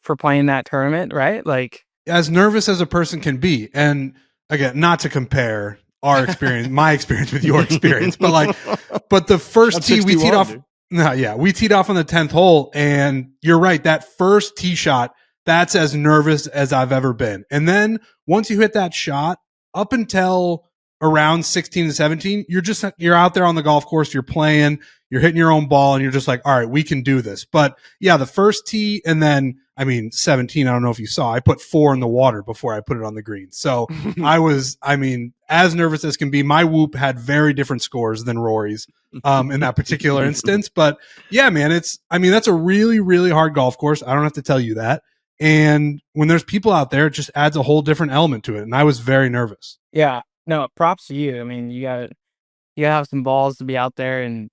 for playing that tournament, right? Like As nervous as a person can be. And again, not to compare our experience, my experience with your experience, but the first Shot tee we teed 61, off. dude. No, yeah, we teed off on the 10th hole, and you're right. That first tee shot, that's as nervous as I've ever been. And then once you hit that shot, up until around 16 and 17, you're out there on the golf course, you're playing, you're hitting your own ball, and you're just like, all right, we can do this. But yeah, the first tee, and then 17, I don't know if you saw, I put 4 in the water before I put it on the green. So I was, as nervous as can be. My whoop had very different scores than Rory's in that particular instance. But yeah, man, that's a really, really hard golf course. I don't have to tell you that. And when there's people out there, it just adds a whole different element to it. And I was very nervous. yeah, no, props to you. I mean, you gotta have some balls to be out there and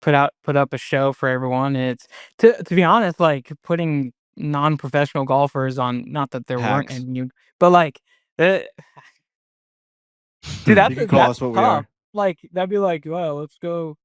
put up a show for everyone. And it's to be honest, like putting non-professional golfers on. Not that there weren't Hacks. any, but like, dude, You that's can call us what we tough. are. Like that'd be like, well, let's go.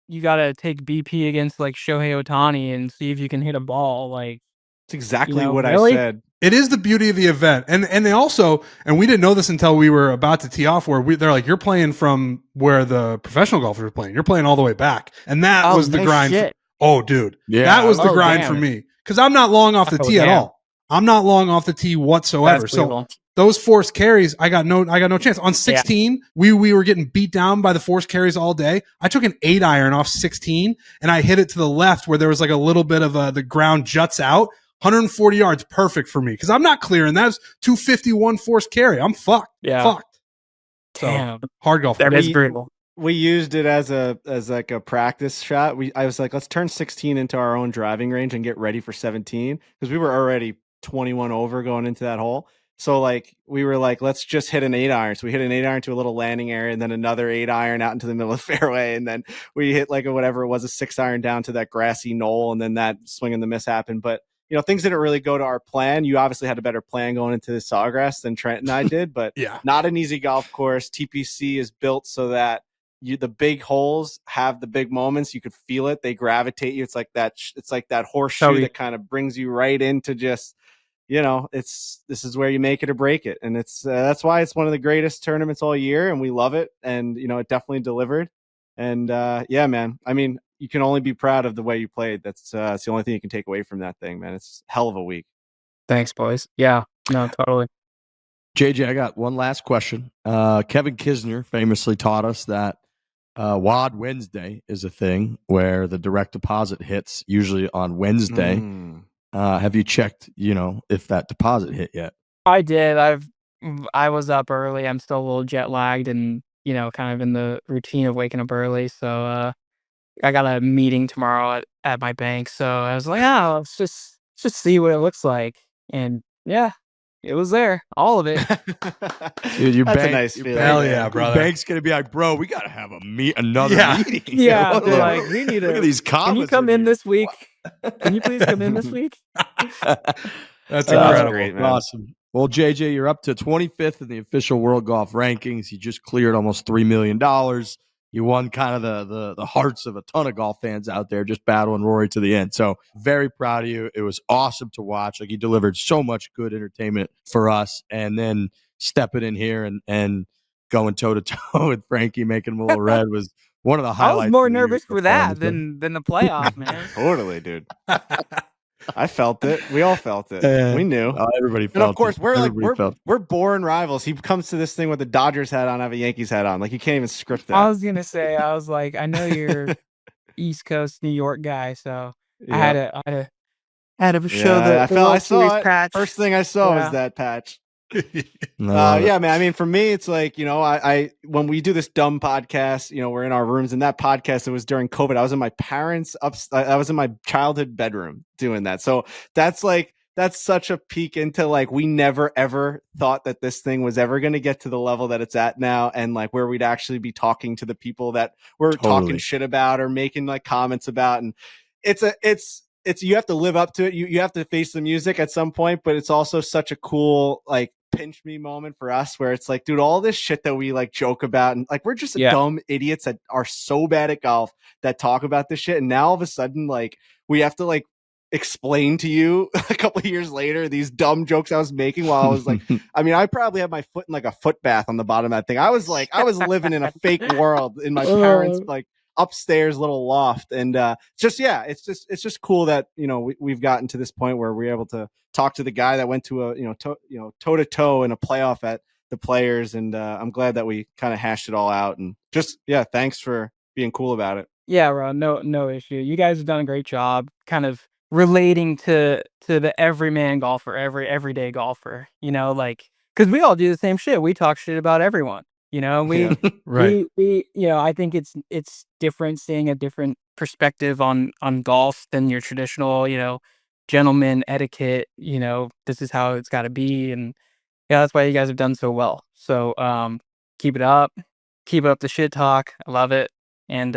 You gotta take BP against like Shohei Ohtani and see if you can hit a ball. Like, It's exactly what really? I said. It is the beauty of the event. And they also, and we didn't know this until we were about to tee off, where they're like, you're playing from where the professional golfers are playing. You're playing all the way back. And that was the no grind. shit. Oh, dude. Yeah. That was the Oh, grind damn. for me. Because I'm not long off the Oh, tee at damn. all. I'm not long off the tee whatsoever. That's So brutal. those forced carries, I got no chance. On 16, we were getting beat down by the forced carries all day. I took an 8-iron off 16 and I hit it to the left where there was like a little bit of the ground juts out. 140 yards, perfect for me because I'm not clearing. That's 251 forced carry. I'm fucked. Yeah. Fucked. So, Damn, hard golf. that is We- brutal. We used it as like a practice shot. I was like, let's turn 16 into our own driving range and get ready for 17 because we were already 21 over going into that hole. So like we were like, let's just hit an 8-iron. So we hit an 8-iron to a little landing area and then another 8-iron out into the middle of the fairway. And then we hit like a 6-iron down to that grassy knoll. And then that swing and the miss happened. But things didn't really go to our plan. You obviously had a better plan going into the Sawgrass than Trent and I did, but Yeah. not an easy golf course. TPC is built so that the big holes have the big moments. You could feel it. They gravitate you. It's like that horseshoe Totally. that kind of brings you right into just, this is where you make it or break it. And it's, that's why it's one of the greatest tournaments all year. And we love it. And, it definitely delivered. And, yeah, man, you can only be proud of the way you played. That's the only thing you can take away from that thing, man. It's a hell of a week. Thanks, boys. Yeah, no, totally. JJ, I got one last question. Kevin Kisner famously taught us that WOD Wednesday is a thing where the direct deposit hits usually on Wednesday. Have you checked, if that deposit hit yet? I did. I was up early. I'm still a little jet lagged and kind of in the routine of waking up early. So I got a meeting tomorrow at my bank. So I was like, let's just see what it looks like. And yeah, it was there, all of it. Dude, your That's a bank, nice your feeling. bank- Hell yeah, your brother. bank's gonna be like, bro, we gotta have another Yeah. meeting. Yeah, What- they're like, we need look a. at these comments. Can you come in in here. this week? Can you please come in this week? That's Oh, incredible. great, man. Awesome. Well, JJ, you're up to 25th in the official World Golf Rankings. You just cleared almost $3 million. You won kind of the hearts of a ton of golf fans out there, just battling Rory to the end. So very proud of you. It was awesome to watch. Like, you delivered so much good entertainment for us, and then stepping in here and going toe to toe with Frankie, making him a little red was one of the I highlights. was more of the year nervous so for far, that honestly. than the playoff, man. Totally, dude. I felt it. We all felt it. We knew. Everybody felt And of course, it. we're like Everybody felt it. we're born rivals. He comes to this thing with a Dodgers hat on, I have a Yankees hat on. Like, you can't even script that. I was gonna say, I was like, I know you're East Coast New York guy, so Yeah. I had to show Yeah, the World I saw Series it. patch. First thing I saw Yeah. was that patch. No, Yeah, man. I mean, for me, it's like, I when we do this dumb podcast, we're in our rooms, and that podcast, it was during COVID. I was in my parents' I was in my childhood bedroom doing that. So that's like that's such a peek into like we never ever thought that this thing was ever going to get to the level that it's at now, and like where we'd actually be talking to the people that we're talking shit about or making like comments about. And it's you have to live up to it. You have to face the music at some point, but it's also such a cool like pinch me moment for us where it's like, dude, all this shit that we like joke about and like we're just dumb idiots that are so bad at golf that talk about this shit, and now all of a sudden like we have to like explain to you a couple of years later these dumb jokes I was making while I was like, I mean, I probably had my foot in like a foot bath on the bottom of that thing. I was living in a fake world in my parents' like upstairs little loft, and it's just cool that we've gotten to this point where we're able to talk to the guy that went to a toe to toe in a playoff at the Players, and I'm glad that we kind of hashed it all out, and just thanks for being cool about it. Yeah, Ron, no issue. You guys have done a great job kind of relating to the everyman golfer, everyday golfer, like, because we all do the same shit. We talk shit about everyone, Right. we I think it's different, seeing a different perspective on golf than your traditional, gentleman etiquette, this is how it's got to be. And that's why you guys have done so well. So keep it up. Keep up the shit talk. I love it. And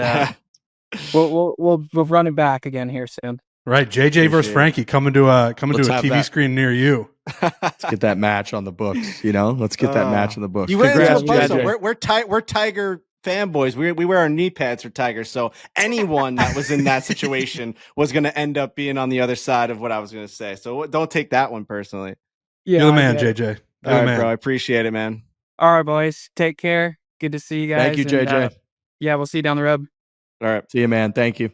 we'll run it back again here soon. Right, JJ versus Frankie coming to a TV screen near you. Let's get that match on the books. Let's get that match on the books. You ran into a Congrats, buzz, JJ. we're Tiger fanboys. We wear our knee pads for Tiger. So anyone that was in that situation was going to end up being on the other side of what I was going to say. So don't take that one personally. You're the man, JJ. All right, bro. I appreciate it, man. All right, boys. Take care. Good to see you guys. Thank you, JJ. We'll see you down the road. All right. See you, man. Thank you.